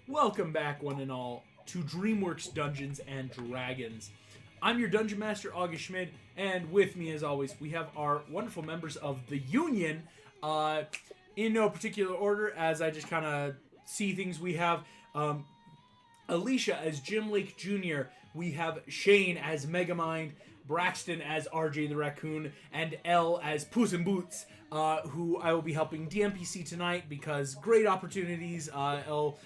Welcome back, one and all, to Dreamworks Dungeons and Dragons. I'm your Dungeon Master, August Schmid, and with me, as always, we have our wonderful members of the Union. In no particular order, as I just kind of see things, we have Alicia as Jim Lake Jr., we have Shane as Megamind, Braxton as RJ the Raccoon, and Elle as Puss in Boots, who I will be helping DMPC tonight because great opportunities. Elle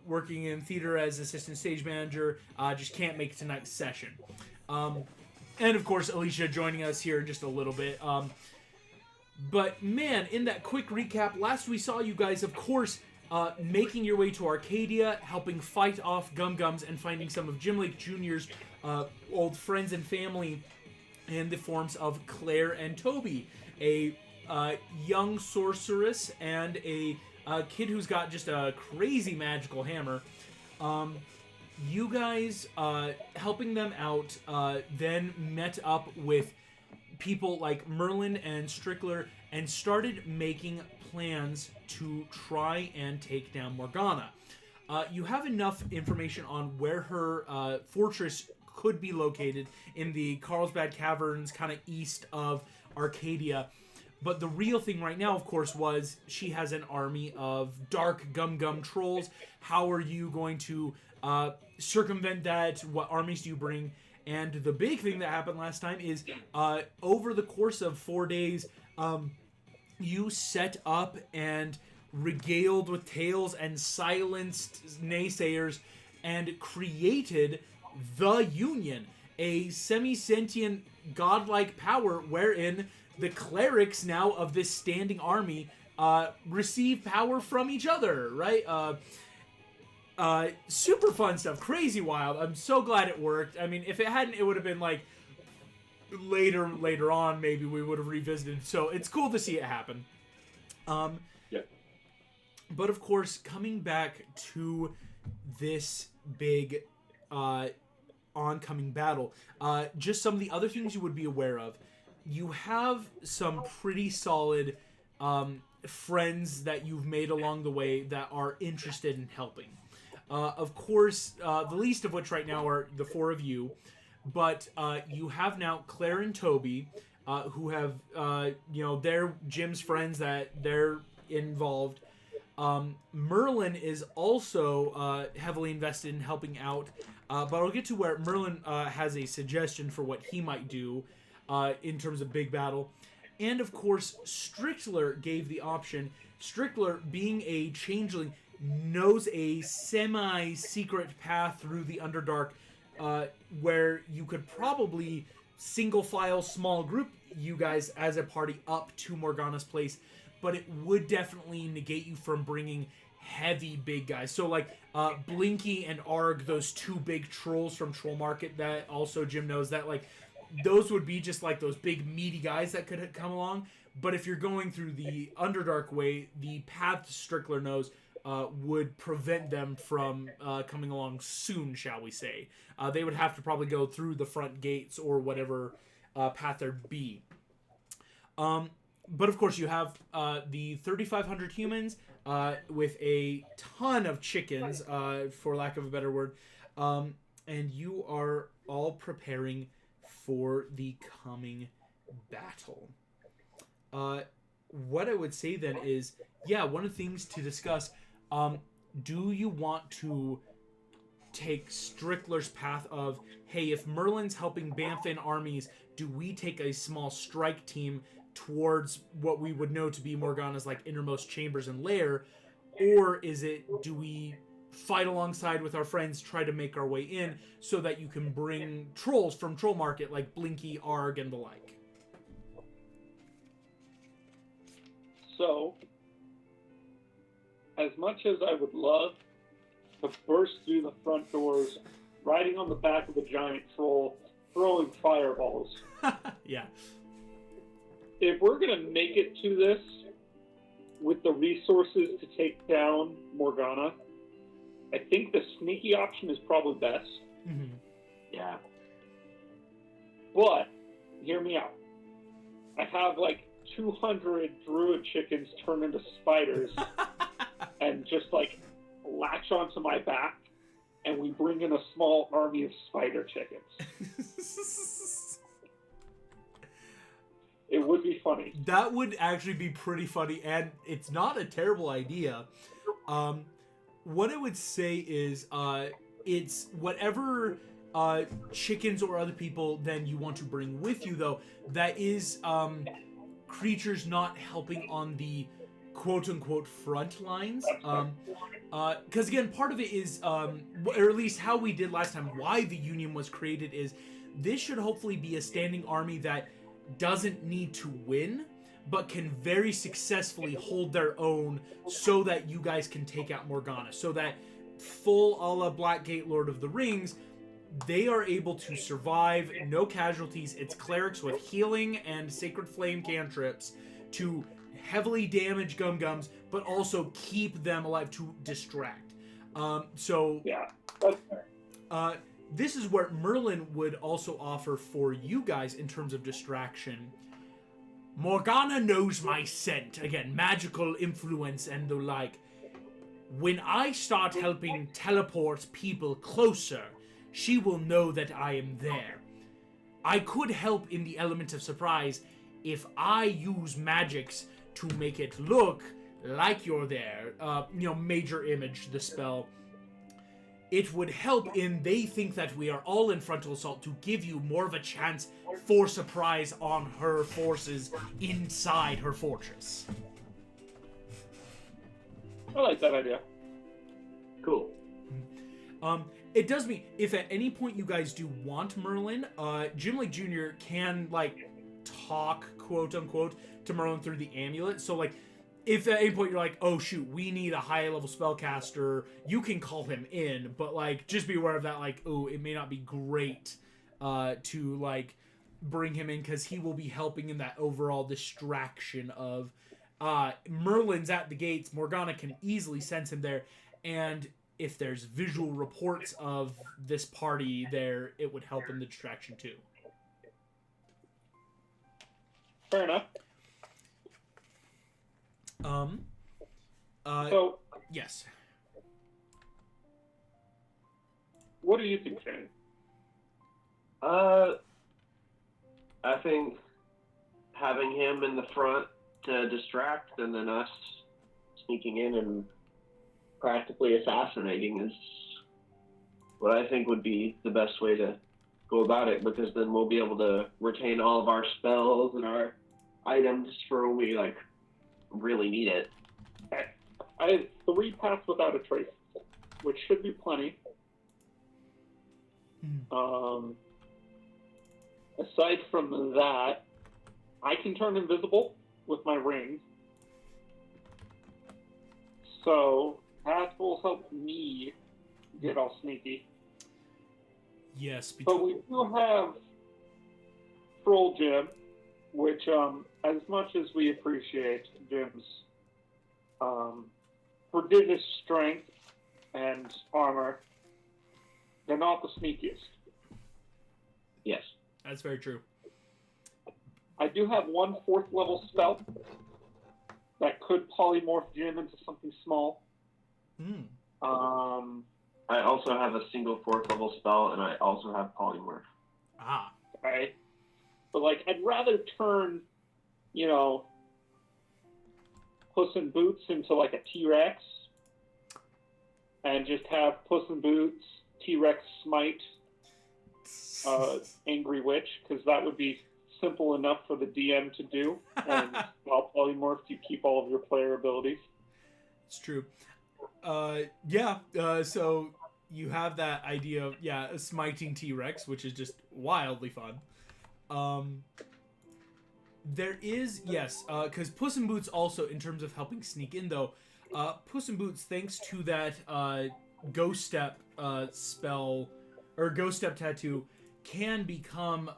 working in theater as assistant stage manager, just can't make tonight's session. And of course, Alicia joining us here in just a little bit. But man, in that quick recap, last we saw you guys, of course, making your way to Arcadia, helping fight off Gum Gums, and finding some of Jim Lake Jr.'s old friends and family in the forms of Claire and Toby, a young sorceress and a kid who's got just a crazy magical hammer. You guys, helping them out, then met up with people like Merlin and Strickler and started making plans to try and take down Morgana. You have enough information on where her fortress could be located in the Carlsbad Caverns, kind of east of Arcadia. But the real thing right now, of course, was she has an army of dark gum trolls. How are you going to circumvent that? What armies do you bring? And the big thing that happened last time is over the course of 4 days, you set up and regaled with tales and silenced naysayers and created the Union, a semi-sentient godlike power wherein the clerics now of this standing army receive power from each other, right? Super fun stuff, crazy wild. I'm so glad it worked. I mean, if it hadn't, it would have been like later on, maybe we would have revisited. So it's cool to see it happen. Yeah. But of course, coming back to this big oncoming battle, just some of the other things you would be aware of. You have some pretty solid friends that you've made along the way that are interested in helping. Of course, the least of which right now are the four of you, but you have now Claire and Toby, who have, they're Jim's friends that they're involved. Merlin is also heavily invested in helping out, but I'll get to where Merlin has a suggestion for what he might do in terms of big battle. And of course, Strickler gave the option. Strickler, being a changeling, knows a semi-secret path through the Underdark where you could probably single-file small group you guys as a party up to Morgana's place, but it would definitely negate you from bringing heavy big guys. So like Blinky and Arg, those two big trolls from Troll Market that also Jim knows that, like, those would be just like those big meaty guys that could come along. But if you're going through the Underdark way, the path Strickler knows would prevent them from coming along soon, shall we say. They would have to probably go through the front gates or whatever path there'd be. But of course you have the 3,500 humans with a ton of chickens, for lack of a better word. And you are all preparing for the coming battle. What I would say then is, one of the things to discuss, do you want to take Strickler's path of, hey, if Merlin's helping Bamfin armies, do we take a small strike team towards what we would know to be Morgana's like innermost chambers and lair, or is it, do we fight alongside with our friends, try to make our way in so that you can bring trolls from Troll Market like Blinky, Arg, and the like? So, as much as I would love to burst through the front doors, riding on the back of a giant troll, throwing fireballs. Yeah. If we're going to make it to this with the resources to take down Morgana, I think the sneaky option is probably best. Mm-hmm. Yeah. But, hear me out. I have like 200 druid chickens turned into spiders and just like latch onto my back, and we bring in a small army of spider chickens. It would be funny. That would actually be pretty funny, and it's not a terrible idea. What I would say is, it's whatever chickens or other people then you want to bring with you, though, that is creatures not helping on the quote-unquote front lines. Because, again, part of it is, or at least how we did last time, why the Union was created is this should hopefully be a standing army that doesn't need to win, but can very successfully hold their own so that you guys can take out Morgana. So that full a la Blackgate Lord of the Rings, they are able to survive, no casualties. It's clerics with healing and Sacred Flame cantrips to heavily damage Gum-Gums, but also keep them alive to distract. Yeah, that's fair. This is where Merlin would also offer for you guys in terms of distraction. Morgana knows my scent. Again, magical influence and the like. When I start helping teleport people closer, she will know that I am there. I could help in the element of surprise if I use magics to make it look like you're there. Major image, the spell. It would help in they think that we are all in frontal assault to give you more of a chance for surprise on her forces inside her fortress. I like that idea. Cool. It does mean if at any point you guys do want Merlin, Jim Lake Jr. can talk quote unquote to Merlin through the amulet. So if at any point you're like, oh shoot, we need a high level spellcaster, you can call him in, but just be aware of that, it may not be great to bring him in because he will be helping in that overall distraction of Merlin's at the gates, Morgana can easily sense him there, and if there's visual reports of this party there, it would help in the distraction too. Fair enough. So, yes. What do you think, Shane? I think having him in the front to distract and then us sneaking in and practically assassinating is what I think would be the best way to go about it, because then we'll be able to retain all of our spells and our items for when we really need it. I have 3 paths without a trace, which should be plenty. Aside from that, I can turn invisible with my ring. So that will help me get all sneaky. Yes. But we do have Troll Jim, which, as much as we appreciate Jim's prodigious strength and armor, they're not the sneakiest. Yes. That's very true. I do have 1 4th level spell that could polymorph Jim into something small. I also have a single 4th level spell, and I also have polymorph. Right? But I'd rather turn, Puss in Boots into a T-Rex, and just have Puss in Boots, T-Rex smite, Angry Witch, because that would be simple enough for the DM to do, and while polymorphed, you keep all of your player abilities. It's true. So you have that idea of, a smiting T-Rex, which is just wildly fun. There is, yes, because Puss in Boots also, in terms of helping sneak in, though, Puss in Boots, thanks to that Ghost Step spell, or Ghost Step tattoo, can become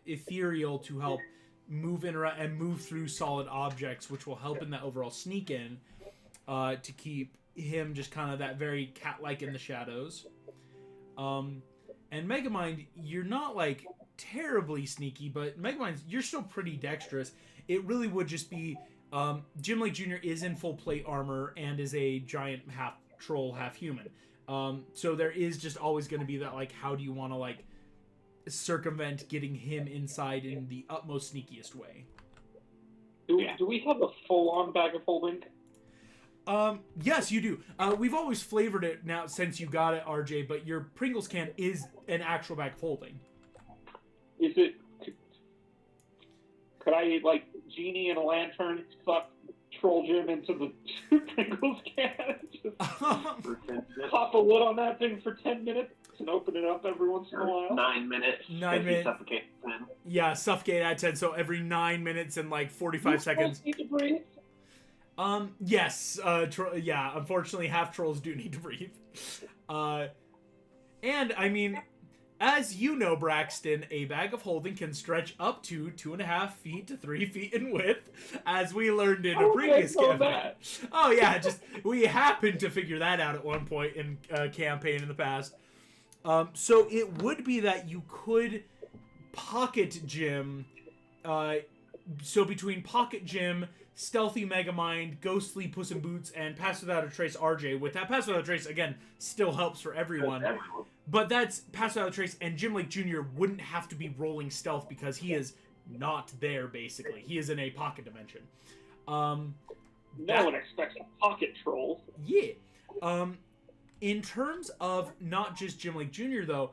ethereal to help move in and move through solid objects, which will help in that overall sneak in to keep him just kind of that very cat-like in the shadows. And Megamind, you're not terribly sneaky, but Megamind, you're still pretty dexterous. It really would just be Jim Lake Jr. is in full plate armor and is a giant half troll, half human. So there is just always going to be that, like, how do you want to, like, circumvent getting him inside in the utmost sneakiest way? Do we have a full-on bag of holding? Yes, you do. We've always flavored it now since you got it, RJ, but your Pringles can is an actual bag of holding. Is it... Could I, like, genie in a lantern suck Troll Jim into the Pringles can? Just pop a lid on that thing for 10 minutes and open it up every once in a while? 9 minutes. 9 minutes. Suffocate 10. Yeah, suffocate at 10, so every 9 minutes and, like, 45 seconds. Need to breathe? Yes. Yeah, unfortunately, half trolls do need to breathe. And, I mean, as you know, Braxton, a bag of holding can stretch up to 2.5 feet to 3 feet in width, as we learned in a previous campaign. Oh, yeah, just, we happened to figure that out at one point in a campaign in the past. So it would be that you could pocket Jim, so between Pocket Jim, Stealthy Megamind, Ghostly Puss in Boots, and Pass Without a Trace RJ. With that Pass Without a Trace, again, still helps for everyone. But that's Pass Without a Trace, and Jim Lake Jr. wouldn't have to be rolling stealth because he is not there, basically. He is in a pocket dimension. No one expects a pocket troll. Yeah. In terms of not just Jim Lake Jr., though,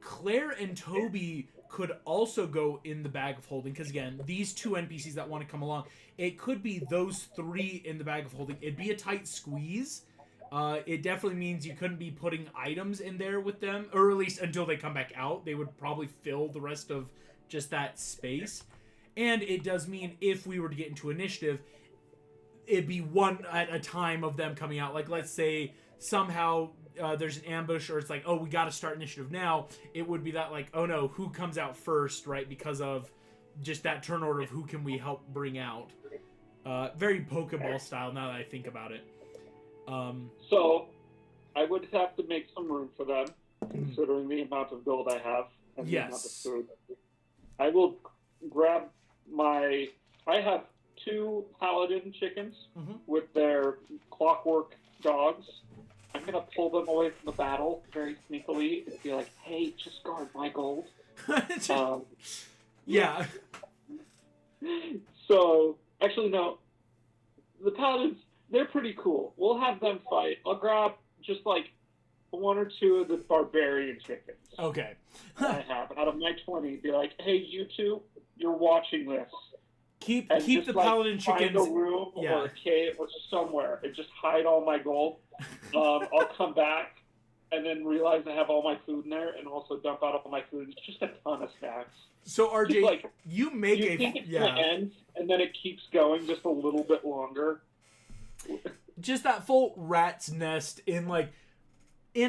Claire and Toby could also go in the bag of holding, because again, these two NPCs that want to come along, it could be those three in the bag of holding. It'd be a tight squeeze. It definitely means you couldn't be putting items in there with them, or at least until they come back out. They would probably fill the rest of just that space. And it does mean if we were to get into initiative, it'd be one at a time of them coming out. Like, let's say somehow there's an ambush, or it's like, oh, we got to start initiative now. It would be that, like, oh no, who comes out first, right? Because of just that turn order of who can we help bring out. Very Pokeball style now that I think about it. So, I would have to make some room for them, considering the amount of gold I have and the amount of food. I will grab I have 2 paladin chickens with their clockwork dogs. I'm going to pull them away from the battle very sneakily and be like, hey, just guard my gold. Yeah. So, actually, no. The paladins, they're pretty cool. We'll have them fight. I'll grab just, like, 1 or 2 of the barbarian chickens. Okay. I have out of my 20. Be like, hey, you two, you're watching this. Keep just, the paladin chickens. Find a room or a cave or somewhere and just hide all my gold. I'll come back and then realize I have all my food in there and also dump out all my food. It's just a ton of snacks. So RJ, just like, you make you think it's gonna end and then it keeps going just a little bit longer. Just that full rat's nest in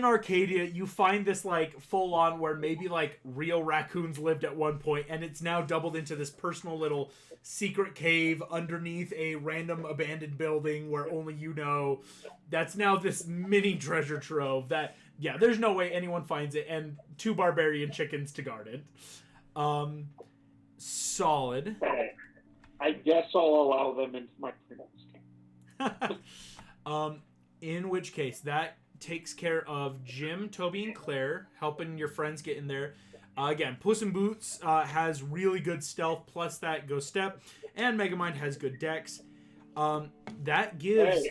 Arcadia. You find this like full on where maybe like real raccoons lived at one point, and it's now doubled into this personal little secret cave underneath a random abandoned building where only you know. That's now this mini treasure trove that, yeah, there's no way anyone finds it, and 2 barbarian chickens to guard it. Solid. I guess I'll allow them into my Pringles. In which case, that takes care of Jim, Toby, and Claire, helping your friends get in there. Again, Puss in Boots has really good stealth, plus that Ghost Step, and Megamind has good dex. That gives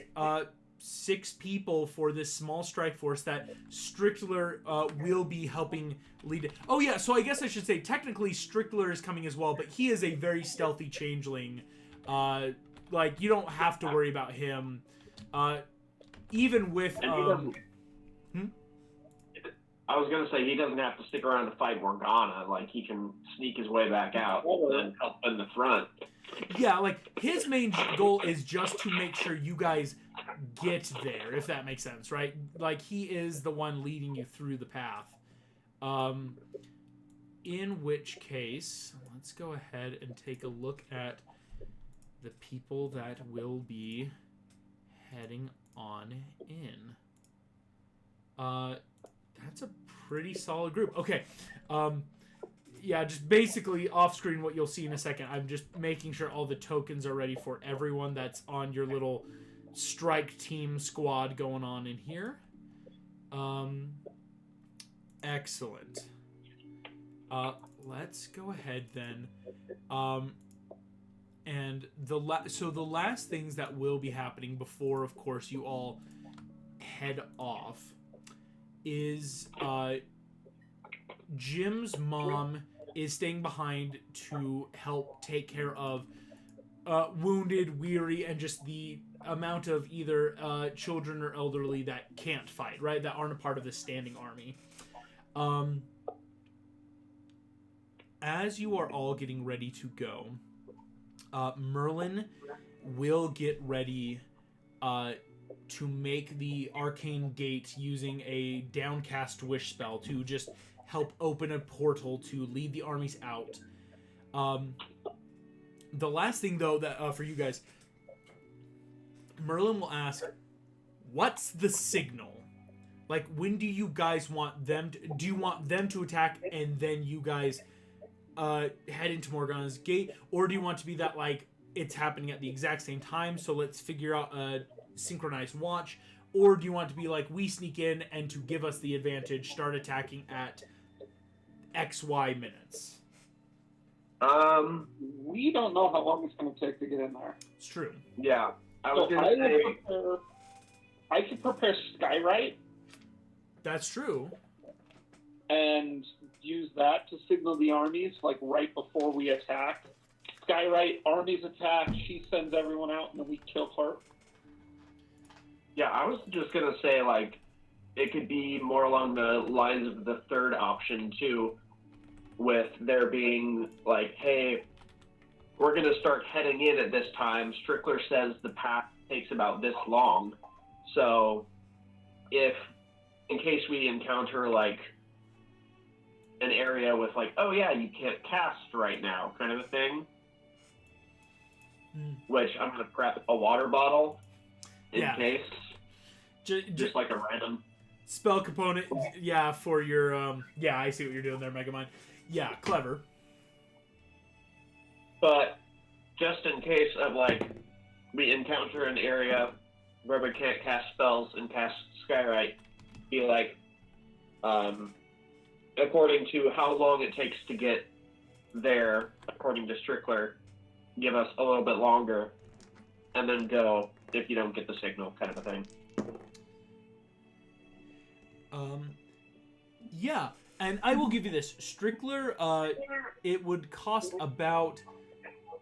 6 people for this small strike force that Strickler will be helping lead. Oh yeah, so I guess I should say technically Strickler is coming as well, but he is a very stealthy changeling. Like, you don't have to worry about him. Even with I was gonna say he doesn't have to stick around to fight Morgana. Like, he can sneak his way back out and then help in the front. Yeah, like his main goal is just to make sure you guys get there, if that makes sense, right? Like, he is the one leading you through the path. In which case, let's go ahead and take a look at the people that will be heading on in. That's a pretty solid group. Okay. Yeah, just basically off screen what you'll see in a second. I'm just making sure all the tokens are ready for everyone that's on your little strike team squad going on in here. Excellent. Let's go ahead then. And the last things that will be happening before, of course, you all head off is Jim's mom is staying behind to help take care of wounded, weary, and just the amount of either children or elderly that can't fight, right? That aren't a part of the standing army. As you are all getting ready to go, Merlin will get ready to make the arcane gate using a downcast wish spell to just help open a portal to lead the armies out. The last thing, though, that for you guys, Merlin will ask, what's the signal? Like, when do you guys want them to... Do you want them to attack and then you guys head into Morgana's gate? Or do you want to be that, like, it's happening at the exact same time, so let's figure out a synchronized watch? Or do you want to be like, we sneak in and to give us the advantage, start attacking at XY minutes? We don't know how long it's going to take to get in there. It's true. Yeah. I could prepare Skywrite. That's true. And use that to signal the armies, like, right before we attack. Skywrite, armies attack, she sends everyone out, and then we kill her. Yeah, I was just going to say, like, it could be more along the lines of the third option, too, with there being, like, hey, we're going to start heading in at this time. Strickler says the path takes about this long. So, in case we encounter, like, an area with, like, oh, yeah, you can't cast right now, kind of a thing, which I'm going to prep a water bottle in case. Just like a random spell component, yeah, for your, I see what you're doing there, Megamind. Yeah, clever. But just in case of, like, we encounter an area where we can't cast spells and cast Skywrite, be like, according to how long it takes to get there, according to Strickler, give us a little bit longer, and then go if you don't get the signal, kind of a thing. Yeah, and I will give you this. Strickler, it would cost about,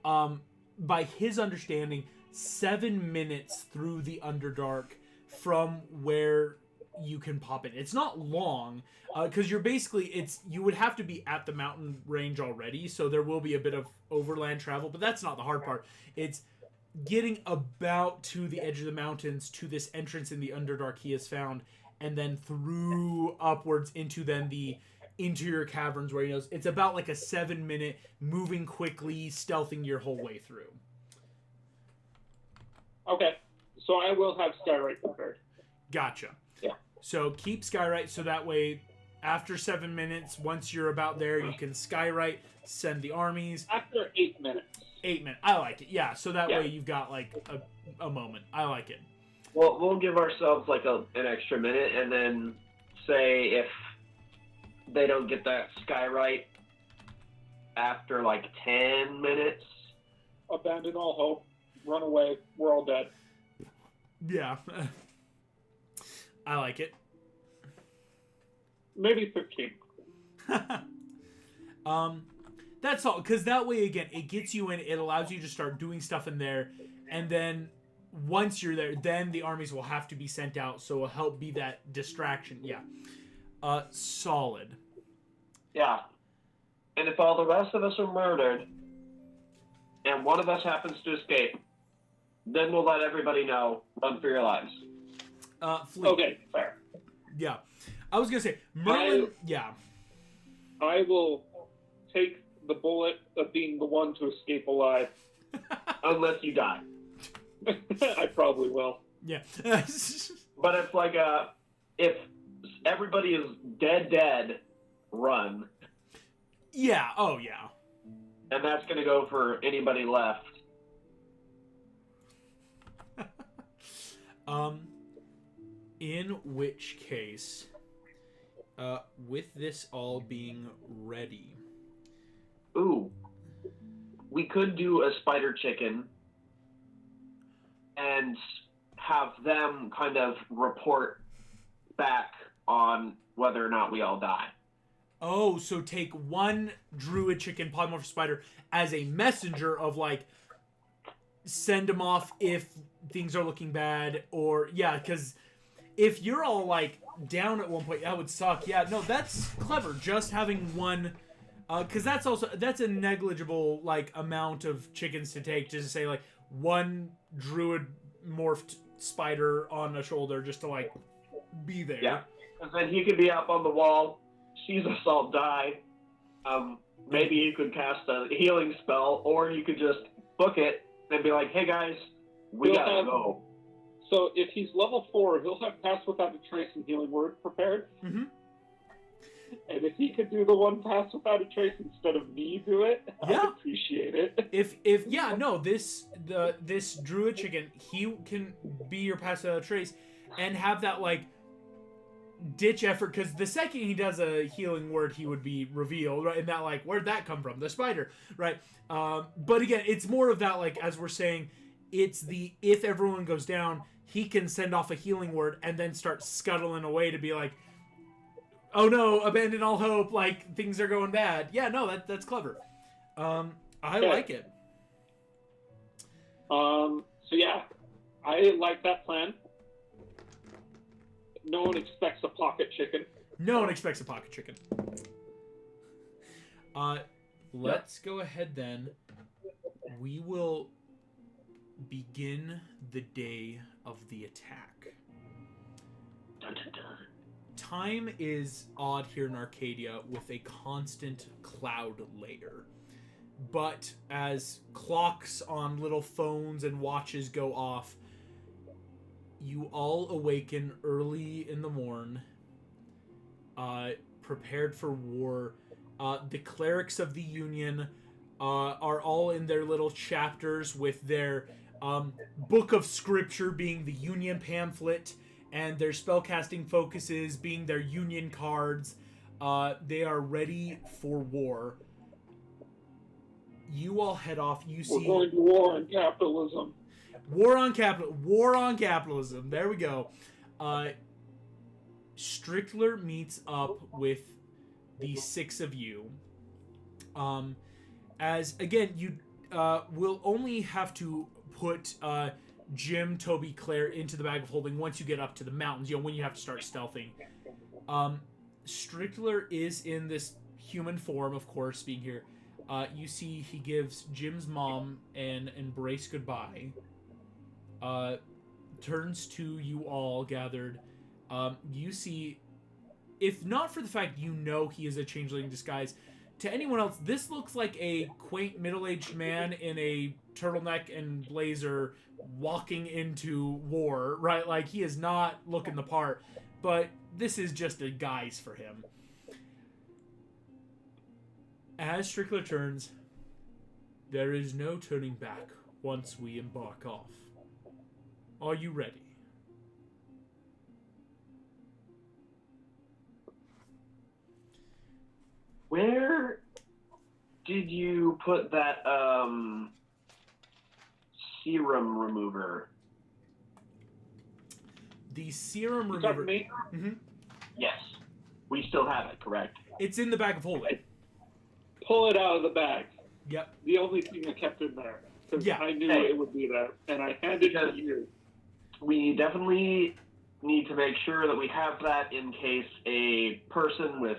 by his understanding, 7 minutes through the Underdark from where you can pop in. It's not long, because you're basically, you would have to be at the mountain range already, so there will be a bit of overland travel, but that's not the hard part. It's getting about to the edge of the mountains to this entrance in the Underdark he has found, and then through upwards into then the interior caverns where he knows it's about like a 7-minute moving quickly, stealthing your whole way through. Okay, so I will have Skywrite prepared. Gotcha. Yeah. So keep Skywrite so that way after 7 minutes, once you're about there, you can Skywrite, send the armies. After 8 minutes. 8 minutes. I like it. Yeah, so that way you've got like a moment. I like it. Well, we'll give ourselves like an extra minute, and then say if they don't get that Skywrite after like 10 minutes. Abandon all hope. Run away. We're all dead. Yeah. I like it. Maybe 15. That's all, because that way, again, it gets you in, it allows you to start doing stuff in there, and then once you're there, then the armies will have to be sent out, so it'll help be that distraction. Yeah. Solid. Yeah. And if all the rest of us are murdered, and one of us happens to escape, then we'll let everybody know, run for your lives. Fleet. Okay, fair. Yeah. I was going to say, Merlin, I will take the bullet of being the one to escape alive. Unless you die. I probably will. Yeah. But it's like, if everybody is dead, run. Yeah. Oh, yeah. And that's going to go for anybody left. In which case, with this all being ready. Ooh. We could do a spider chicken and have them kind of report back on whether or not we all die. Oh, so take one druid chicken polymorph spider as a messenger of, like, send them off if things are looking bad, or, yeah, because if you're all, like, down at one point, that would suck. Yeah, no, that's clever. Just having one, because that's a negligible, like, amount of chickens to take, just to say, like, one druid morphed spider on a shoulder just to, like, be there. Yeah, and then he could be up on the wall, sees us all die. Maybe you could cast a healing spell, or you could just book it and be like, hey guys, we gotta go. So if he's level 4, he'll have Pass Without a Trace and Healing Word prepared. Mm-hmm. And if he could do the one Pass Without a Trace instead of me do it, yeah. I'd appreciate it. This druid chicken, he can be your Pass Without a Trace and have that, like, ditch effort, because the second he does a healing word, he would be revealed, right? And that, like, where'd that come from? The spider, right? But again, it's more of that, like, as we're saying, it's the, if everyone goes down, he can send off a healing word and then start scuttling away to be like, oh no, abandon all hope, like, things are going bad. Yeah, no, that's clever. I like it. So yeah, I like that plan. No one expects a pocket chicken. No one expects a pocket chicken. Let's go ahead then. We will begin the day of the attack. Dun, dun, dun. Time is odd here in Arcadia with a constant cloud layer. But as clocks on little phones and watches go off, you all awaken early in the morn, prepared for war. The clerics of the Union are all in their little chapters with their book of scripture being the Union pamphlet, and their spellcasting focuses being their Union cards. They are ready for war. You all head off. We're going to war on capitalism. War on capitalism. There we go. Strickler meets up with the 6 of you. As again, you will only have to put Jim, Toby, Claire into the bag of holding once you get up to the mountains. When you have to start stealthing. Strickler is in this human form, of course, being here. You see, he gives Jim's mom an embrace goodbye. Turns to you all gathered. You see, if not for the fact you know he is a changeling in disguise, to anyone else, this looks like a quaint middle-aged man in a turtleneck and blazer walking into war, right? Like, he is not looking the part, but this is just a guise for him. As Strickler turns, there is no turning back once we embark off. Are you ready? Where did you put that serum remover? The serum remover. Mm-hmm. Yes. We still have it, correct? It's in the bag of holding. Pull it out of the bag. Yep. The only thing I kept in there. Because I knew it would be there. And I handed it to you. We definitely need to make sure that we have that in case a person with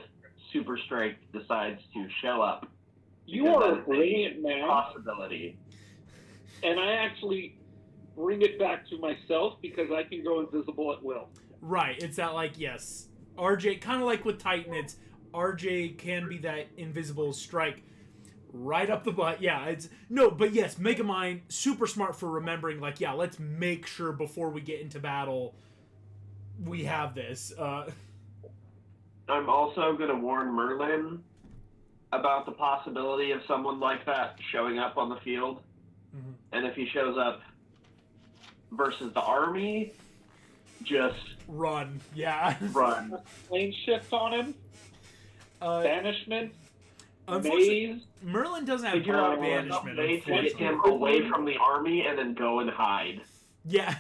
super strength decides to show up. You are a brilliant man. Possibility. And I actually bring it back to myself because I can go invisible at will. Right. It's that, like, yes. RJ, kind of like with Titan, it's RJ can be that invisible strike right up the butt. Yeah, it's... No, but yes, Megamind, super smart for remembering, like, yeah, let's make sure before we get into battle we have this. I'm also going to warn Merlin about the possibility of someone like that showing up on the field. Mm-hmm. And if he shows up versus the army, just run. Yeah. Run. Plane shift on him. Banishment. Unfortunately, Maze. Merlin doesn't have Figure out banishment. a way to get him away from the army and then go and hide. Yeah.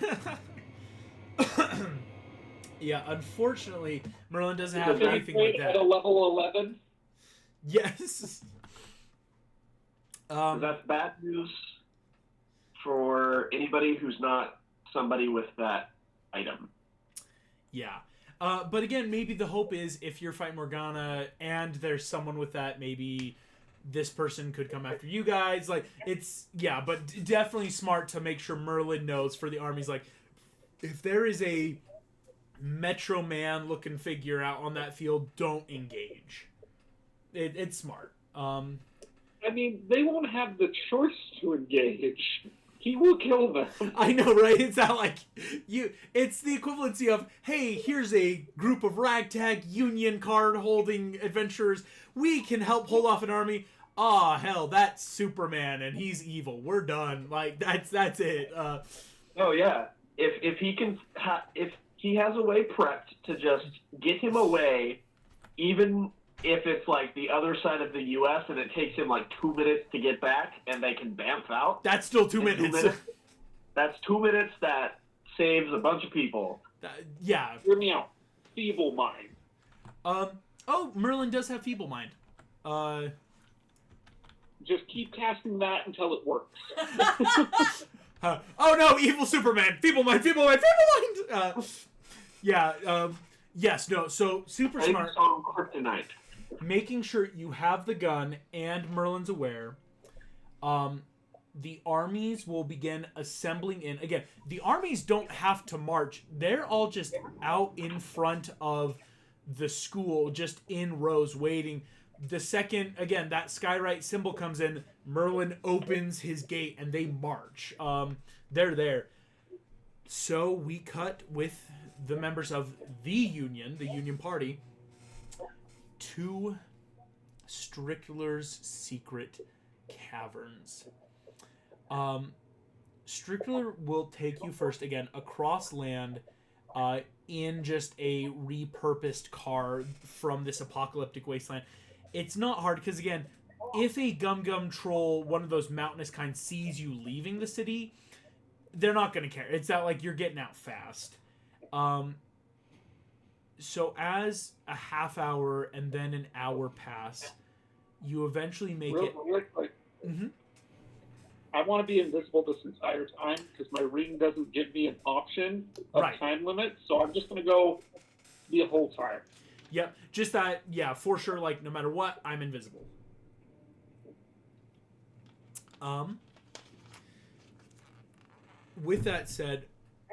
Yeah, unfortunately, Merlin doesn't have anything like that. At a level 11? Yes. So that's bad news for anybody who's not somebody with that item. Yeah. But again, maybe the hope is if you're fighting Morgana and there's someone with that, maybe this person could come after you guys. Like, it's, yeah, but definitely smart to make sure Merlin knows for the armies, like, if there is a Metro Man looking figure out on that field, don't engage. It's smart. I mean, they won't have the choice to engage. He will kill them. I know, right? It's not like it's the equivalency of, hey, here's a group of ragtag Union card-holding adventurers. We can help hold off an army. Ah, hell, that's Superman, and he's evil. We're done. Like, that's it. Oh yeah, if he can, if he has a way prepped to just get him away, even if it's like the other side of the U.S. and it takes him like 2 minutes to get back, and they can bamf out. That's still 2 minutes. That's 2 minutes that saves a bunch of people. Yeah. Hear me out. Feeble mind. Oh, Merlin does have feeble mind. Just keep casting that until it works. Oh no, evil Superman! Feeble mind, feeble mind, feeble mind! Yes, no, so super smart. Kryptonite. Making sure you have the gun and Merlin's aware. The armies will begin assembling in. Again, the armies don't have to march. They're all just out in front of the school, just in rows waiting. The second, again, that Skyrite symbol comes in, Merlin opens his gate and they march. They're there. So we cut with the members of the Union Party, to Strickler's secret caverns. Strickler will take you first, again, across land, in just a repurposed car from this apocalyptic wasteland. It's not hard, because, again, if a Gum troll, one of those mountainous kind, sees you leaving the city, they're not going to care. It's not like you're getting out fast. So as a half hour and then an hour pass, you eventually make it... Real quick. Mm-hmm. I want to be invisible this entire time because my ring doesn't give me an option of time limit, so I'm just going to go the whole time. Yep, just that, yeah, for sure, like, no matter what, I'm invisible. With that said,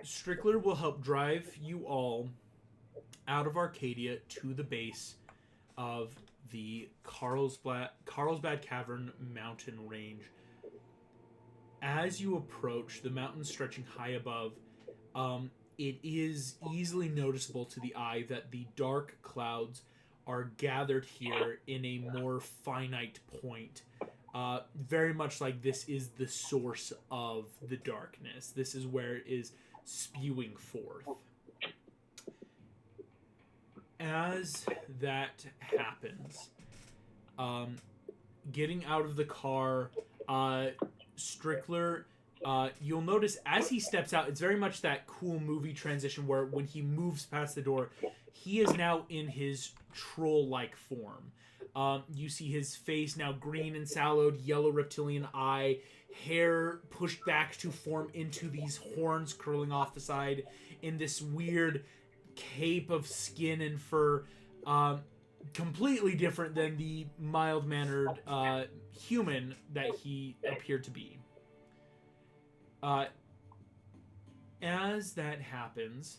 Strickler will help drive you all out of Arcadia to the base of the Carlsbad Cavern mountain range. As you approach the mountain stretching high above, it is easily noticeable to the eye that the dark clouds are gathered here in a more finite point. Very much like this is the source of the darkness. This is where it is spewing forth. As that happens, getting out of the car, Strickler, you'll notice as he steps out, it's very much that cool movie transition where when he moves past the door, he is now in his troll-like form. You see his face now green and sallowed, yellow reptilian eye, hair pushed back to form into these horns curling off the side in this weird cape of skin and fur, completely different than the mild-mannered human that he appeared to be. As that happens,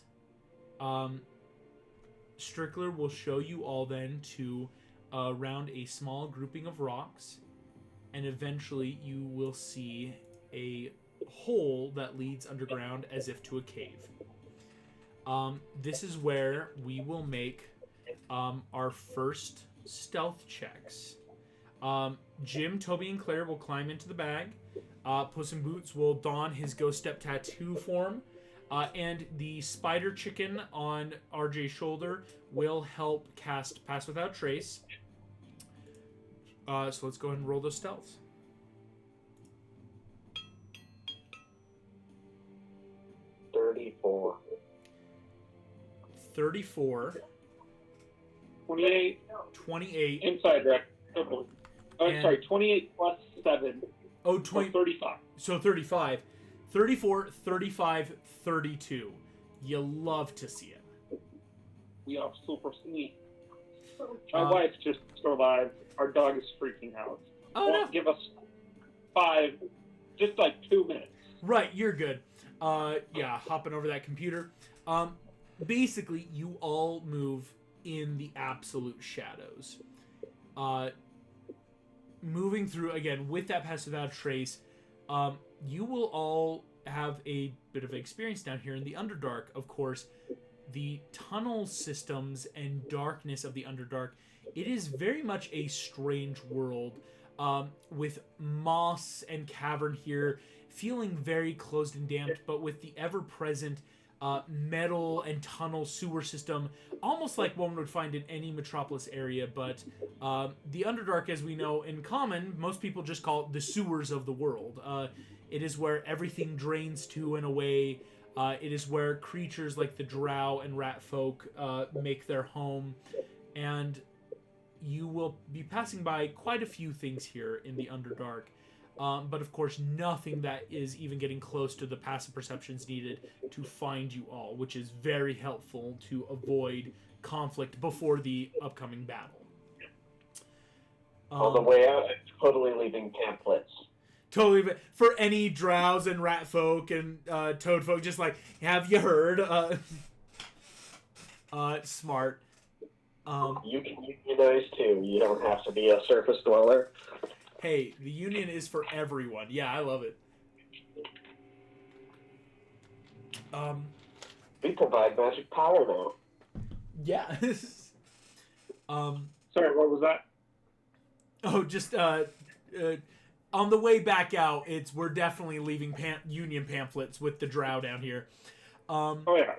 Strickler will show you all then to around a small grouping of rocks, and eventually you will see a hole that leads underground as if to a cave. This is where we will make our first stealth checks. Jim, Toby, and Claire will climb into the bag. Puss in Boots will don his Ghost Step tattoo form. And the spider chicken on RJ's shoulder will help cast Pass Without Trace. So let's go ahead and roll those stealths. 34. 34. 28. 28. Inside rec. Oh, sorry, 28 plus 7. Oh, 20. 35. So 35. 34, 35, 32. You love to see it. We are super sneaky. My wife just survived. Our dog is freaking out. Oh, no. Give us 5, just like 2 minutes. Right, you're good. Yeah, hopping over that computer. Basically, you all move in the absolute shadows. Moving through, again, with that Pass Without Trace, you will all have a bit of experience down here in the Underdark. Of course, the tunnel systems and darkness of the Underdark, it is very much a strange world, with moss and cavern here, feeling very closed and damped, but with the ever-present metal and tunnel sewer system, almost like one would find in any metropolis area. But the Underdark, as we know in common, most people just call it the sewers of the world. It is where everything drains to and away. It is where creatures like the drow and rat folk make their home. And you will be passing by quite a few things here in the Underdark. But of course, nothing that is even getting close to the passive perceptions needed to find you all, which is very helpful to avoid conflict before the upcoming battle. On the way out, it's totally leaving pamphlets. Totally, for any drows and rat folk and toad folk, just like, have you heard? Smart. You can unionize too. You don't have to be a surface dweller. Hey, the union is for everyone. Yeah, I love it. We provide magic power now. Yeah. Sorry, what was that? Oh, just on the way back out, we're definitely leaving union pamphlets with the drow down here. Oh yeah.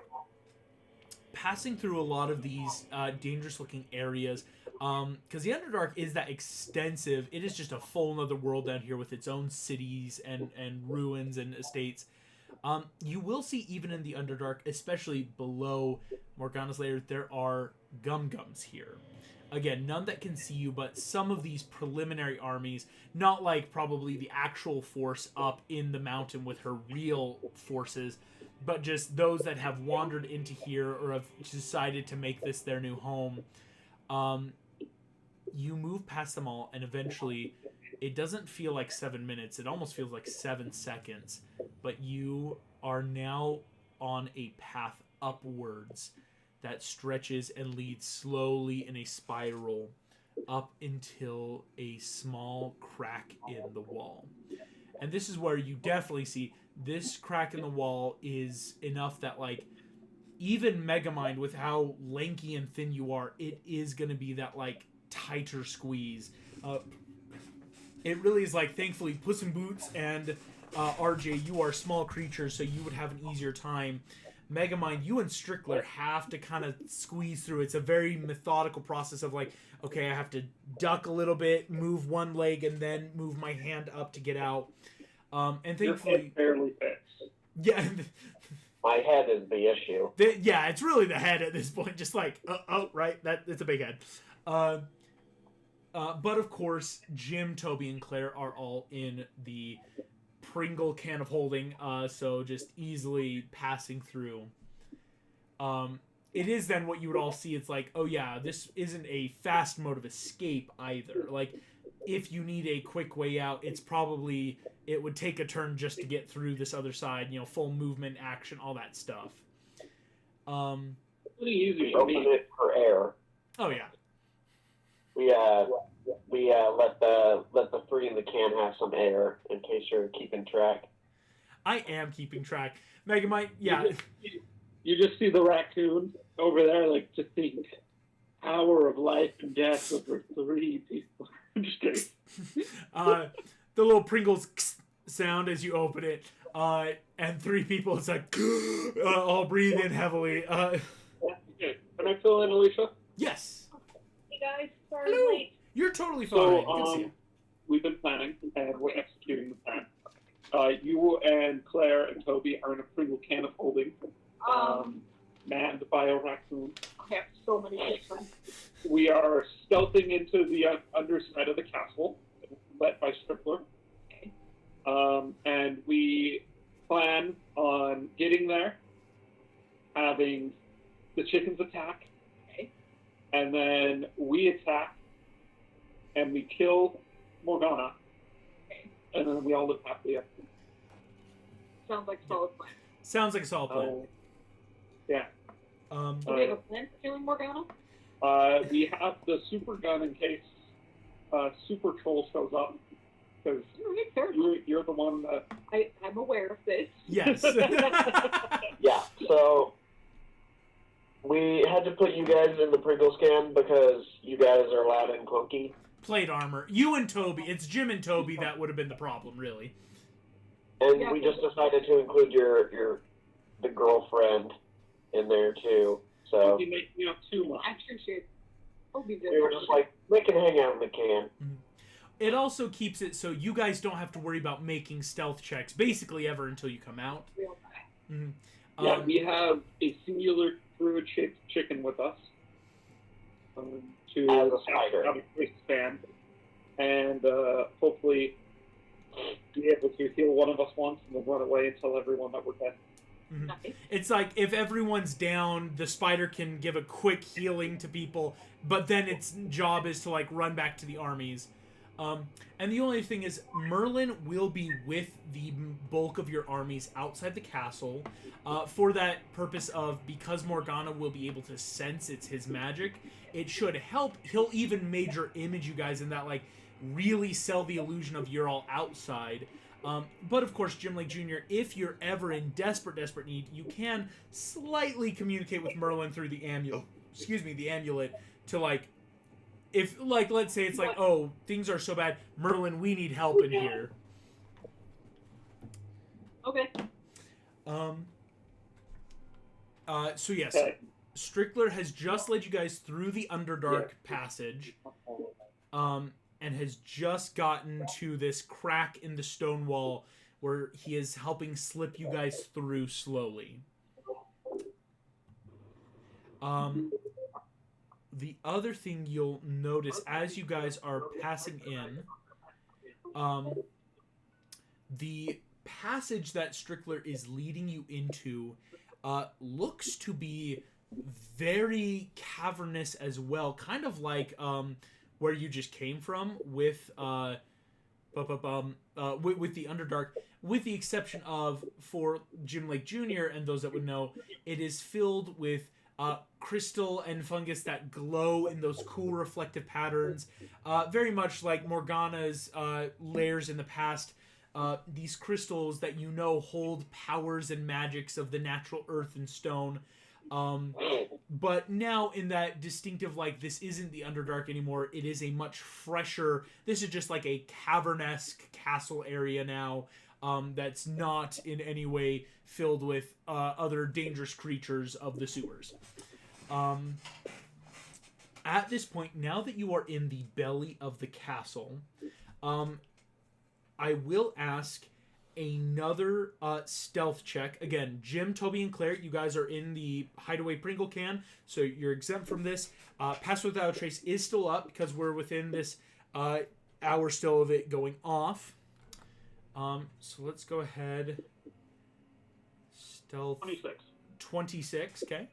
Passing through a lot of these dangerous-looking areas, because the Underdark is that extensive. It is just a full another world down here with its own cities and ruins and estates. You will see even in the Underdark, especially below Morgana's Lair, there are gum-gums here. Again, none that can see you, but some of these preliminary armies, not like probably the actual force up in the mountain with her real forces, but just those that have wandered into here or have decided to make this their new home. You move past them all, and eventually, it doesn't feel like 7 minutes. It almost feels like 7 seconds. But you are now on a path upwards that stretches and leads slowly in a spiral up until a small crack in the wall. And this is where you definitely see this crack in the wall is enough that, like, even Megamind, with how lanky and thin you are, it is going to be that, like, tighter squeeze. It really is like, thankfully, Puss in Boots and RJ, you are small creatures, so you would have an easier time. Megamind, you and Strickler have to kind of squeeze through. It's a very methodical process of like, okay, I have to duck a little bit, move one leg, and then move my hand up to get out. And thankfully, barely fits. Yeah. My head is the issue. Yeah, it's really the head at this point. Just like, right, it's a big head. But of course, Jim, Toby, and Claire are all in the Pringle can of holding, so just easily passing through. It is then what you would all see. It's like, oh yeah, this isn't a fast mode of escape either. Like, if you need a quick way out, it would take a turn just to get through this other side, full movement, action, all that stuff. Pretty easy. Open it for air. Oh yeah. We let the three in the can have some air in case you're keeping track. I am keeping track. Megamind, yeah. You just see the raccoon over there, like, to think power of life and death over 3 people. I'm just kidding. The little Pringles sound as you open it, and 3 people, it's like, all breathe in heavily. Okay. Can I fill in, Alicia? Yes. Hey guys, sorry Hello. I'm late. You're totally fine. So, Good to see you. we've been planning, and we're executing the plan. You and Claire and Toby are in a Pringle can of holding, manned by a raccoon. I have so many questions. We are stealthing into the underside of the castle, led by Strickler. Okay. And we plan on getting there, having the chickens attack, Okay. and then we attack, and we kill Morgana, Okay. and then we all live happily ever after. Sounds like a solid plan. Sounds like a solid plan. Yeah. Do we have a plan for killing Morgana? We have the super gun in case Super Troll shows up, because Alright, fair. you're the one that... I'm aware of this. Yes. Yeah, so we had to put you guys in the Pringles can because you guys are loud and clunky. Plate armor. You and Toby. It's Jim and Toby that would have been the problem, really. And Yeah. we just decided to include the girlfriend in there too. So You make me up too much. I'm sure she'll be good. we were just like, we can hang out in the can. It also keeps it so you guys don't have to worry about making stealth checks basically ever until you come out. Real nice. Mm-hmm. Yeah, we have a singular druid-shaped chicken with us. To As a spider. have a expand, and hopefully be able to heal one of us once and then run away and tell everyone that we're dead. Mm-hmm. Nice. It's like if everyone's down, the spider can give a quick healing to people, but then its job is to like run back to the armies. And the only thing is, Merlin will be with the bulk of your armies outside the castle for that purpose of, because Morgana will be able to sense it's his magic, it should help. He'll even major image you guys in that, like, really sell the illusion of you're all outside. But of course, Jim Lake Jr., if you're ever in desperate need, you can slightly communicate with Merlin through the amulet to, like, if, like, let's say it's like, oh, things are so bad, Merlin, we need help in here. Okay. So yes, Okay. Strickler has just led you guys through the Underdark passage, and has just gotten to this crack in the stone wall where he is helping slip you guys through slowly. The other thing you'll notice as you guys are passing in, the passage that Strickler is leading you into looks to be very cavernous as well, kind of like where you just came from with the Underdark, with the exception of, for Jim Lake Jr. and those that would know, it is filled with crystal and fungus that glow in those cool reflective patterns, very much like Morgana's lairs in the past. These crystals that you know hold powers and magics of the natural earth and stone. But now in that distinctive, like, this isn't the Underdark anymore, it is a much fresher, this is just like a cavern-esque castle area now, that's not in any way filled with other dangerous creatures of the sewers. At this point, now that you are in the belly of the castle, I will ask another stealth check. Again, Jim, Toby, and Claire, you guys are in the hideaway Pringle can, so you're exempt from this. Pass Without a Trace is still up because we're within this hour still of it going off. So let's go ahead. Stealth 26, okay.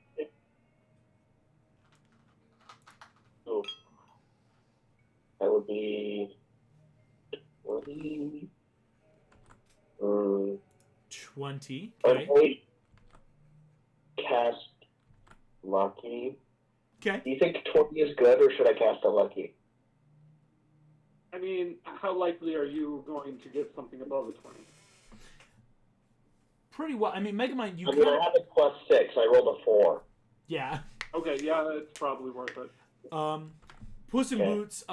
So that would be 20. I Okay. might cast Lucky. Okay. Do you think 20 is good, or should I cast a Lucky? I mean, how likely are you going to get something above a 20? Pretty well. I mean, Megamind, you I mean, could. I have a +6. I rolled a 4. Yeah. Okay, yeah, it's probably worth it. Puss in Okay. Boots,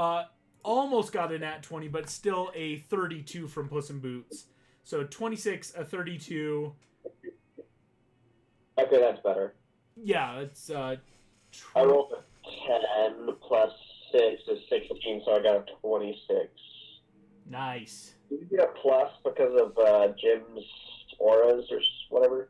almost got a nat 20, but still a 32 from Puss in Boots. So 26, a 32. Okay, that's better. Yeah, it's I rolled a 10 plus 6 is 16, so I got a 26. Nice. Did you get a plus because of Jim's auras or whatever?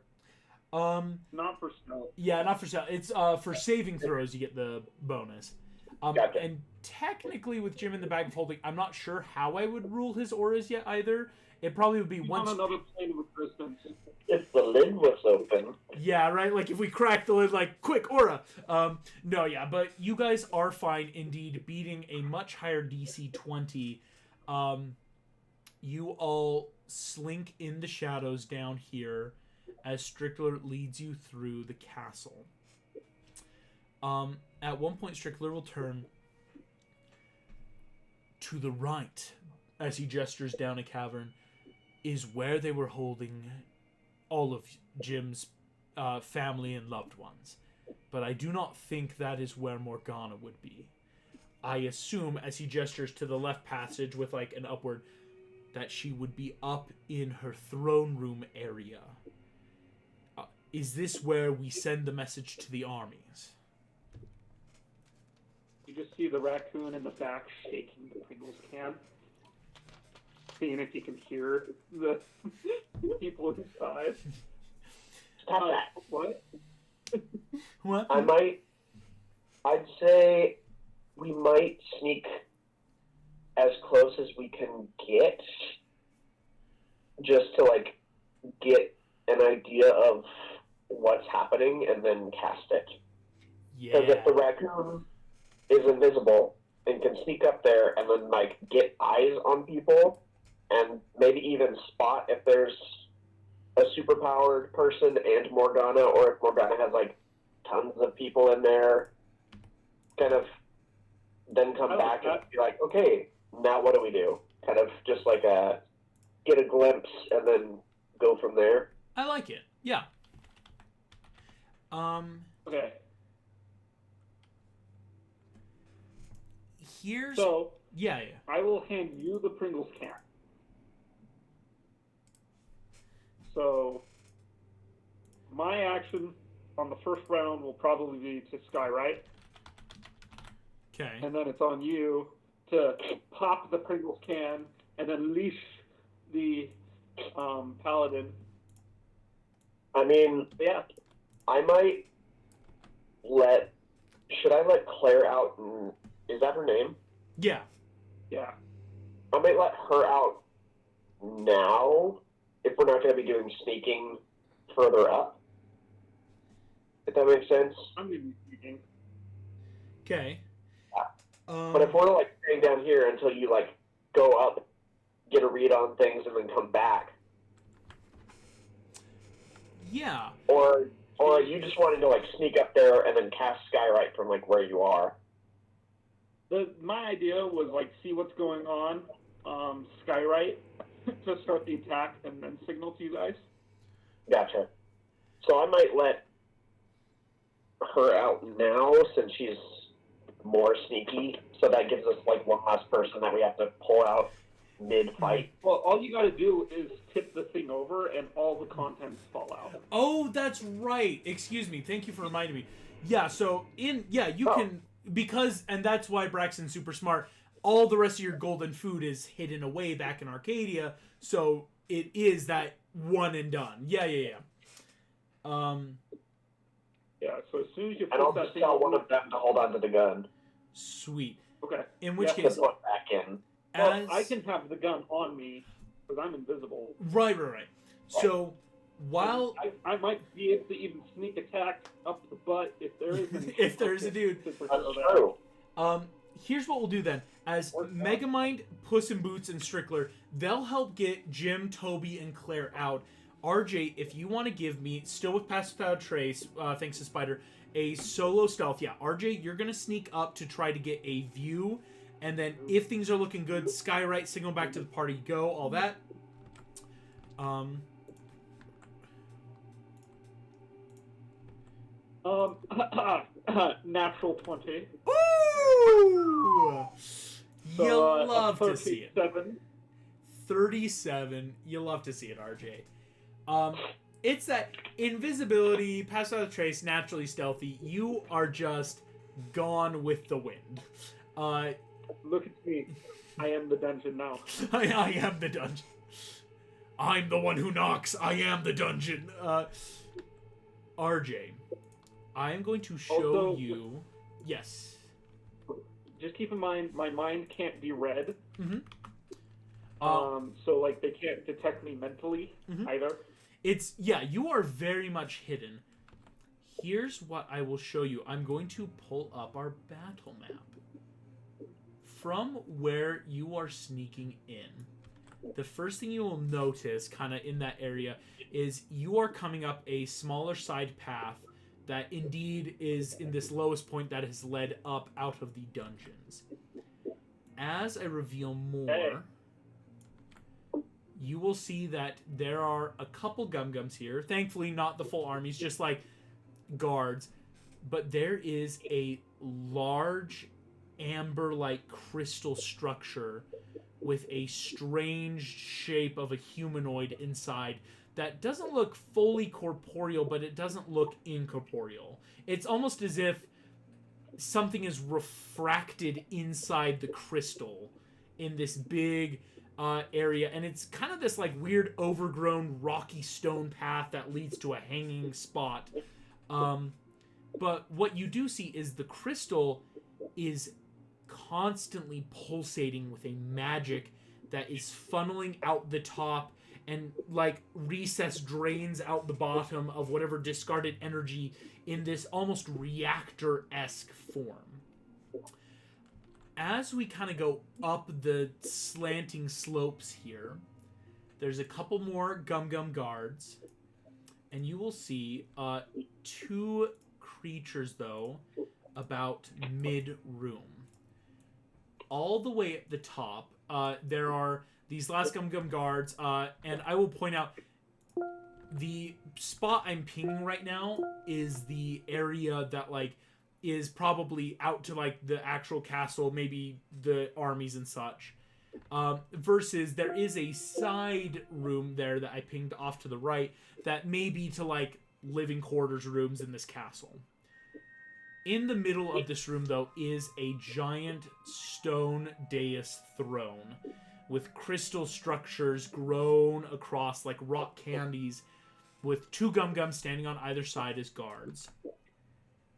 Not for stealth. Yeah, not for stealth. It's for saving throws you get the bonus. Gotcha. And technically with Jim in the bag of holding, I'm not sure how I would rule his auras yet either. It probably would be once. On another plane of existence. If the lid was open. Yeah, right. Like if we crack the lid, like quick aura. No, yeah, but you guys are fine indeed, beating a much higher DC 20. You all slink in the shadows down here as Strickler leads you through the castle. At one point, Strickler will turn to the right as he gestures down a cavern. Is where they were holding all of Jim's family and loved ones. But I do not think that is where Morgana would be. I assume, as he gestures to the left passage with like an upward, that she would be up in her throne room area. Is this where we send the message to the armies? You just see the raccoon in the back shaking the Pringles can. Seeing if you can hear the people inside. Stop that. What? What? I'd say we might sneak as close as we can get, just to, like, get an idea of what's happening and then cast it. Yeah. Because if the raccoon is invisible and can sneak up there and then, like, get eyes on people, and maybe even spot if there's a superpowered person and Morgana, or if Morgana has, like, tons of people in there, kind of then come back and be like, okay, now what do we do? Kind of just like get a glimpse and then go from there. I like it. Yeah. Okay. Here's... So, yeah. I will hand you the Pringles can. So, my action on the first round will probably be to skywrite. Okay. And then it's on you to pop the Pringles can and then leash the paladin. I mean, yeah. I might should I let Claire out? Is that her name? Yeah. Yeah. I might let her out now if we're not going to be doing sneaking further up. If that makes sense. I'm going to be sneaking. Okay. But if we're, like, staying down here until you, like, go up, get a read on things, and then come back. Yeah. Or are you just wanting to, like, sneak up there and then cast Skywrite from, like, where you are? My idea was, like, see what's going on, skywrite, to start the attack, and then signal to you guys. Gotcha. So I might let her out now, since she's more sneaky, so that gives us, like, one last person that we have to pull out mid-fight. Well, all you gotta do is tip the thing over, and all the contents fall out. Oh, that's right. Excuse me. Thank you for reminding me. Yeah, so you can... Because, and that's why Braxton's super smart, all the rest of your golden food is hidden away back in Arcadia, so it is that one and done. Yeah. Yeah, so as soon as you and I'll that just thing tell over, one of them to hold on to the gun. Sweet. Okay. In which case... Put back in. Well, I can have the gun on me, because I'm invisible. Right. So... While I might be able to even sneak attack up the butt if there is if there's a dude. That's true. Here's what we'll do then. As Megamind, Puss in Boots, and Strickler, they'll help get Jim, Toby, and Claire out. RJ, if you want to give me, still with Pass Without Trace, thanks to Spider, a solo stealth. Yeah, RJ, you're going to sneak up to try to get a view. And then if things are looking good, Skywrite, signal back to the party, go, all that. Natural 20. Ooh! So, You'll love to 37. see it. 37. You'll love to see it, RJ. It's that invisibility, pass without a trace, naturally stealthy. You are just gone with the wind. Look at me. I am the dungeon now. I am the dungeon. I'm the one who knocks. I am the dungeon. RJ, I am going to show Also, you. Yes. Just keep in mind, my mind can't be read. Mm-hmm. So like they can't detect me mentally either. You are very much hidden. Here's what I will show you. I'm going to pull up our battle map. From where you are sneaking in, the first thing you will notice kind of in that area is you are coming up a smaller side path that indeed is in this lowest point that has led up out of the dungeons. As I reveal more, you will see that there are a couple gum-gums here. Thankfully, not the full armies, just like guards. But there is a large amber-like crystal structure with a strange shape of a humanoid inside that doesn't look fully corporeal, but it doesn't look incorporeal. It's almost as if something is refracted inside the crystal in this big area, and it's kind of this like weird overgrown rocky stone path that leads to a hanging spot. But what you do see is the crystal is constantly pulsating with a magic that is funneling out the top and like recess drains out the bottom of whatever discarded energy in this almost reactor-esque form. As we kind of go up the slanting slopes here, there's a couple more gum-gum guards, and you will see two creatures, though, about mid-room. All the way at the top, there are these last gum-gum guards, and I will point out the spot I'm pinging right now is the area that, like, is probably out to, like, the actual castle, maybe the armies and such. Versus there is a side room there that I pinged off to the right that may be to, like, living quarters rooms in this castle. In the middle of this room, though, is a giant stone dais throne with crystal structures grown across like rock candies with two gum-gums standing on either side as guards.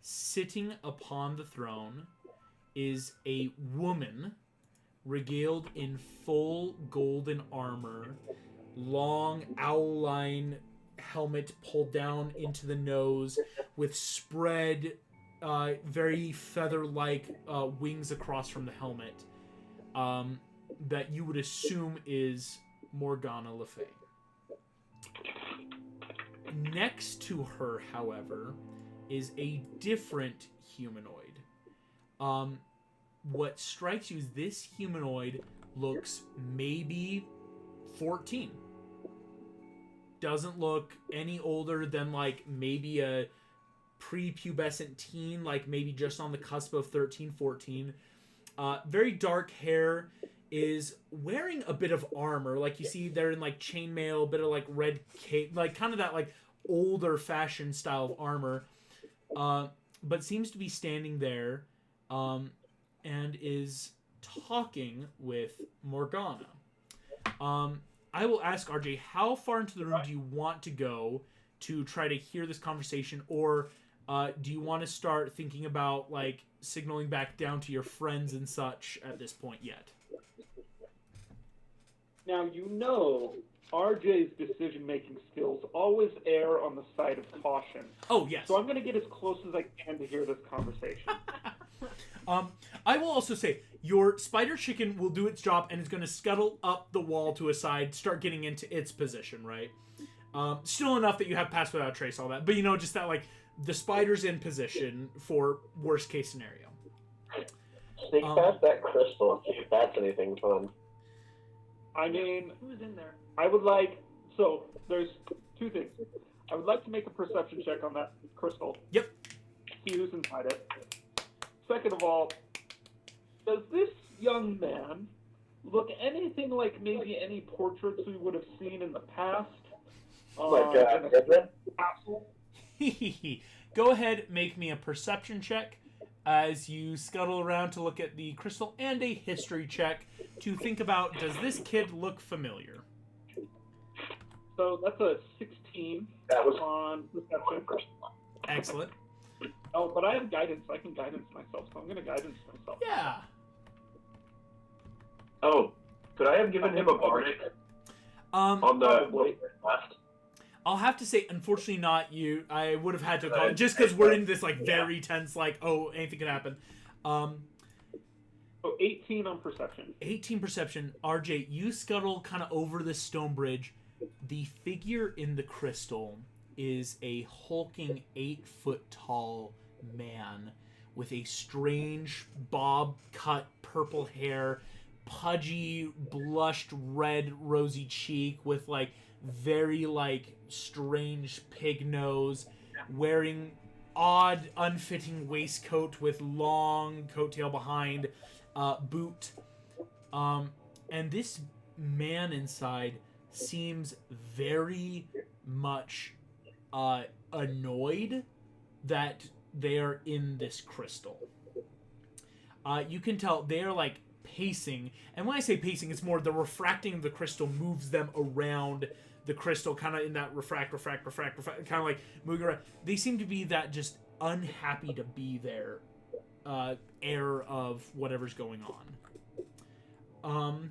Sitting upon the throne is a woman regaled in full golden armor, long owl-line helmet pulled down into the nose with spread very feather-like wings across from the helmet that you would assume is Morgana Le Fay. Next to her, however, is a different humanoid. What strikes you is this humanoid looks maybe 14. Doesn't look any older than like maybe a prepubescent teen, like maybe just on the cusp of 13, 14. Very dark hair, is wearing a bit of armor. Like you see they're in like chainmail, a bit of like red cape, like kind of that like older fashioned style of armor. But seems to be standing there and is talking with Morgana. I will ask RJ, how far into the room do you want to go to try to hear this conversation, or do you want to start thinking about like signaling back down to your friends and such at this point yet? Now, you know, RJ's decision-making skills always err on the side of caution. Oh, yes. So I'm going to get as close as I can to hear this conversation. I will also say, your spider chicken will do its job and is going to scuttle up the wall to a side, start getting into its position, right? Still enough that you have pass without trace, all that. But, you know, just that, like, the spider's in position for worst-case scenario. Sneak past that crystal and see if that's anything fun. I mean, Who's in there? I would like... So, there's two things. I would like to make a perception check on that crystal. Yep. See who's inside it. Second of all, Does this young man look anything like maybe any portraits we would have seen in the past? In a castle? Go ahead, make me a perception check as you scuttle around to look at the crystal, and a history check to think about, does this kid look familiar? So that's a 16 on perception. Excellent. Oh, but I have guidance. I can guidance myself, so I'm going to guidance myself. Yeah. Oh, could I have given him a bardic on the left? I'll have to say, unfortunately not you. I would have had to call it, just because we're in this, like, very tense, like, oh, anything could happen. So 18 on perception. 18 perception. RJ, you scuttle kind of over this stone bridge. The figure in the crystal is a hulking 8-foot-tall man with a strange bob-cut purple hair, pudgy, blushed red rosy cheek with, like, very, like, strange pig nose, wearing odd, unfitting waistcoat with long coattail behind, boot. And this man inside seems very much annoyed that they're in this crystal. You can tell they're, like, pacing, and when I say pacing, it's more the refracting of the crystal moves them around the crystal, kind of in that refract, kind of like moving around. They seem to be that just unhappy to be there air of whatever's going on.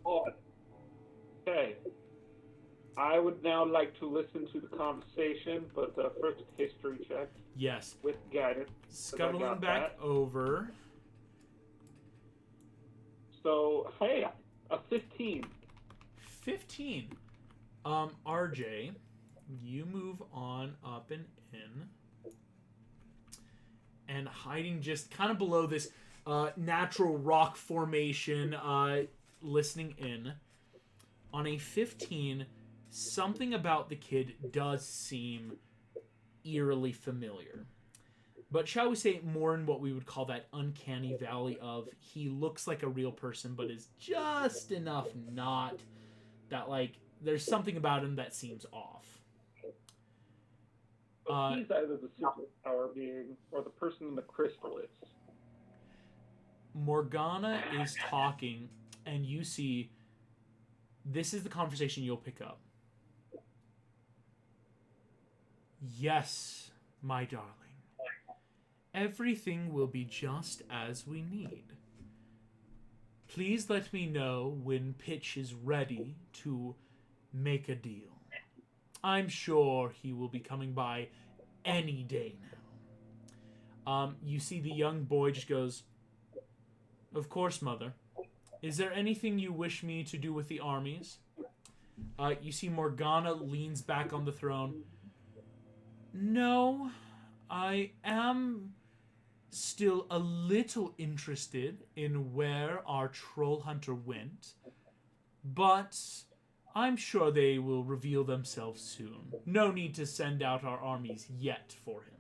Okay. I would now like to listen to the conversation, but first history check. Yes. With guidance. Scuttling back over. So, hey, a 15. 15. RJ, you move on up and in. And hiding just kind of below this natural rock formation, listening in. On a 15, something about the kid does seem eerily familiar. But shall we say more in what we would call that uncanny valley of he looks like a real person, but is just enough not that, like, there's something about him that seems off. He's either the superpower being or the person in the crystal is. Morgana is talking, and you see this is the conversation you'll pick up. Yes, my darling. Everything will be just as we need. Please let me know when Pitch is ready to make a deal. I'm sure he will be coming by any day now. You see the young boy just goes, "Of course, Mother. Is there anything you wish me to do with the armies?" You see Morgana leans back on the throne. "No, I am still a little interested in where our troll hunter went, but I'm sure they will reveal themselves soon. No need to send out our armies yet for him."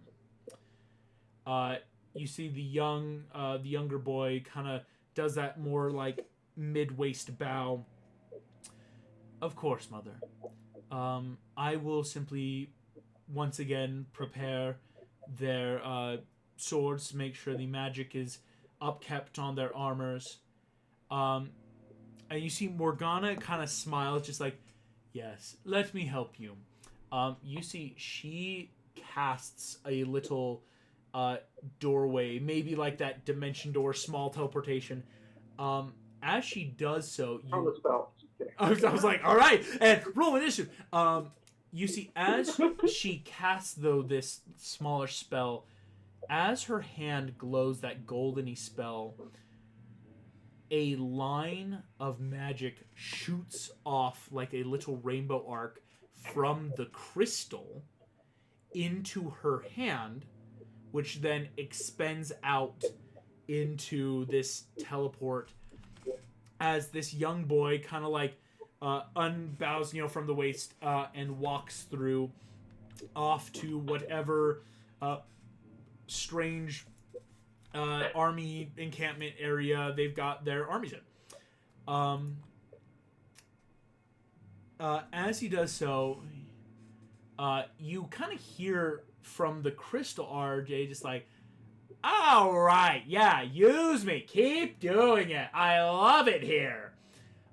You see the younger boy kind of does that more like mid-waist bow. "Of course, Mother. I will simply once again prepare their swords to make sure the magic is upkept on their armors." And you see Morgana kind of smiles, just like, "Yes, let me help you." You see she casts a little doorway, maybe like that dimension door, small teleportation. As she does so, I was like, all right, and roll initiative. You see, as she casts, though, this smaller spell, as her hand glows that goldeny spell, a line of magic shoots off like a little rainbow arc from the crystal into her hand, which then expends out into this teleport as this young boy kind of like unbows, from the waist and walks through off to whatever strange army encampment area they've got their armies in. As he does so, you kind of hear from the crystal RJ just like, all right, yeah, use me, keep doing it, I love it here.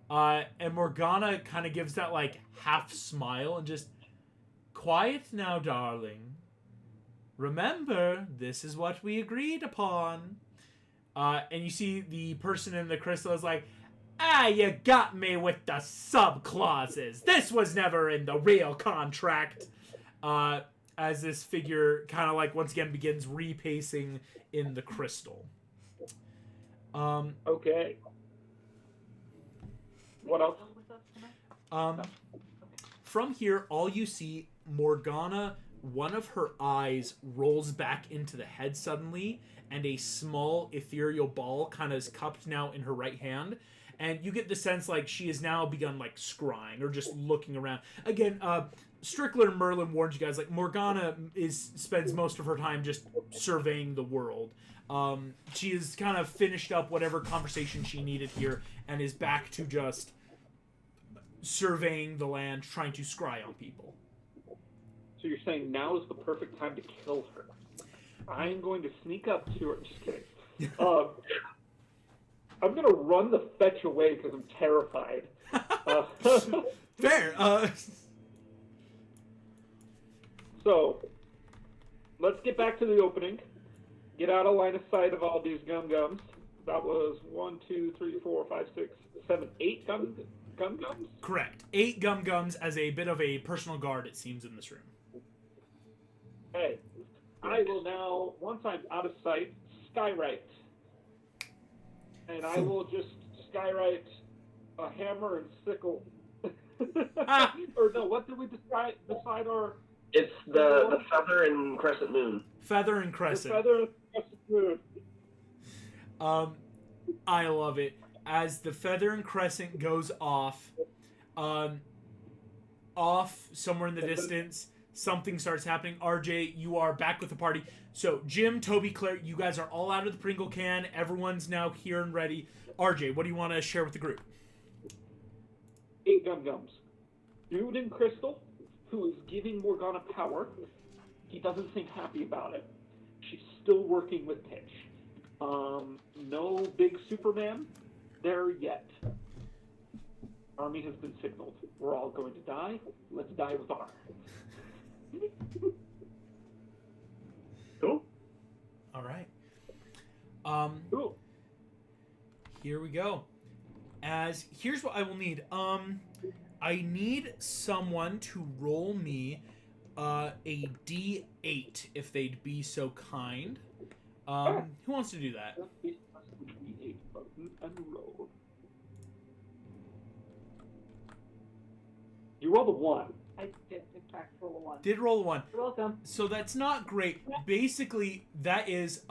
And Morgana kind of gives that like half smile and just, quiet now, darling. Remember, this is what we agreed upon. And you see the person in the crystal is like, you got me with the sub-clauses. This was never in the real contract. As this figure kind of like once again begins repacing in the crystal. Okay. What else? From here, all you see, Morgana, one of her eyes rolls back into the head suddenly, and a small ethereal ball kind of is cupped now in her right hand. And you get the sense like she has now begun like scrying or just looking around. Again, Strickler and Merlin warned you guys, like Morgana spends most of her time just surveying the world. She has kind of finished up whatever conversation she needed here and is back to just surveying the land, trying to scry on people. So you're saying now is the perfect time to kill her? I am going to sneak up to her. Just kidding. I'm going to run the fetch away because I'm terrified. Fair. So, let's get back to the opening. Get out of line of sight of all these gum-gums. That was 1, 2, 3, 4, 5, 6, 7, 8 gum-gums? Correct. 8 gum-gums as a bit of a personal guard, it seems, in this room. Okay. I will now, once I'm out of sight, skywrite. And I will just skywrite a hammer and sickle. Or no, what did we decide our... It's the feather and crescent moon. Feather and crescent. The feather and crescent moon. I love it. As the feather and crescent goes off, somewhere in the distance, something starts happening. RJ, you are back with the party. So, Jim, Toby, Claire, you guys are all out of the Pringle can. Everyone's now here and ready. RJ, what do you want to share with the group? 8 gum-gums. Dude in crystal, who is giving Morgana power. He doesn't seem happy about it. She's still working with Pitch. No big Superman there yet. Army has been signaled. We're all going to die. Let's die with honor. Cool. All right. Cool. Here we go. Here's what I will need. I need someone to roll me a D8 if they'd be so kind. Who wants to do that? D8 button and roll. You rolled a 1. I did in fact roll a 1. Did roll a 1. You're welcome. So that's not great. Basically, that is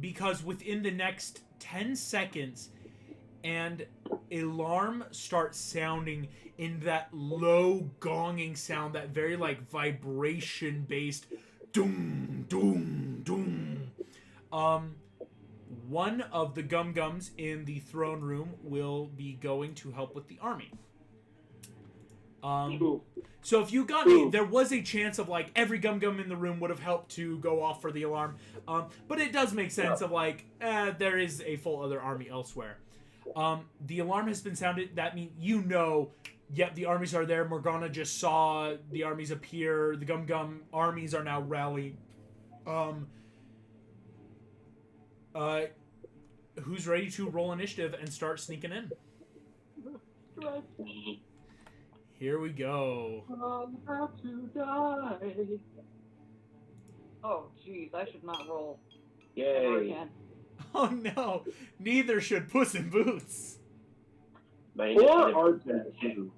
because within the next 10 seconds, an alarm starts sounding in that low gonging sound, that very like vibration based doom doom doom. One of the gum-gums in the throne room will be going to help with the army. So if you got me, there was a chance of like every gum-gum in the room would have helped to go off for the alarm. But it does make sense of like, there is a full other army elsewhere. The alarm has been sounded. That means yep, the armies are there. Morgana just saw the armies appear. The gum-gum armies are now rallying. Who's ready to roll initiative and start sneaking in? Here we go. I'm about to die. Oh, jeez, I should not roll. Yay. Again. Oh no, neither should Puss in Boots. Or RJ.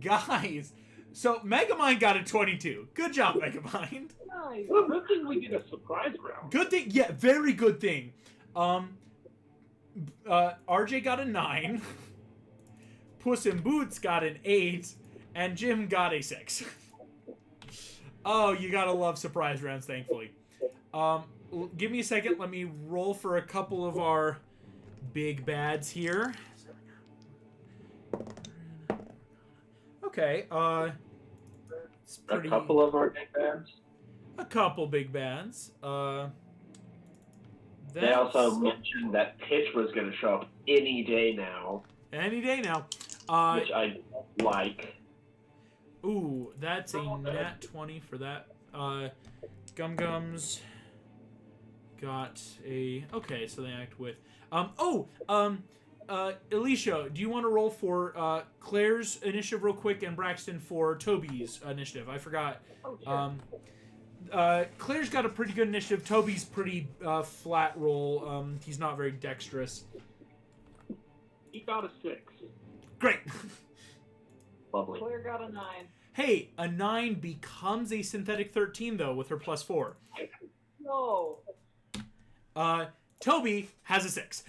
Guys, so Megamind got a 22. Good job, Megamind. Nice. Well, good thing we did a surprise round. Good thing, yeah, very good thing. RJ got a 9. Puss in Boots got an 8, and Jim got a 6. Oh, you gotta love surprise rounds, thankfully. give me a second. Let me roll for a couple of our big bads here. Okay, it's pretty... A couple of our big bands? A couple big bads. They also mentioned that Pitch was going to show up any day now. Any day now. Which I like. Ooh, that's a nat 20 for that. Gum Gums got a... Okay, so they act with... Alicia, do you want to roll for Claire's initiative real quick and Braxton for Toby's initiative? I forgot. Oh, sure. Claire's got a pretty good initiative. Toby's pretty flat roll. He's not very dexterous. He got a 6. Great. Lovely. Claire got a 9. Hey, a 9 becomes a synthetic 13, though, with her +4. No. Toby has a 6.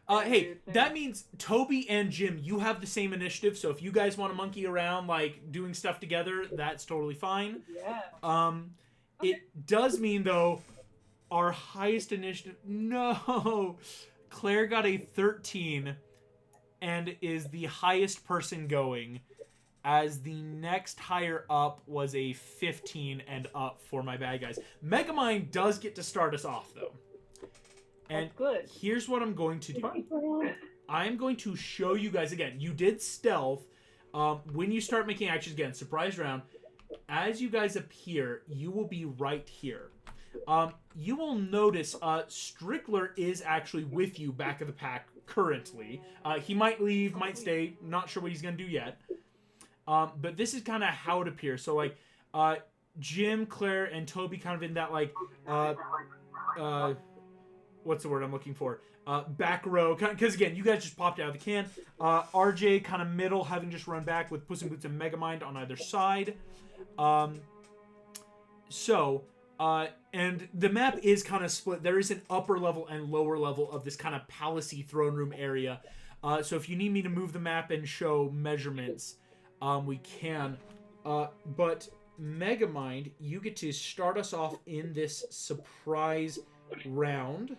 Hey, that means Toby and Jim, you have the same initiative, so if you guys want to monkey around, like, doing stuff together, that's totally fine. Yeah. It does mean, though, our highest initiative... No! Claire got a 13 and is the highest person going, as the next higher up was a 15 and up for my bad guys. Megamind does get to start us off, though. And that's good. Here's what I'm going to do. I'm going to show you guys again. You did stealth. When you start making actions again, surprise round, as you guys appear, you will be right here. You will notice Strickler is actually with you back of the pack currently. He might leave, might stay. Not sure what he's going to do yet. But this is kind of how it appears. So, like, Jim, Claire, and Toby kind of in that, like, what's the word I'm looking for? Back row. Because, again, you guys just popped out of the can. RJ kind of middle, having just run back with Puss in Boots and Megamind on either side. And the map is kind of split. There is an upper level and lower level of this kind of palace-y throne room area. So if you need me to move the map and show measurements, we can. But Megamind, you get to start us off in this surprise round.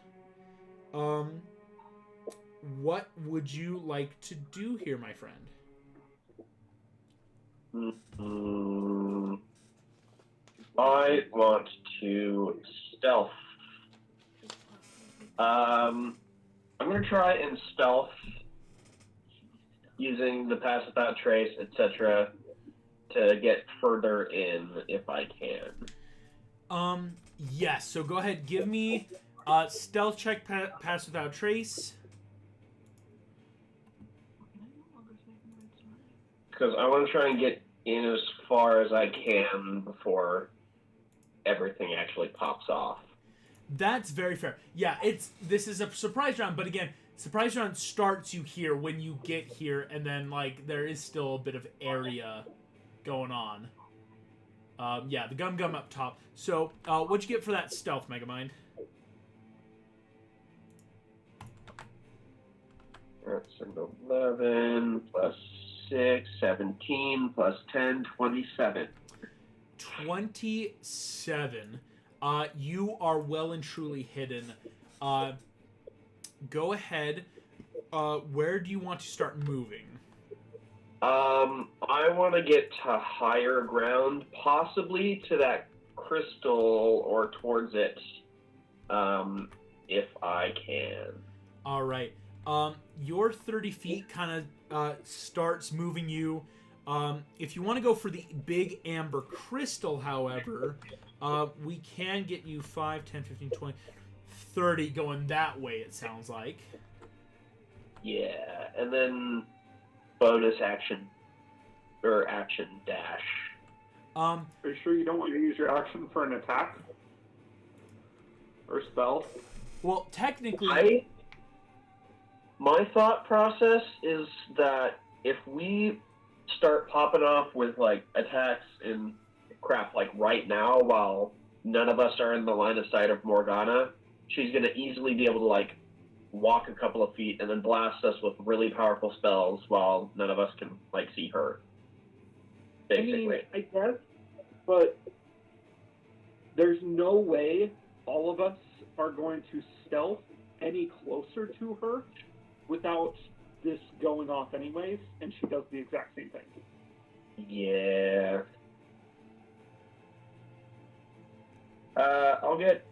What would you like to do here, my friend? I want to stealth. I'm going to try and stealth using the pass without trace, etc., to get further in if I can. Yes. So go ahead, give me stealth check, pass without trace. Because I want to try and get in as far as I can before everything actually pops off. That's very fair. Yeah, this is a surprise round, but again, surprise round starts you here when you get here, and then, like, there is still a bit of area going on. Yeah, the gum up top. So, what'd you get for that stealth, Megamind? That's an 11 plus 6, 17 plus 10, 27. 27. You are well and truly hidden. Go ahead. Where do you want to start moving? I want to get to higher ground, possibly to that crystal or towards it, if I can. All right. Your 30 feet kind of starts moving you. If you want to go for the big amber crystal, however, we can get you 5, 10, 15, 20, 30 going that way, it sounds like. Yeah, and then bonus action, or action dash. Are you sure you don't want to use your action for an attack? Or spell? Well, technically... My thought process is that if we start popping off with, like, attacks and crap, like, right now, while none of us are in the line of sight of Morgana, she's going to easily be able to, like, walk a couple of feet and then blast us with really powerful spells while none of us can, like, see her. Basically. I mean, I guess, but there's no way all of us are going to stealth any closer to her without this going off anyways, and she does the exact same thing. Yeah. I'll get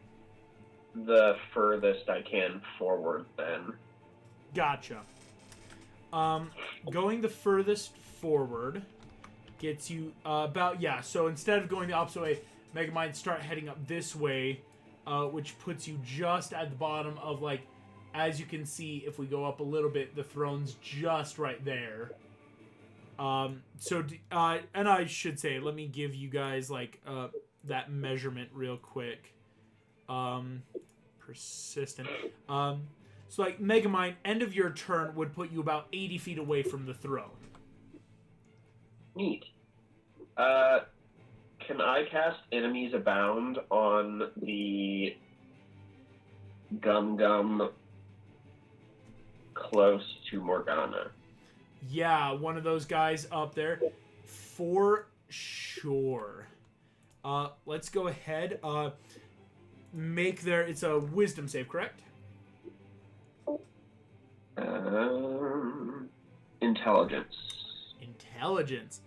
the furthest I can forward then. Gotcha. Going the furthest forward gets you about, so instead of going the opposite way, Megamind start heading up this way, which puts you just at the bottom of, like, as you can see, if we go up a little bit, the throne's just right there. And I should say, let me give you guys, like, that measurement real quick. Persistent. So, like, Megamind, end of your turn would put you about 80 feet away from the throne. Neat. Can I cast Enemies Abound on the Gum close to Morgana? Yeah, one of those guys up there. For sure. Let's go ahead. It's a wisdom save, correct? Intelligence. Intelligence.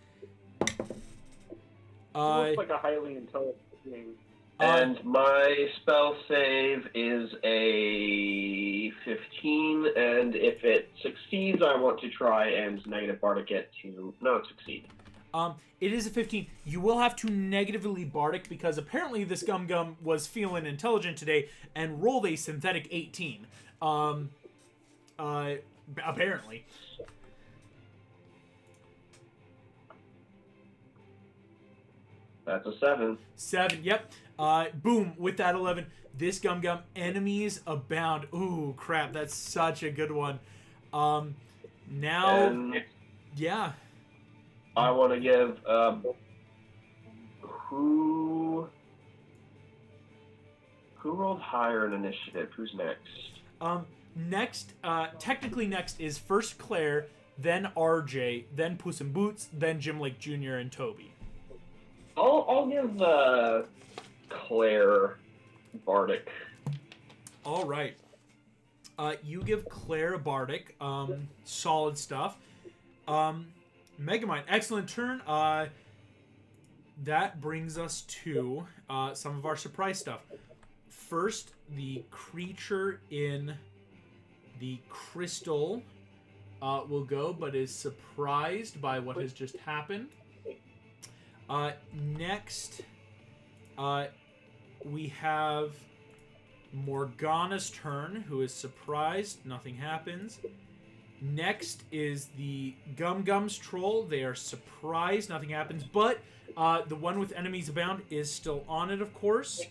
Looks like a highly intelligent being. And my spell save is a 15, and if it succeeds, I want to try and negative bardic it to not succeed. It is a 15. You will have to negatively bardic because apparently this Gum was feeling intelligent today and rolled a synthetic 18. Apparently. That's a 7. 7, yep. Boom, with that 11. This Gum enemies abound. Ooh, crap, that's such a good one. Yeah. I want to give, who rolled higher in initiative? Who's next? Technically next is first Claire, then RJ, then Puss in Boots, then Jim Lake Jr. and Toby. I'll give Claire bardic. All right. You give Claire a bardic. Solid stuff. Megamind, excellent turn. That brings us to some of our surprise stuff. First, the creature in the crystal will go, but is surprised by what has just happened. Next, we have Morgana's turn, who is surprised. Nothing happens. Next is the Gum's troll. They are surprised. Nothing happens. But the one with enemies abound is still on it, of course.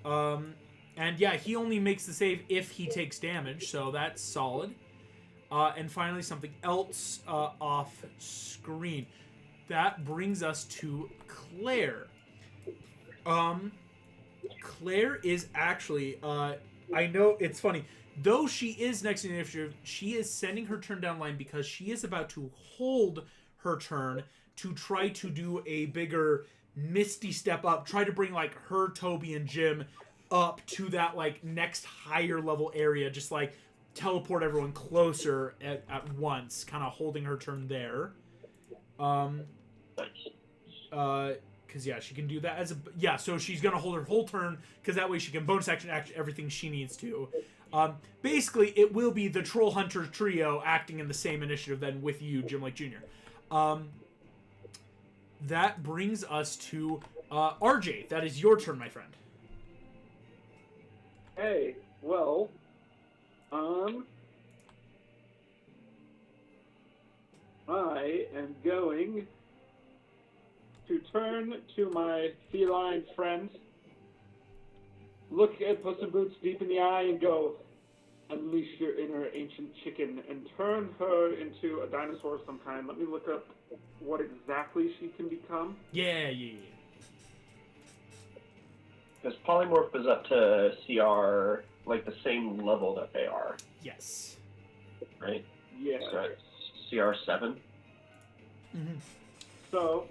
And yeah, he only makes the save if he takes damage, so that's solid. And finally, something else off screen. That brings us to Claire. Claire is actually, I know it's funny, though she is next in the initiative, she is sending her turn down line because she is about to hold her turn to try to do a bigger misty step up, try to bring like her, Toby, and Jim up to that like next higher level area, just like teleport everyone closer at once, kind of holding her turn there. Because yeah, she can do that as a so she's gonna hold her whole turn because that way she can bonus action everything she needs to. Basically, it will be the Troll Hunter trio acting in the same initiative then with you, Jim Lake Jr. That brings us to RJ. That is your turn, my friend. Hey, well, I am going to turn to my feline friend, look at Puss in Boots deep in the eye, and go, unleash your inner ancient chicken, and turn her into a dinosaur of some kind. Let me look up what exactly she can become. Yeah. Because Polymorph is up to CR, like the same level that they are. Yes. Right? Yeah. So it's CR 7. Mm-hmm. So,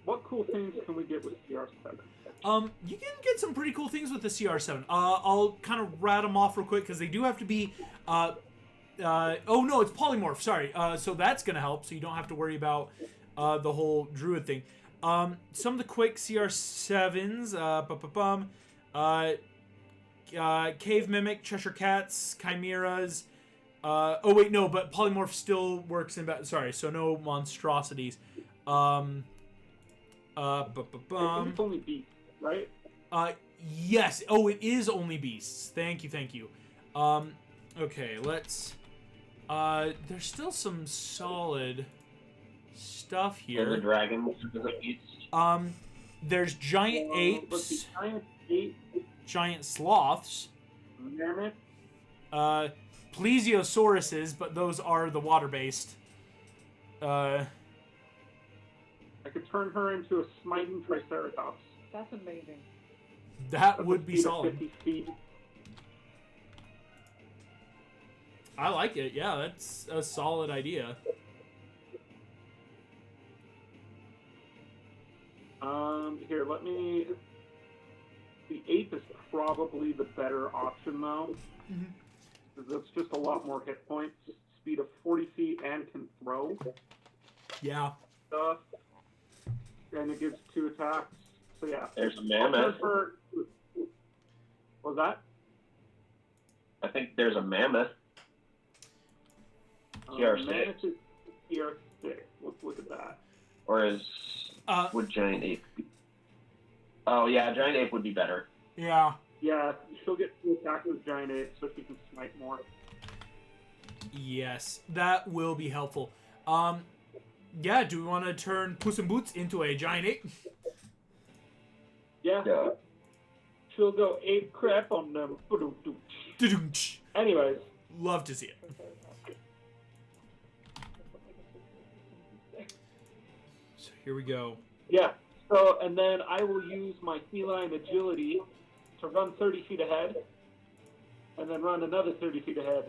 what cool things can we get with CR 7? You can get some pretty cool things with the CR7. I'll kind of rat them off real quick because they do have to be. Oh no, it's polymorph. Sorry. So that's gonna help. So you don't have to worry about the whole druid thing. Some of the quick CR7s. Cave mimic, Cheshire cats, chimeras. Oh wait, no, but polymorph still works in. Sorry, so no monstrosities. It's only beasts, right? Yes. Oh, it is only beasts. Thank you. Okay, let's. There's still some solid stuff here. The dragons are the beasts. There's giant apes. Giant sloths. Mammoth. Plesiosauruses, but those are the water-based. I could turn her into a smiting triceratops. That's amazing. That would be solid. 50 feet. I like it. Yeah, that's a solid idea. Here, let me... The ape is probably the better option, though. Mm-hmm. That's just a lot more hit points. Speed of 40 feet and can throw. Yeah. Stuff. And it gives 2 attacks. So yeah. There's a mammoth. What was that? I think there's a mammoth. CR6. Mammoth is CR6. Let's look at that. Or would giant ape be? Oh yeah, giant ape would be better. Yeah. Yeah, she'll get 2 attacks with giant ape, so she can smite more. Yes, that will be helpful. Yeah, do we want to turn Puss in Boots into a giant ape? Yeah. She'll go ape crap on them. Anyways. Love to see it. So here we go. Yeah. So, and then I will use my feline agility to run 30 feet ahead, and then run another 30 feet ahead.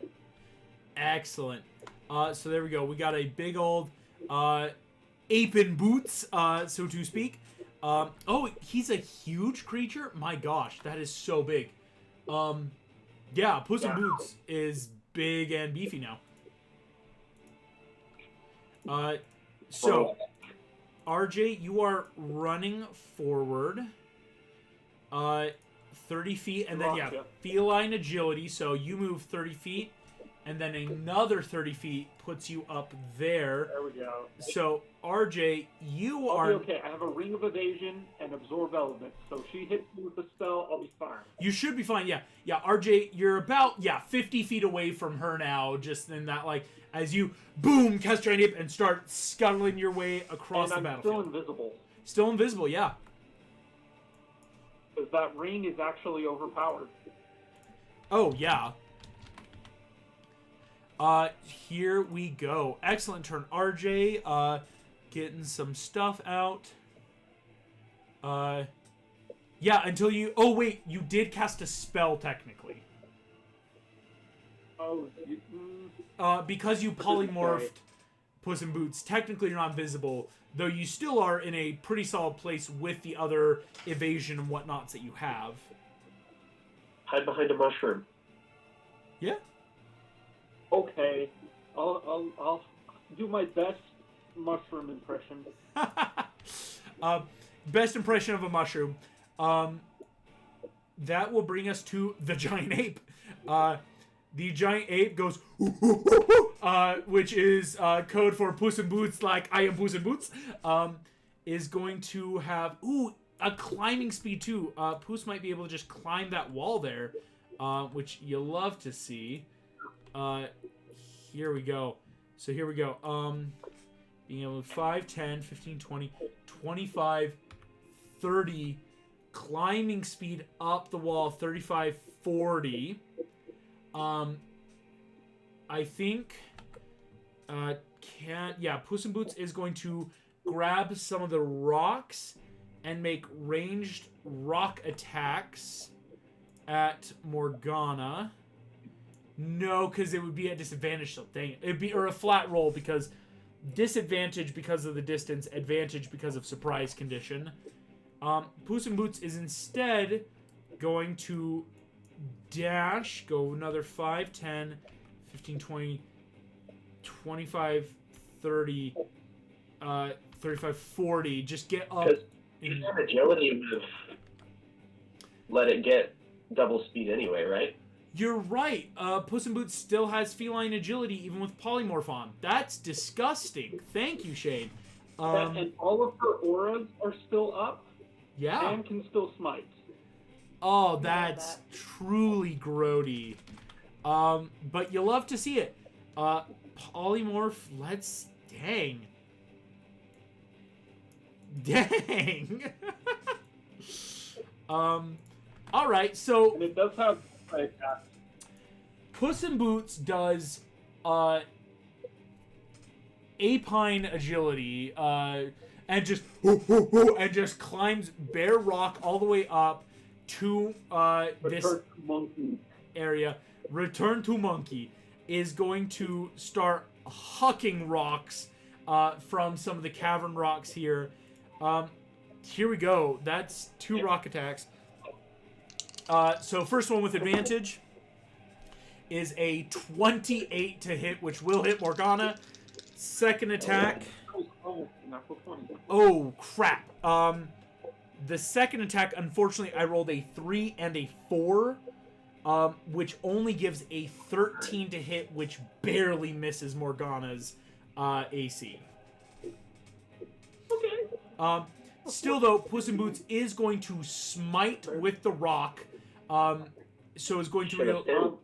Excellent. So there we go. We got a big old ape in boots, so to speak. Oh, he's a huge creature? My gosh, that is so big. Yeah, Puss in Boots is big and beefy now. So, RJ, you are running forward 30 feet, and then, feline agility, so you move 30 feet, and then another 30 feet puts you up there. There we go. So, RJ, you I'll are... be okay. I have a ring of evasion and absorb element, so if she hits me with the spell, I'll be fine. You should be fine, yeah. Yeah, RJ, you're about, 50 feet away from her now, just in that, like, as you, boom, cast giant ape and start scuttling your way across the battlefield. Still invisible. Still invisible, yeah. Because that ring is actually overpowered. Oh, yeah. Here we go. Excellent turn, RJ. Getting some stuff out. Yeah, until you... Oh, wait, you did cast a spell, technically. Oh, because you polymorphed Puss in Boots, technically you're not invisible, though you still are in a pretty solid place with the other evasion and whatnots that you have. Hide behind a mushroom. Yeah. Okay. I'll do my best mushroom impression. Best impression of a mushroom. That will bring us to the giant ape. The giant ape goes, which is code for Puss in Boots, like I am Puss in Boots. Is going to have a climbing speed too. Puss might be able to just climb that wall there, which you love to see. Here we go. So here we go. Being able to 5, 10, 15, 20, 25, 30, climbing speed up the wall, 35, 40. I think, Puss in Boots is going to grab some of the rocks and make ranged rock attacks at Morgana. No, because it would be at disadvantage, so dang it. It'd be, or a flat roll, because disadvantage because of the distance, advantage because of surprise condition. Puss in Boots is instead going to dash, go another 5, 10, 15, 20, 25, 30, 35, 40. Just get up. Because agility would have let it get double speed anyway, right? You're right. Puss in Boots still has feline agility even with polymorph on. That's disgusting. Thank you, Shade. And all of her auras are still up. Yeah. And can still smite. Oh, that's truly grody. But you love to see it. Polymorph, let's... Dang. Dang. Alright, so... And it does have... Puss in Boots does, apine agility, and just climbs bare rock all the way up to, this area. Return to Monkey is going to start hucking rocks, from some of the cavern rocks here. Here we go. That's 2 rock attacks. So first one with advantage is a 28 to hit, which will hit Morgana. Second attack. Oh, crap. The second attack, unfortunately, I rolled a 3 and a 4, which only gives a 13 to hit, which barely misses Morgana's AC. Okay. Still, though, Puss in Boots is going to smite with the rock. So it's going to...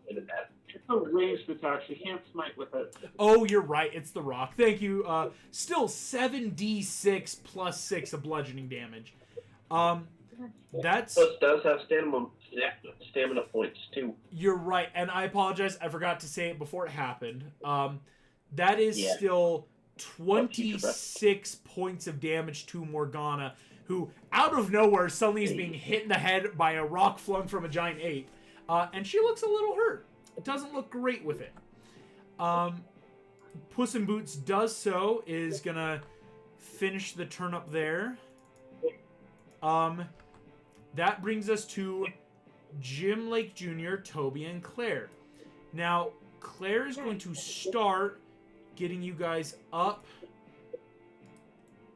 It's a ranged attack. She can't smite with it. Oh, you're right. It's the rock. Thank you. Still 7d6 plus 6 of bludgeoning damage. That's... Plus does have stamina points, too. You're right. And I apologize. I forgot to say it before it happened. That is still 26 points of damage to Morgana, who, out of nowhere, suddenly is being hit in the head by a rock flung from a giant ape. And she looks a little hurt. It doesn't look great with it. Puss in Boots does so, is gonna finish the turn up there. That brings us to Jim Lake Jr., Toby, and Claire. Now, Claire is going to start getting you guys up.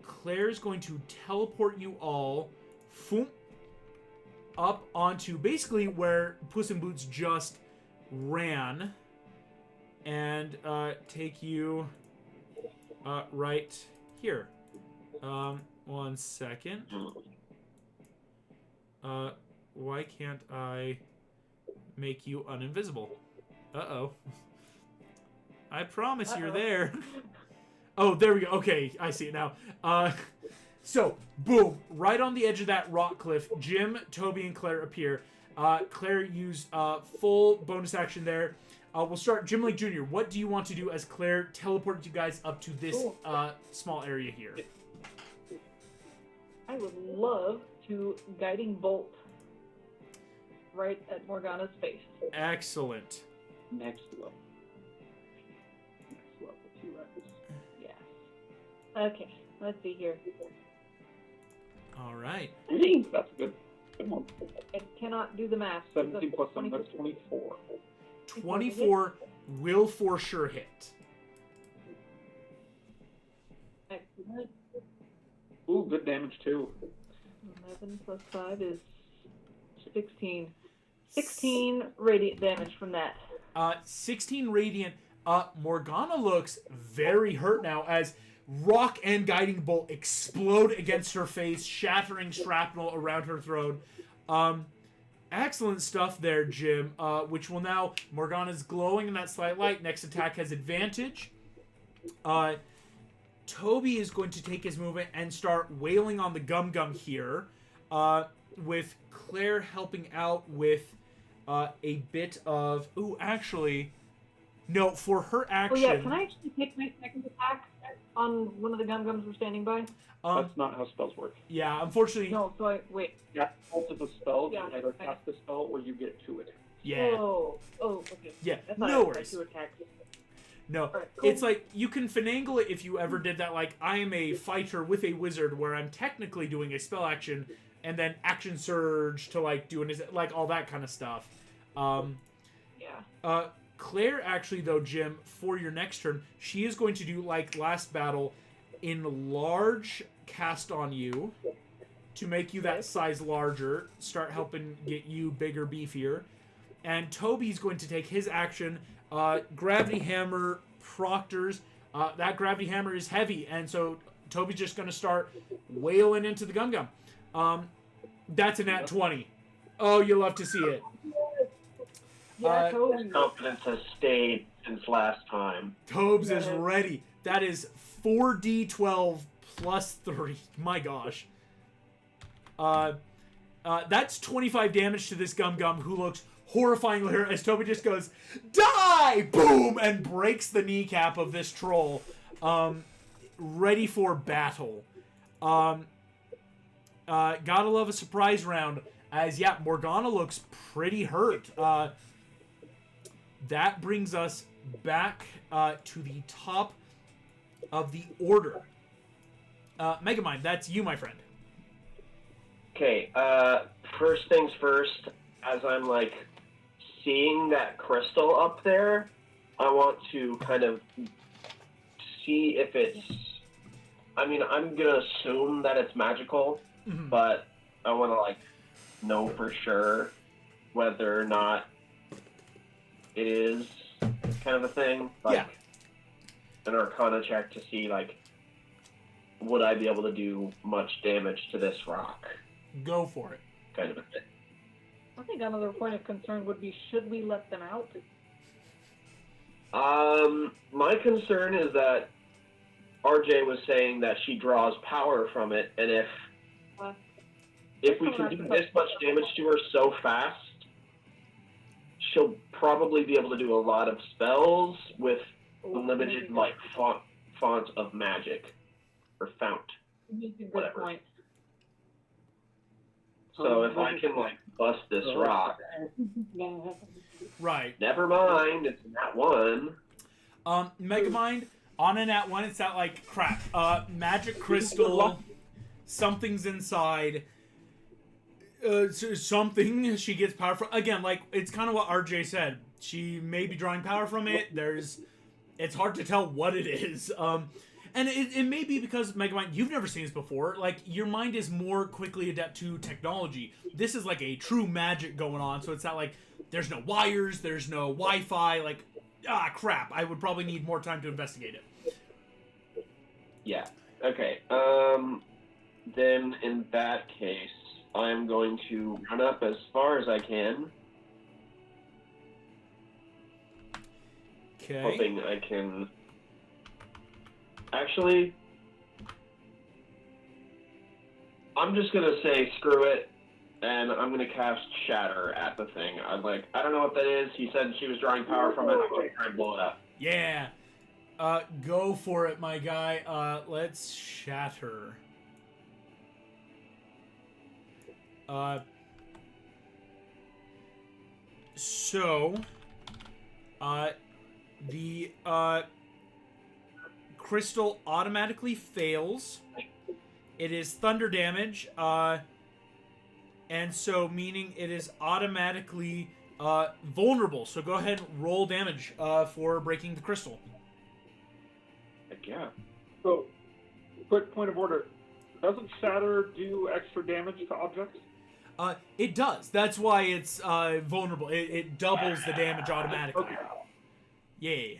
Claire is going to teleport you all up onto basically where Puss in Boots just ran, and take you right here. One second. Why can't I make you uninvisible? Uh-oh. I promise you're there. Oh, there we go. Okay, I see it now. So, boom, right on the edge of that rock cliff, Jim, Toby, and Claire appear. Claire used full bonus action there. We'll start Jim Lake Jr. What do you want to do as Claire teleports you guys up to this small area here? I would love to guiding bolt right at Morgana's face. Excellent. Next level. Next level, T-Rex. Yes. Okay, let's see here. All right. That's a good one. I cannot do the math. 17 plus 7, that's 24. 24 will for sure hit. Excellent. Ooh, good damage too. 11 plus 5 is 16. 16 radiant damage from that. 16 radiant. Morgana looks very hurt now as rock and guiding bolt explode against her face, shattering shrapnel around her throat. Excellent stuff there, Jim. Which will now... Morgana's glowing in that slight light. Next attack has advantage. Toby is going to take his movement and start wailing on the gum-gum here. With Claire helping out with a bit of... Ooh, actually... No, for her action... Oh yeah, can I actually take my second attack on one of the gum-gums we're standing by? That's not how spells work. Yeah, unfortunately... No, so wait. Yeah, both of the spells, Yeah, you either cast the spell or you get 2 attacks. Yeah. Oh, okay. Yeah, That's no not worries. 2 attacks. No, Alright, cool. It's like, you can finagle it if you ever did that, like, I am a fighter with a wizard where I'm technically doing a spell action, and then action surge to like do like all that kind of stuff. Yeah. Claire actually though, Jim, for your next turn, she is going to do like last battle, enlarge cast on you to make you that size larger, start helping get you bigger, beefier. And Toby's going to take his action, gravity hammer proctors. That gravity hammer is heavy, and so Toby's just going to start wailing into the gum. That's a nat 20. Oh, you love to see it. Yeah, Toby. His confidence has stayed since last time. Tobes is ready. That is 4d12 plus 3. My gosh. That's 25 damage to this gum who looks horrifyingly hurt as Toby just goes, die! Boom! And breaks the kneecap of this troll. Ready for battle. Gotta love a surprise round. As, yeah, Morgana looks pretty hurt. That brings us back to the top of the order. Megamind, that's you, my friend. Okay, first things first, as I'm, like, seeing that crystal up there, I want to kind of see if it's... I mean, I'm gonna assume that it's magical, but I want to, like, know for sure whether or not it is kind of a thing. Like, an Arcana check to see, like, would I be able to do much damage to this rock? Go for it. Kind of a thing. I think another point of concern would be, should we let them out? My concern is that RJ was saying that she draws power from it, and if we can do this much damage to her so fast, she'll probably be able to do a lot of spells with limited, like, font of magic. Or fount. Whatever. Point. So if I can, like, bust this rock... Right. Never mind, it's nat 1. Megamind, on a nat 1, it's that, like, crap. Magic crystal, something's inside... something she gets power from. Again, like, it's kind of what RJ said. She may be drawing power from it. It's hard to tell what it is. And it may be because, Megamind, you've never seen this before. Like, your mind is more quickly adept to technology. This is like a true magic going on, so it's not like there's no wires, there's no Wi-Fi. Like, crap. I would probably need more time to investigate it. Yeah. Okay. Then in that case, I'm going to run up as far as I can. Okay. Hoping I can... Actually, I'm just going to say screw it, and I'm going to cast Shatter at the thing. I don't know what that is. He said she was drawing power from it. I'm going to try and blow it up. Yeah. Go for it, my guy. Let's Shatter. The crystal automatically fails. It is thunder damage, and so meaning it is automatically vulnerable. So go ahead and roll damage for breaking the crystal. Heck yeah. So, quick point of order. Doesn't Shatter do extra damage to objects? It does. That's why it's vulnerable. It doubles the damage automatically. Okay. Yeah.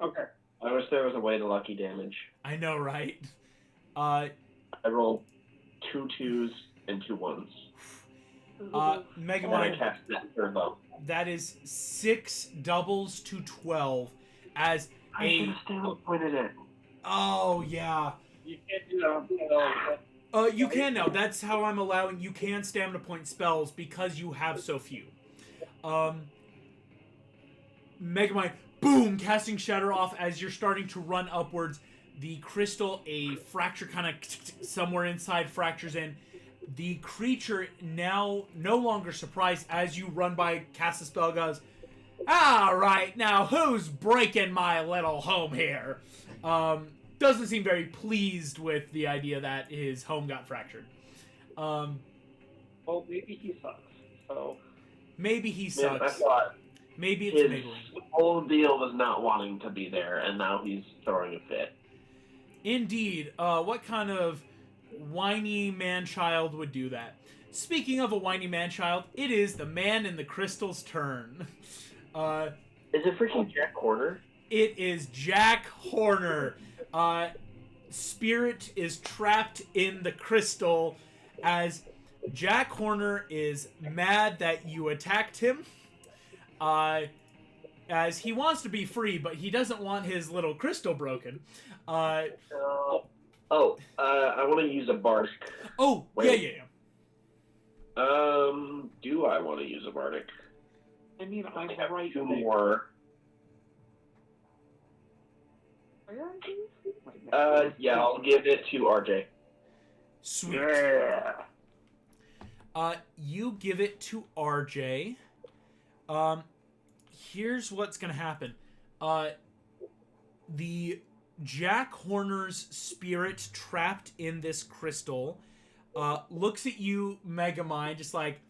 Okay. I wish there was a way to lucky damage. I know, right? I rolled 2 2s and 2 1s. Megamind, cast that third level. that is 6 doubles to 12 as I should have still pointed it. Oh, yeah. You can't do that on You can now. That's how I'm allowing... You can stamina point spells because you have so few. Megamind, boom! Casting Shatter off as you're starting to run upwards. The crystal, a fracture kind of somewhere inside fractures in. The creature now no longer surprised as you run by, cast the spell, goes, all right, now who's breaking my little home here? Doesn't seem very pleased with the idea that his home got fractured. Well, maybe he sucks. So Maybe he Man, sucks. I thought Maybe it's his Maybelline. whole deal was not wanting to be there, and now he's throwing a fit. Indeed. What kind of whiny man-child would do that? Speaking of a whiny man-child, it is the man in the crystal's turn. Is it freaking Jack Horner? It is Jack Horner. Spirit is trapped in the crystal as Jack Horner is mad that you attacked him. As he wants to be free, but he doesn't want his little crystal broken. I want to use a bardic. Oh, Wait. yeah. Do I want to use a bardic? I mean, I'm I have right two there. more. Yeah, I'll give it to RJ. Sweet. Yeah. You give it to RJ. Here's what's gonna happen. The Jack Horner's spirit trapped in this crystal looks at you, Megamind, just like,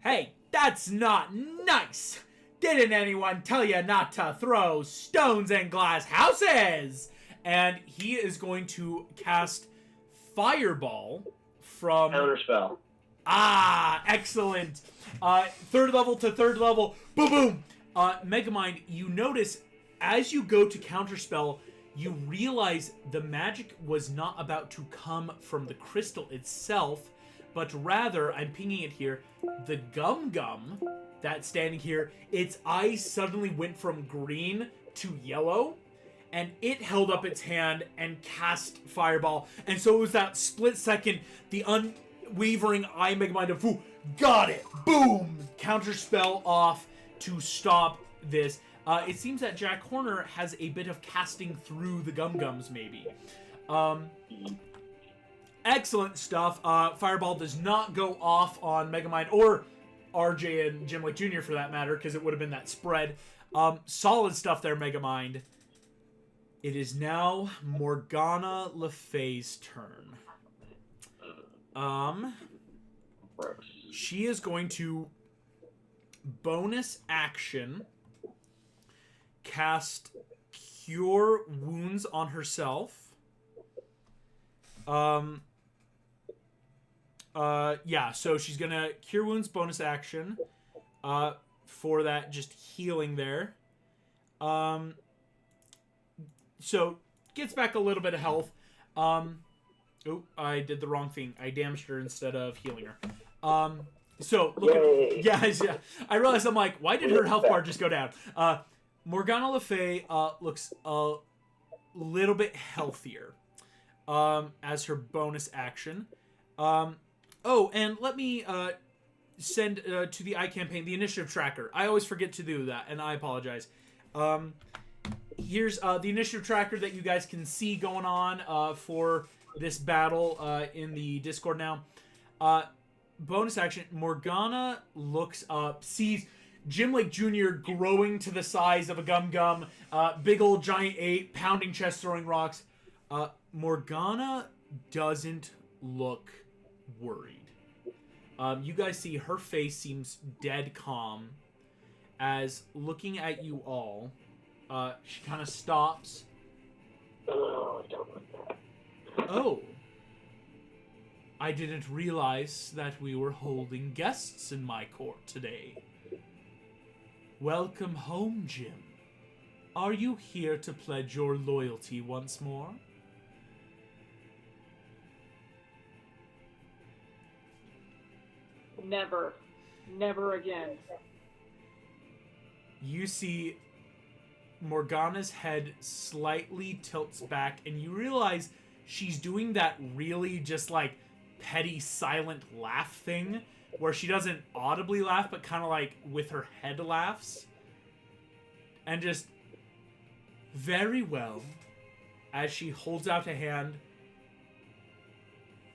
hey, that's not nice! Didn't anyone tell you not to throw stones in glass houses? And he is going to cast Fireball from... Counterspell. Ah, excellent. Third level to third level. Boom, boom. Megamind, you notice as you go to counterspell, you realize the magic was not about to come from the crystal itself, but rather, I'm pinging it here, the gum that's standing here, its eyes suddenly went from green to yellow, and it held up its hand and cast Fireball. And so it was that split second, the unwavering eye Megamind of, ooh, got it, boom, counterspell off to stop this. It seems that Jack Horner has a bit of casting through the gums, maybe. Excellent stuff. Fireball does not go off on Megamind or RJ and Jim Lake Jr. for that matter, because it would have been that spread. Solid stuff there, Megamind. It is now Morgana Le Fay's turn. She is going to bonus action cast Cure Wounds on herself. Yeah, so she's gonna Cure Wounds bonus action. For that, just healing there. So gets back a little bit of health. Oh, I did the wrong thing. I damaged her instead of healing her. So look at, yeah. I realized, I'm like, why did her health bar just go down? Morgana Le Fay looks a little bit healthier as her bonus action. Oh, and let me send to the iCampaign the initiative tracker. I always forget to do that, and I apologize. Here's the initiative tracker that you guys can see going on for this battle in the Discord now. Bonus action, Morgana looks up, sees Jim Lake Jr. growing to the size of a gum, big old giant ape, pounding chest, throwing rocks. Morgana doesn't look worried. You guys see her face seems dead calm as looking at you all, she kind of stops. Oh, I don't like that. Oh. I didn't realize that we were holding guests in my court today. Welcome home, Jim. Are you here to pledge your loyalty once more? Never. Never again. You see Morgana's head slightly tilts back, and you realize she's doing that really just like petty silent laugh thing where she doesn't audibly laugh but kind of like with her head laughs, and just very well as she holds out a hand.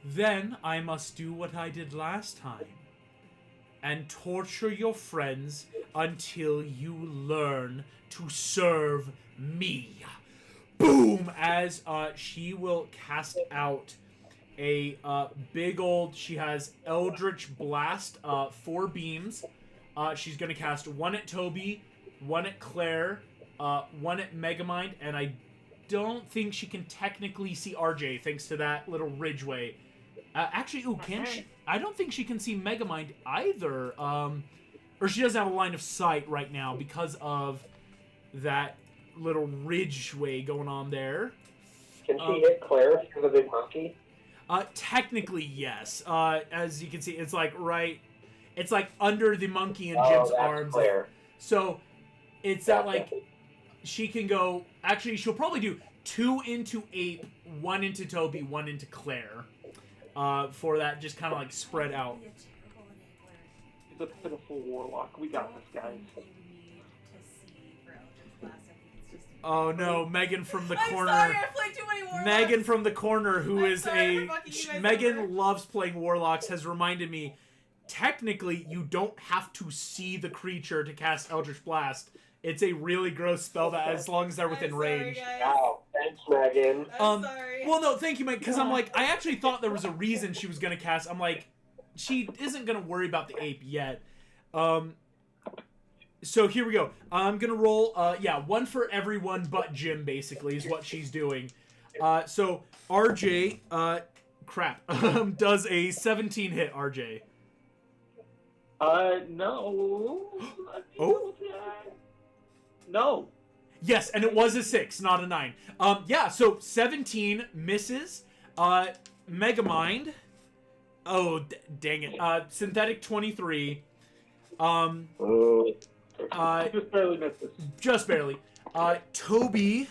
Then I must do what I did last time and torture your friends until you learn to serve me. Boom! As she will cast out a big old... She has Eldritch Blast, 4 beams. She's going to cast 1 at Toby, 1 at Claire, 1 at Megamind, and I don't think she can technically see RJ thanks to that little ridgeway. Actually, can she? I don't think she can see Megamind either. Or she doesn't have a line of sight right now because of that little ridgeway going on there. Can she hit Claire through the big monkey? Technically, yes. As you can see, it's like it's like under the monkey and Jim's arms. Claire. So it's that like she can go. Actually, she'll probably do 2 into Ape, 1 into Toby, 1 into Claire. For that, just kind of like spread out. He's a pitiful warlock. We got this, guys. Oh no, Megan from the corner. I'm sorry, I played too many warlocks. Megan from the corner, who I'm is sorry for fucking you guys Megan over. loves playing warlocks, has reminded me. Technically, you don't have to see the creature to cast Eldritch Blast. It's a really gross spell that, as long as they're within range. Wow, thanks, Megan. I'm sorry. Well, no, thank you, Mike, because I'm like, I actually thought there was a reason she was gonna cast. I'm like, she isn't gonna worry about the ape yet. So here we go. I'm gonna roll. 1 for everyone but Jim. Basically, is what she's doing. So RJ, does a 17 hit. RJ. No. Oh. No. Yes, and it was a 6, not a 9. So 17 misses. Megamind. Oh, dang it. Synthetic 23. Just barely missed this. Just barely. Toby.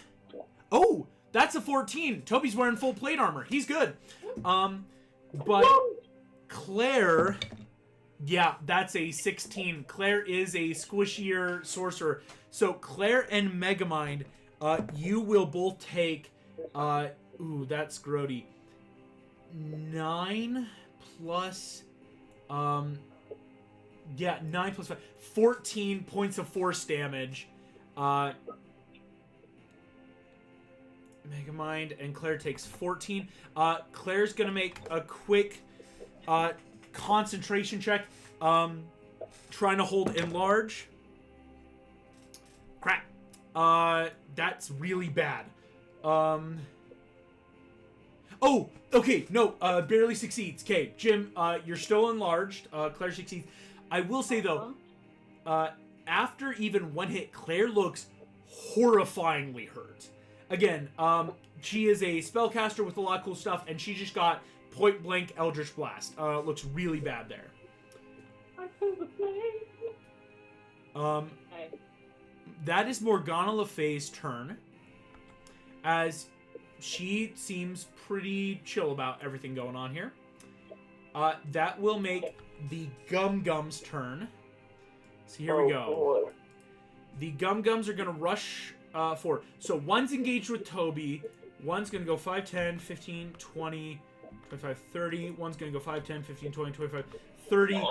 Oh, that's a 14. Toby's wearing full plate armor. He's good. But Claire... Yeah, that's a 16. Claire is a squishier sorcerer. So Claire and Megamind, you will both take, that's grody. 9 plus, 9 plus 5, 14 points of force damage. Megamind and Claire takes 14. Claire's gonna make a quick, concentration check, trying to hold enlarge. Crap. That's really bad. Oh, okay, no, barely succeeds. Okay, Jim, you're still enlarged. Claire succeeds. I will say though, after even 1 hit, Claire looks horrifyingly hurt. Again, she is a spellcaster with a lot of cool stuff, and she just got point blank Eldritch Blast. Looks really bad there. I feel the pain. That is Morgana Le Fay's turn, as she seems pretty chill about everything going on here. That will make the Gum Gums' turn. So here we go. Boy. The Gum Gums are going to rush forward. So one's engaged with Toby. One's going to go 5, 10, 15, 20, 25, 30. One's going to go 5, 10, 15, 20, 25, 30.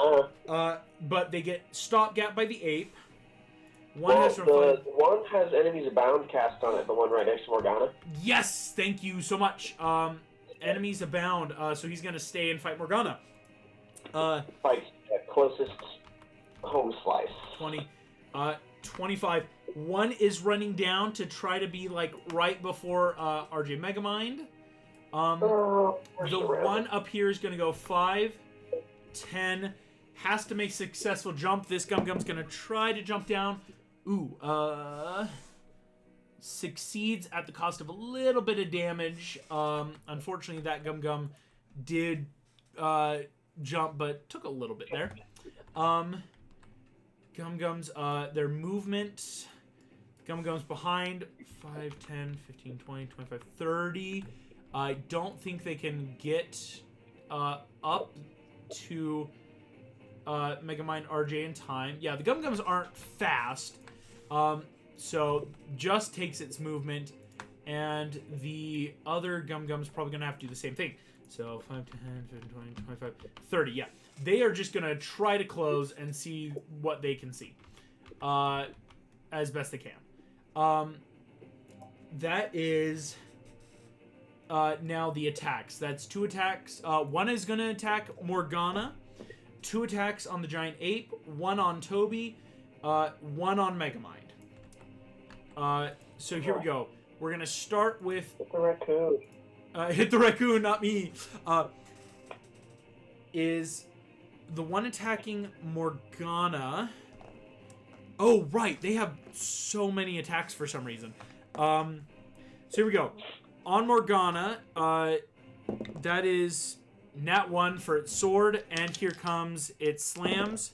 But they get stopgap by the ape. One has enemies abound cast on it, the one right next to Morgana. Yes, thank you so much. Enemies abound, so he's going to stay and fight Morgana. Fight closest home slice. 20, 25. One is running down to try to be like right before RJ Megamind. The one up here is going to go 5, 10, has to make successful jump. This Gum Gum's going to try to jump down. Ooh, succeeds at the cost of a little bit of damage. Unfortunately, that Gum Gum did jump, but took a little bit there. Gum Gums, their movement. Gum Gums behind. 5, 10, 15, 20, 25, 30. I don't think they can get up to Megamind RJ in time. Yeah, the Gum Gums aren't fast. So just takes its movement, and the other Gum Gum's probably going to have to do the same thing. So 5, 10, 15, 20, 25, 30. Yeah, they are just going to try to close and see what they can see as best they can. That is now the attacks. That's 2 attacks. One is going to attack Morgana, 2 attacks on the giant ape, 1 on Toby, 1 on Megamind. So here we go. We're going to start with... Hit the raccoon. Hit the raccoon, not me. Is the one attacking Morgana... Oh, right. They have so many attacks for some reason. So here we go. On Morgana, that is nat 1 for its sword, and here comes its slams.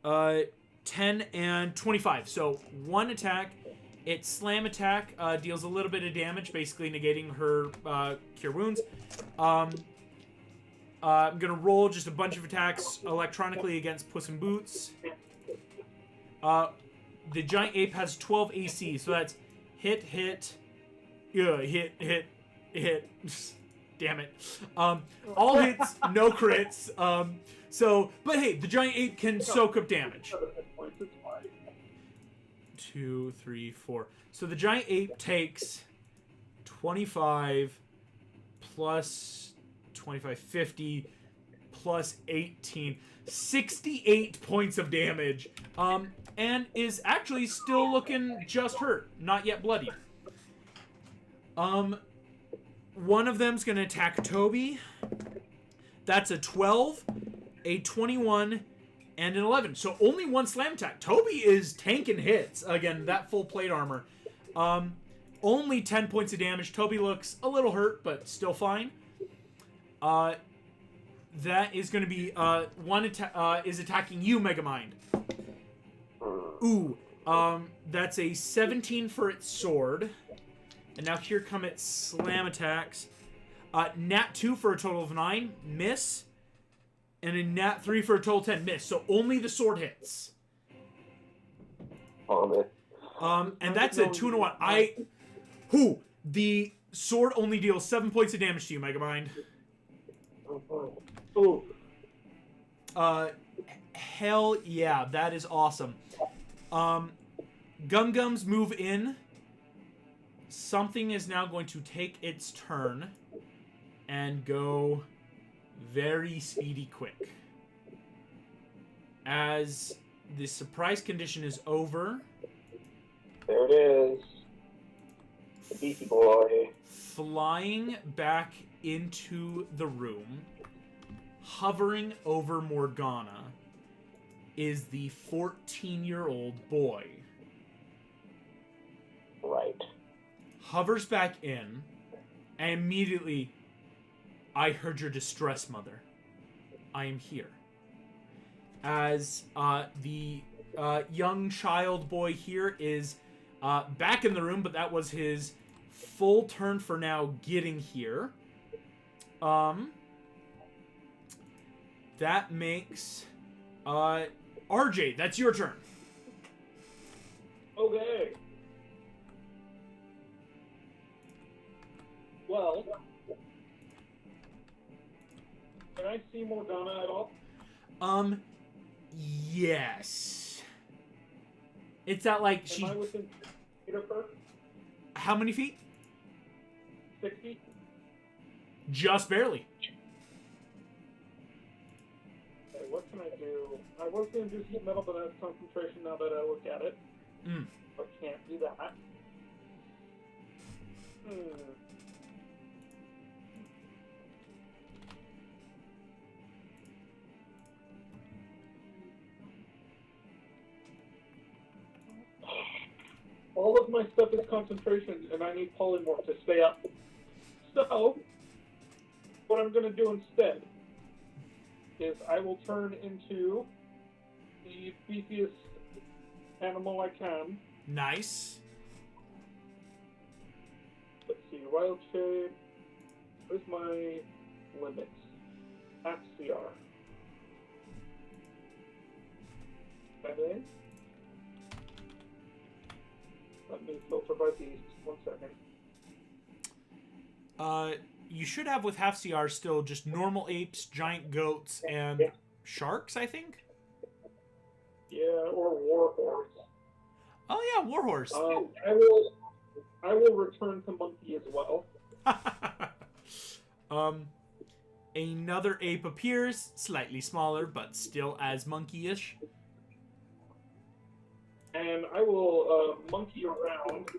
10 and 25. So 1 attack. Its slam attack deals a little bit of damage, basically negating her cure wounds. I'm going to roll just a bunch of attacks electronically against Puss in Boots. The giant ape has 12 AC, so that's hit, hit, hit. Damn it. All hits, no crits. But hey, the giant ape can soak up damage. 2, 3, 4. So the giant ape takes 25 plus 25, 50 plus 18, 68 points of damage. And is actually still looking just hurt, not yet bloodied. One of them's gonna attack Toby. That's a 12, a 21, and an 11. So only 1 slam attack. Toby is tanking hits. Again, that full plate armor. Only 10 points of damage. Toby looks a little hurt, but still fine. That is going to be is attacking you, Megamind. Ooh, that's a 17 for its sword. And now here come its slam attacks. Nat 2 for a total of 9, miss. And a nat 3 for a total of 10, miss. So only the sword hits. And that's a 2 and a 1. The sword only deals 7 points of damage to you, Megamind. Ooh. Hell yeah, that is awesome. Gum-Gums move in. Something is now going to take its turn and go very speedy quick. As the surprise condition is over. There it is. The beefy boy. Flying back into the room, hovering over Morgana, is the 14-year-old boy. Right. Hovers back in, and immediately, I heard your distress, mother. I am here. As the young child boy here is back in the room, but that was his full turn for now getting here. That makes RJ, that's your turn. Okay. Well, can I see Morgana at all? Yes. It's at like Am I within feet of her? How many feet? 60? Just barely. Okay, what can I do? I was going to do heat metal, but I have concentration now that I look at it. I can't do that. All of my stuff is concentration, and I need polymorph to stay up. So, what I'm going to do instead is I will turn into the beefiest animal I can. Nice. Let's see, wild shape. Where's my limits? FCR. Okay. Let me filter by beast. 1 second. You should have with half CR still just normal apes, giant goats, and sharks, I think? Yeah, or warhorse. Oh yeah, warhorse. I will return to monkey as well. Another ape appears, slightly smaller, but still as monkeyish. And I will monkey around.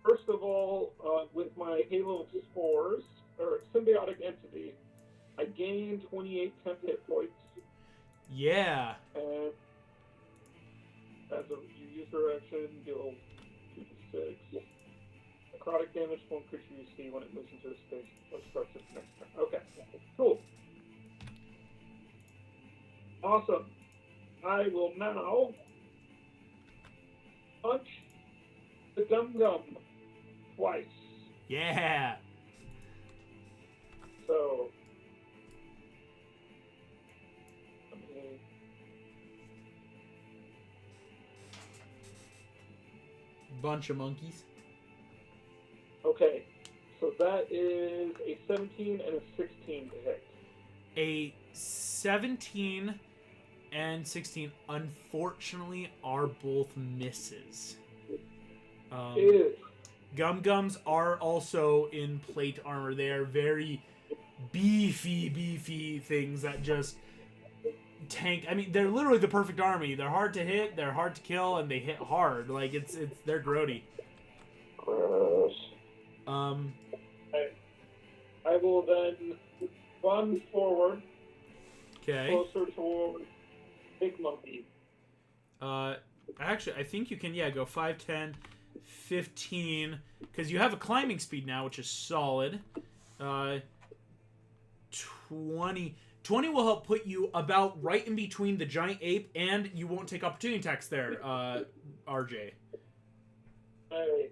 First of all, with my Halo Spores, or Symbiotic Entity, I gain 28 temp hit points. Yeah. And as a user action, deal 2d6. Necrotic damage won't creature you see when it moves into a space or starts its next turn. Okay, cool. Awesome. I will now punch the Gum Gum twice. Yeah. So, Bunch of monkeys. okay, so that is a 17 and a 16 to hit. A 17 and 16, unfortunately, are both misses. Gum Gums are also in plate armor. They are very beefy things that just tank. I mean, they're literally the perfect army. They're hard to hit, they're hard to kill, and they hit hard. Like, they're grody. Gross. I will then run forward. Okay. Closer toward Big Monkey. Actually, I think you can, go 5, 10, 15, because you have a climbing speed now, which is solid. 20. 20 will help put you about right in between the giant ape, and you won't take opportunity attacks there, RJ. Hey.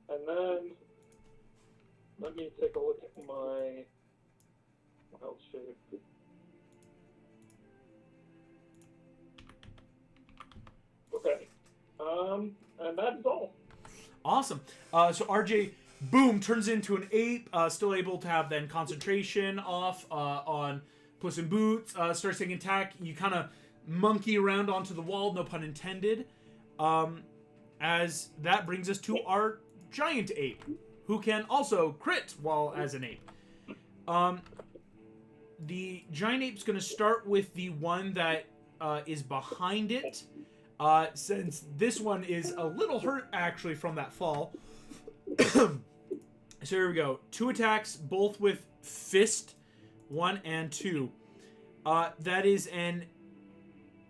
And then, let me take a look at my health shape. Okay. And that's all. Awesome. So RJ, boom, turns into an ape, still able to have then concentration off on Puss in Boots, starts taking attack. You kind of monkey around onto the wall, no pun intended. As that brings us to our giant ape, who can also crit while as an ape. The giant ape's going to start with the one that is behind it. Since this one is a little hurt, actually, from that fall. So here we go. 2 attacks, both with fist, 1 and 2. That is an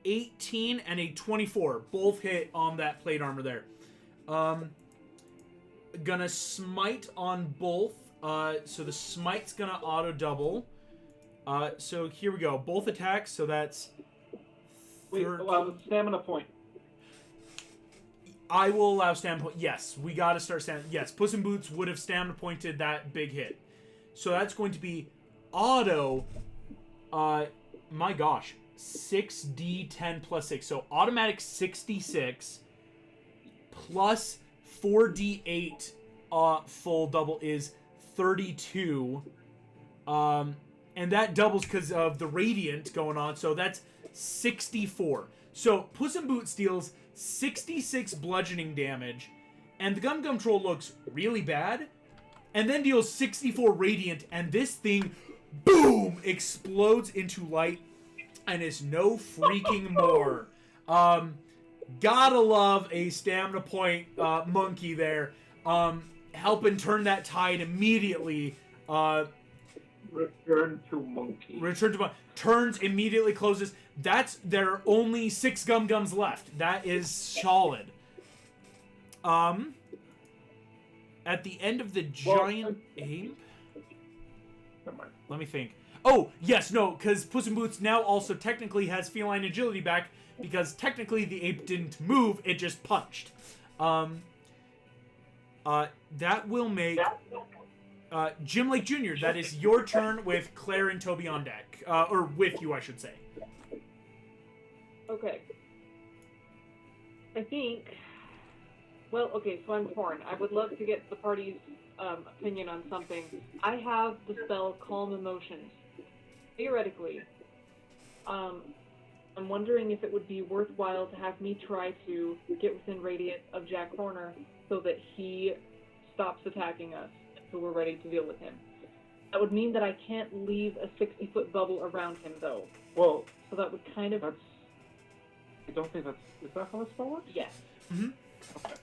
18 and a 24. Both hit on that plate armor there. Gonna smite on both. So the smite's gonna auto double. So here we go. Both attacks, so that's... Wait, stamina point. I will allow stamina point. Yes, we gotta start stamina. Yes, Puss in Boots would have stamina pointed that big hit. So that's going to be auto, my gosh, 6d10 plus 6. So automatic 66 plus 4d8 full double is 32. And that doubles because of the radiant going on. So that's 64. So Puss in Boots deals 66 bludgeoning damage, and the Gum Gum Troll looks really bad, and then deals 64 radiant, and this thing, boom, explodes into light, and is no freaking more. Gotta love a stamina point monkey there, helping turn that tide immediately. Return to monkey. Turns, immediately closes. There are only 6 Gum Gums left. That is solid. At the end of the giant ape... Never mind. Let me think. Oh, yes, no, because Puss in Boots now also technically has feline agility back, because technically the ape didn't move, it just punched. That will make... Jim Lake Jr., that is your turn with Claire and Toby on deck. Or with you, I should say. Okay. I think... Well, okay, so I'm torn. I would love to get the party's opinion on something. I have the spell Calm Emotions. Theoretically, I'm wondering if it would be worthwhile to have me try to get within radius of Jack Horner so that he stops attacking us, so we're ready to deal with him. That would mean that I can't leave a 60-foot bubble around him, though. Well, So that would kind of... I don't think that's... Is that how the spell works? Yes. Mm-hmm. Okay.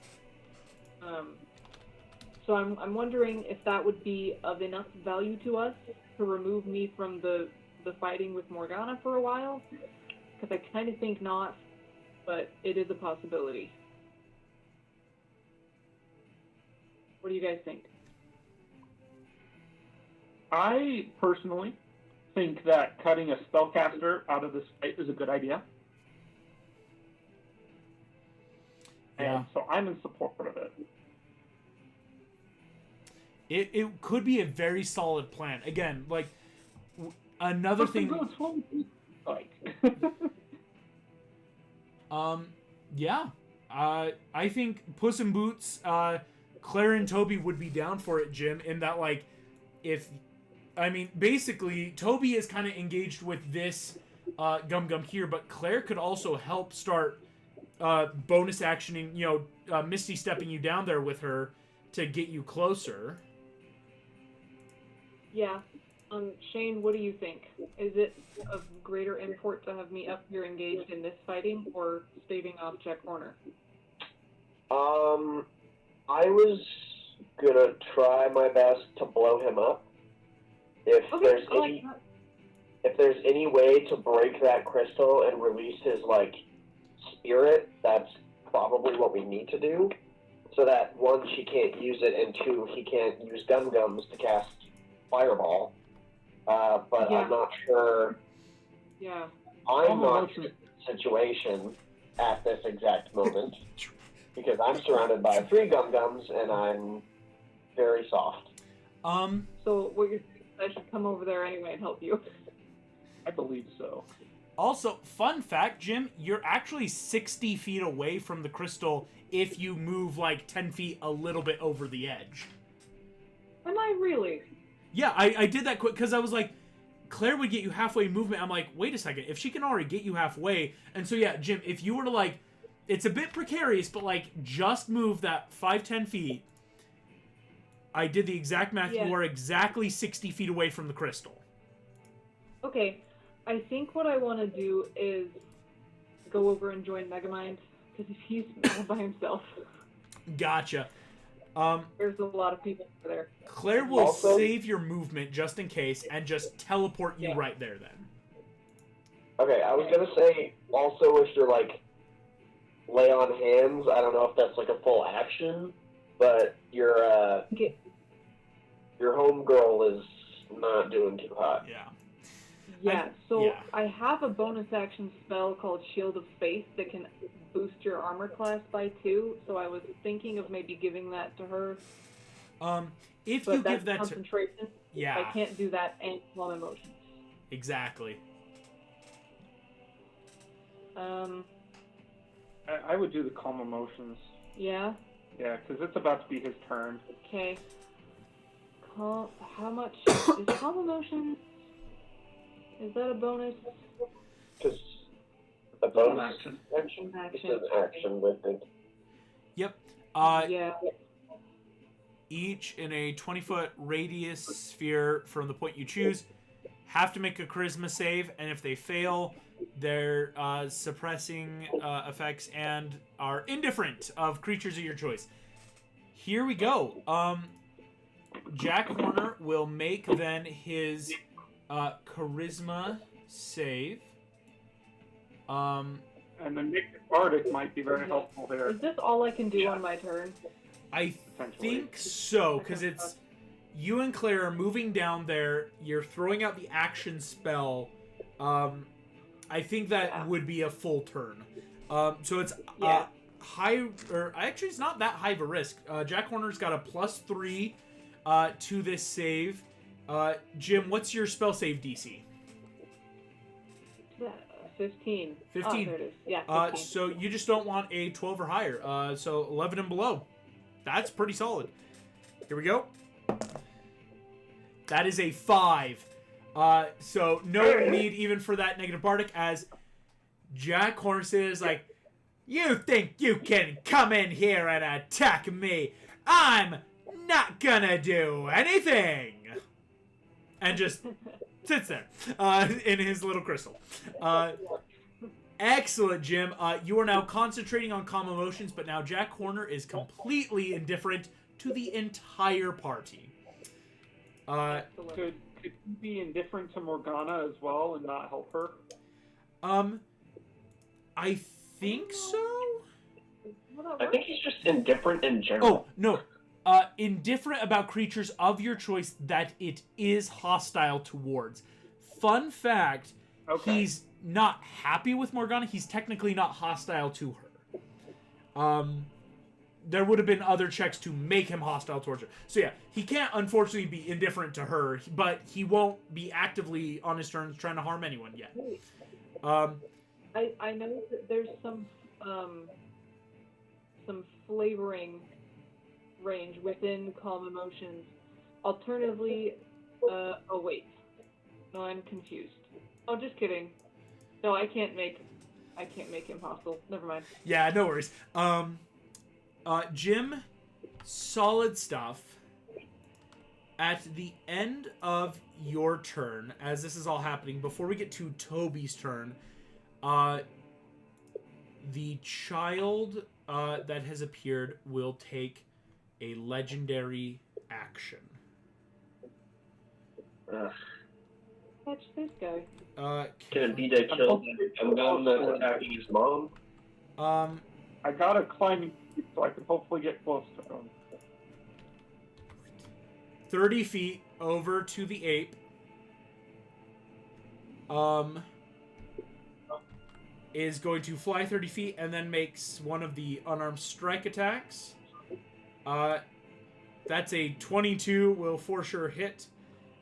So I'm wondering if that would be of enough value to us to remove me from the fighting with Morgana for a while. Because I kind of think not, but it is a possibility. What do you guys think? I personally think that cutting a spellcaster out of this fight is a good idea. Yeah. And so I'm in support of it. It could be a very solid plan. Again, like, another thing... Like. Yeah. I think Puss in Boots, Claire and Toby would be down for it, Jim, in that, like, basically, Toby is kind of engaged with this Gum Gum here, but Claire could also help start bonus actioning, Misty stepping you down there with her to get you closer. Yeah. Shane, what do you think? Is it of greater import to have me up here engaged in this fighting, or staving off Jack Horner? I was gonna try my best to blow him up. If there's any way to break that crystal and release his spirit, that's probably what we need to do. So that one, she can't use it, and two, he can't use Gum Gums to cast Fireball. But Yeah. I'm not sure. Yeah. I'm not in the situation at this exact moment because I'm surrounded by 3 Gum Gums and I'm very soft. So what you're saying is I should come over there anyway and help you? I believe so. Also, fun fact, Jim, you're actually 60 feet away from the crystal if you move 10 feet a little bit over the edge. Am I really? Yeah, I did that quick because I was like, Claire would get you halfway movement. I'm like, wait a second, if she can already get you halfway. And so, yeah, Jim, if you were to it's a bit precarious, but just move that 5-10 feet. I did the exact math. Yeah. You are exactly 60 feet away from the crystal. Okay, I think what I want to do is go over and join Megamind, because if he's all by himself, Gotcha. there's a lot of people over there. Claire will Also- save your movement just in case and just teleport you right there then. Okay, I was gonna say also if you're lay on hands, I don't know if that's a full action, but your homegirl is not doing too hot. Yeah. Yeah, so yeah. I have a bonus action spell called Shield of Faith that can boost your armor class by 2, so I was thinking of maybe giving that to her. If But you that's give that to... concentration. Yeah. I can't do that and calm emotions. Exactly. I would do the calm emotions. Yeah? Yeah, because it's about to be his turn. Okay. How much is calm emotion? Is that a bonus? Because a bonus Action. action? It's Action. an action with it. Yep. Yeah. Each in a 20-foot radius sphere from the point you choose have to make a charisma save, and if they fail, they're suppressing effects and are indifferent of creatures of your choice. Here we go. Jack Horner will make then his charisma save. And then Nick Bardic might be very helpful there. Is this all I can do on my turn? I Potentially. think so, because it's you and Claire are moving down there. You're throwing out the action spell. I think that would be a full turn. So it's high, or actually it's not that high of a risk. Jack Horner's got a +3 to this save. Jim, what's your spell save DC? 15. 15. Oh, there it is. Yeah, 15. So you just don't want a 12 or higher. So 11 and below. That's pretty solid. Here we go. That is a 5. So no need even for that negative bardic, as Jack Horner says, you think you can come in here and attack me? I'm not gonna do anything. and just sits there in his little crystal. Excellent, Jim. You are now concentrating on calm emotions, but now Jack Horner is completely indifferent to the entire party. Could he be indifferent to Morgana as well and not help her? I think so. I think he's just indifferent in general. Oh, no. Indifferent about creatures of your choice that it is hostile towards. Fun fact, he's not happy with Morgana. He's technically not hostile to her. There would have been other checks to make him hostile towards her. So yeah, he can't unfortunately be indifferent to her, but he won't be actively on his terms trying to harm anyone yet. I know that there's some flavoring range within calm emotions. Alternatively, oh wait, no, I'm confused. Oh, just kidding. No, I can't make him hostile. Never mind. Yeah, no worries. Jim, solid stuff. At the end of your turn, as this is all happening, before we get to Toby's turn, the child that has appeared will take a legendary action. Catch this guy. Can it be the killed Gum that's attacking his mom? I got a climbing feat so I can hopefully get close to him. 30 feet over to the ape. Is going to fly 30 feet and then makes one of the unarmed strike attacks. That's a 22, will for sure hit.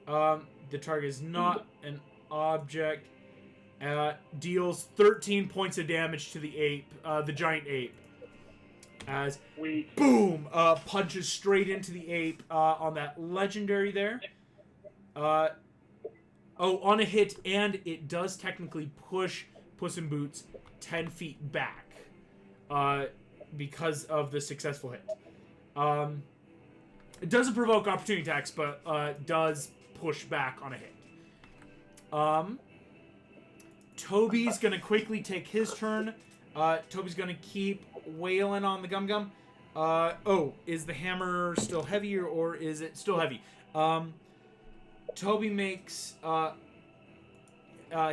The target is not an object. Deals 13 points of damage to the ape, the giant ape. As boom, punches straight into the ape on that legendary there. On a hit, and it does technically push Puss in Boots 10 feet back because of the successful hit. It doesn't provoke opportunity attacks, but does push back on a hit. Toby's going to quickly take his turn. Toby's going to keep wailing on the Gum Gum. Is the hammer still heavy or is it still heavy? Toby makes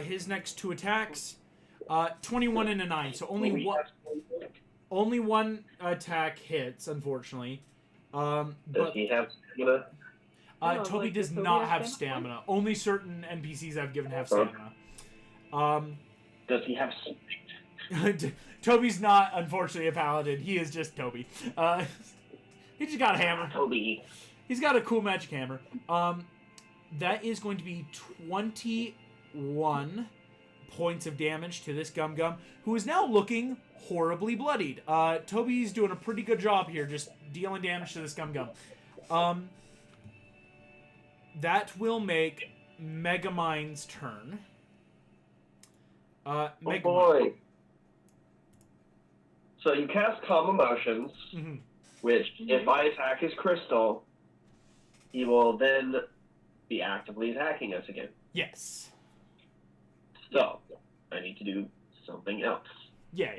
his next two attacks. 21 and a 9, so only one attack hits, unfortunately. Does he have stamina? Toby does not have stamina. Only certain NPCs I've given have stamina. Does he have strength? Toby's not, unfortunately, a paladin. He is just Toby. He just got a hammer. Toby. He's got a cool magic hammer. That is going to be 21 points of damage to this Gum Gum, who is now looking horribly bloodied. Toby's doing a pretty good job here, just dealing damage to this Gum Gum. That will make Megamind's turn. Boy. So you cast Calm Emotions, which, if I attack his crystal, he will then be actively attacking us again. Yes. So, I need to do something else. Yeah.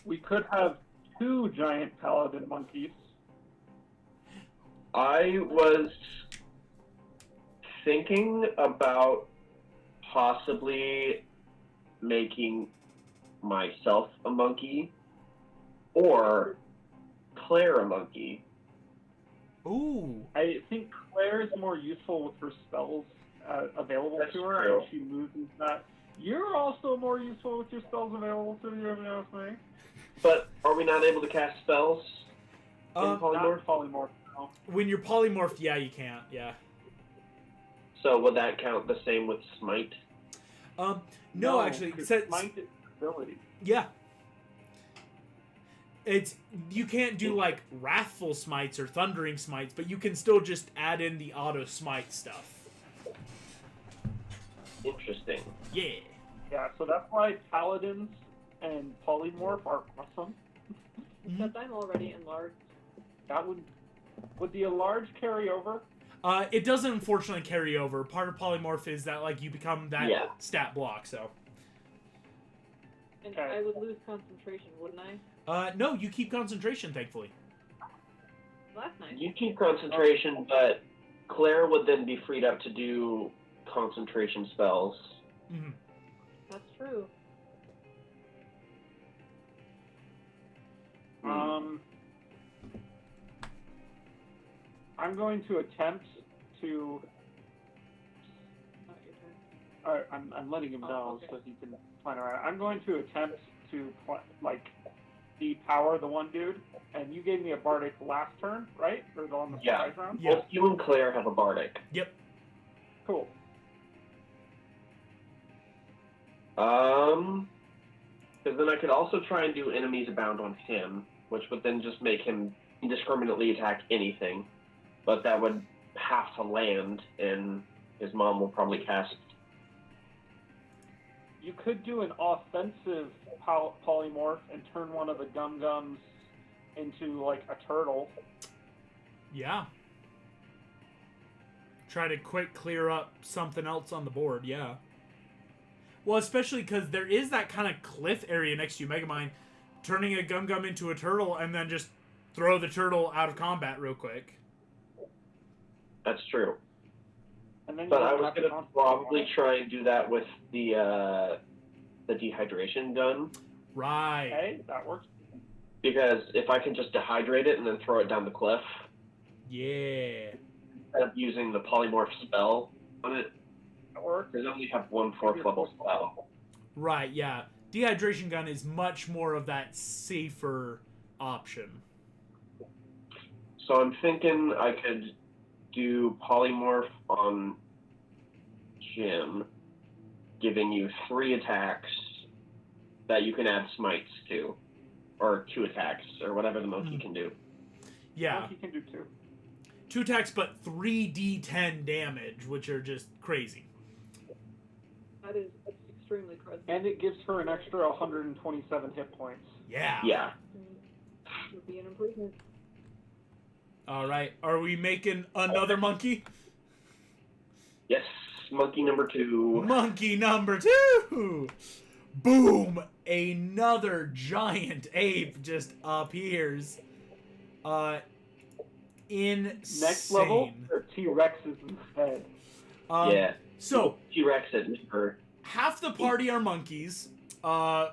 We could have 2 giant paladin monkeys. I was thinking about possibly making myself a monkey or Claire a monkey. Ooh. I think Claire is more useful with her spells available to her, true. and she loses that. You're also more useful with your spells available to you, if you ask me. But are we not able to cast spells in polymorph? Not polymorph, no. When you're polymorphed, yeah, you can't. Yeah. So would that count the same with smite? No, actually, Smite is ability. yeah. You can't do like wrathful smites or thundering smites, but you can still just add in the auto smite stuff. Interesting. Yeah. Yeah, so that's why paladins and polymorph are awesome. Except I'm already enlarged. That would the enlarge carry over? It doesn't unfortunately carry over. Part of polymorph is that like you become that stat block. So. And Okay. I would lose concentration, wouldn't I? No, you keep concentration, thankfully. Well, that's nice. You keep concentration, but Claire would then be freed up to do concentration spells. Mm-hmm. That's true. I'm going to attempt to. Not your turn. I'm letting him know okay. so he can plan around. I'm going to attempt to depower the one dude, and you gave me a bardic last turn, right? Or on the surprise round? Yeah. Both you and Claire have a bardic. Yep. Cool. Because then I could also try and do enemies abound on him, which would then just make him indiscriminately attack anything. But that would have to land, and his mom will probably cast. You could do an offensive polymorph and turn one of the gum-gums into, like, a turtle. Yeah. Try to quick clear up something else on the board, yeah. Well, especially because there is that kind of cliff area next to you, Megamind. Turning a gum-gum into a turtle and then just throw the turtle out of combat real quick. That's true. And then But you I have was to going to concentrate probably on it. try and do that with the dehydration gun. Right. Okay, that works. Because if I can just dehydrate it and then throw it down the cliff, Yeah. instead of using the polymorph spell on it, That works. because I only have one 4th level spell. Right, yeah. Dehydration gun is much more of that safer option. So I'm thinking I could do polymorph on Jim, giving you 3 attacks that you can add smites to, or 2 attacks, or whatever the monkey can do. Yeah. Monkey can do 2. 2 attacks, but 3d10 damage, which are just crazy. That is extremely crazy. And it gives her an extra 127 hit points. Yeah. Yeah. Would be an improvement. All right. Are we making another monkey? Yes, monkey number 2. Monkey number 2! Boom! Another giant ape just appears. Insane. Next level, there are T-Rexes instead. Yeah. So, T-Rex at number. half the party are monkeys,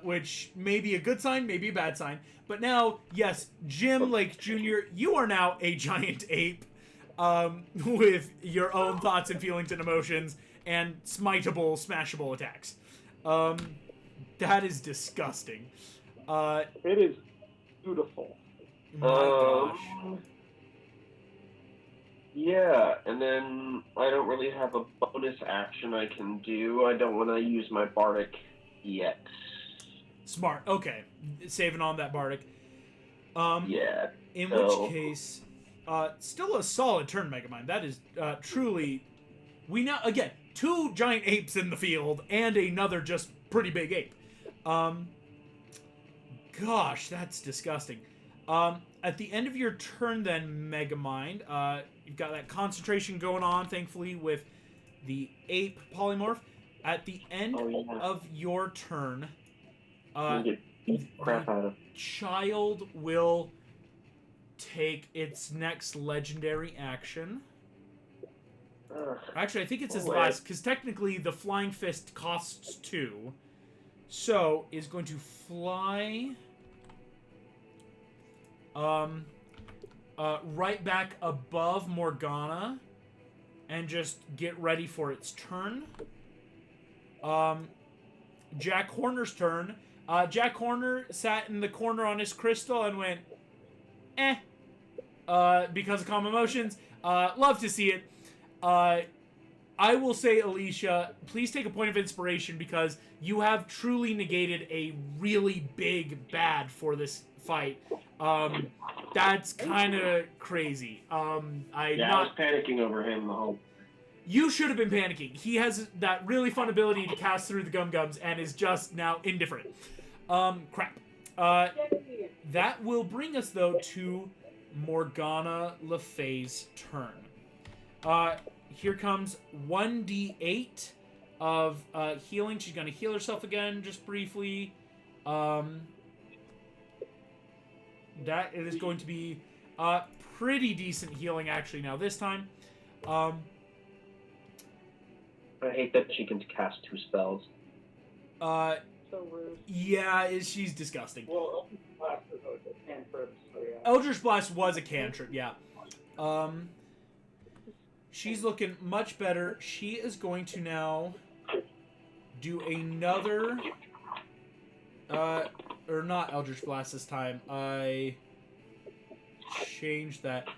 which may be a good sign, maybe a bad sign. But now, yes, Jim Lake Jr., you are now a giant ape with your own thoughts and feelings and emotions and smiteable, smashable attacks. That is disgusting. It is beautiful. My gosh. Yeah, and then I don't really have a bonus action I can do. I don't want to use my bardic yet. Smart. Okay. Saving on that bardic. Yeah. In so- which case, still a solid turn, Megamind. That is truly... We now, again, 2 giant apes in the field and another just pretty big ape. Gosh, that's disgusting. At the end of your turn then, Megamind, you've got that concentration going on, thankfully, with the ape polymorph. At the end of your turn, Get crap out of. child will take its next legendary action. Actually, I think it's his last, because technically the Flying Fist costs 2. So, is going to fly... right back above Morgana and just get ready for its turn. Jack Horner's turn. Jack Horner sat in the corner on his crystal and went, because of calm emotions. Love to see it. I will say, Alicia, please take a point of inspiration because you have truly negated a really big bad for this fight. That's kind of crazy. I was panicking over him the whole. You should have been panicking. He has that really fun ability to cast through the gum-gums and is just now indifferent. Crap. That will bring us, though, to Morgana Le Fay's turn. Here comes 1d8 of healing. She's going to heal herself again, just briefly. That is going to be pretty decent healing, actually, now this time. I hate that she can cast 2 spells. So rude. Yeah, she's disgusting. Well, Blast is a cantrip, so yeah. Eldritch Blast was a cantrip, yeah. She's looking much better. She is going to now do another... or not Eldritch Blast this time. I changed that.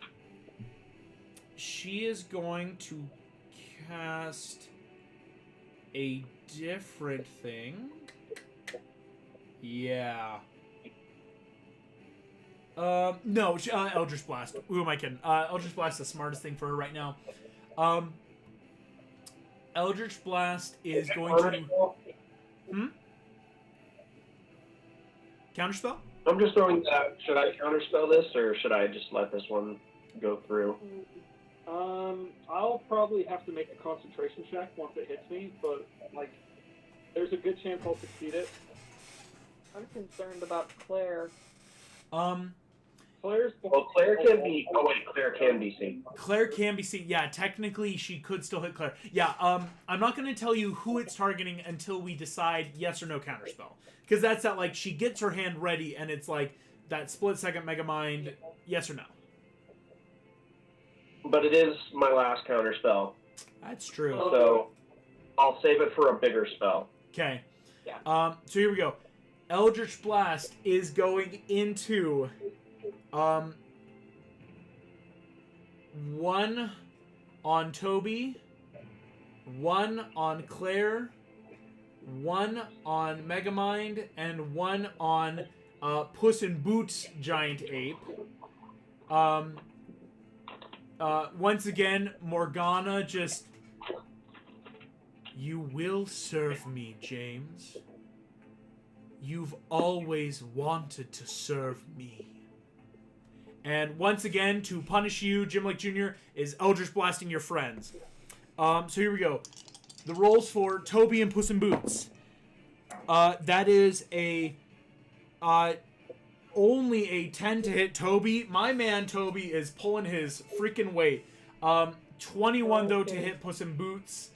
She is going to cast a different thing. Yeah. No, Eldritch Blast. Who am I kidding? Eldritch Blast is the smartest thing for her right now. Eldritch Blast is going to... Counterspell? I'm just throwing that out. Should I counterspell this, or should I just let this one go through? I'll probably have to make a concentration check once it hits me, but, like, there's a good chance I'll succeed it. I'm concerned about Claire. Claire's... Well, Claire can be... Oh, wait, Claire can be seen. Claire can be seen. Yeah, technically she could still hit Claire. Yeah, I'm not going to tell you who it's targeting until we decide yes or no counterspell. Because that's that, like, she gets her hand ready, and it's like that split-second Mega Mind, yes or no. But it is my last counterspell. That's true. So I'll save it for a bigger spell. Okay. Yeah. So here we go. Eldritch Blast is going into... one on Toby, one on Claire, one on Megamind, and one on Puss in Boots Giant Ape. Once again, Morgana just... You will serve me, James. You've always wanted to serve me. And once again, to punish you, Jim Lake Jr. is Eldritch Blasting your friends. So here we go. The rolls for Toby and Puss in Boots. That is a... only a 10 to hit Toby. My man Toby is pulling his freaking weight. 21, though, to hit Puss in Boots.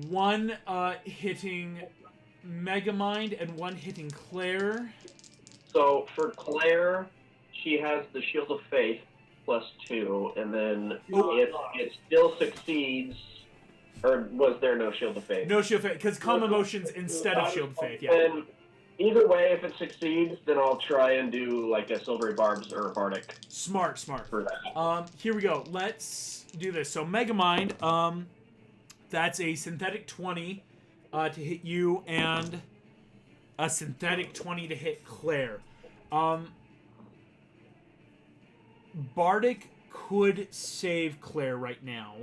One hitting Megamind and one hitting Claire. So for Claire, she has the Shield of Faith +2, and then if it still succeeds, or was there no Shield of Faith? No Shield of Faith, because Calm Emotions instead of Shield of Faith, yeah. And either way, if it succeeds, then I'll try and do like a Silvery Barbs or a Bardic. Smart. For that. Here we go. Let's do this. So Megamind, that's a synthetic 20 to hit you, and a synthetic 20 to hit Claire. Bardic could save Claire right now.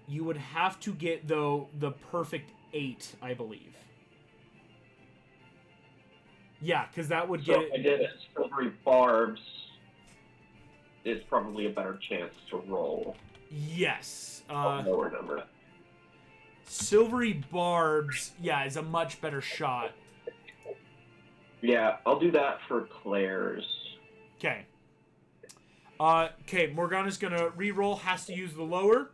You would have to get, though, the perfect 8, I believe. Yeah, because that would get... So I did it. Silvery Barbs is probably a better chance to roll. Yes. A lower number. Silvery Barbs, yeah, is a much better shot. Yeah, I'll do that for Claire's. Okay. Okay, Morgana's gonna re-roll, has to use the lower.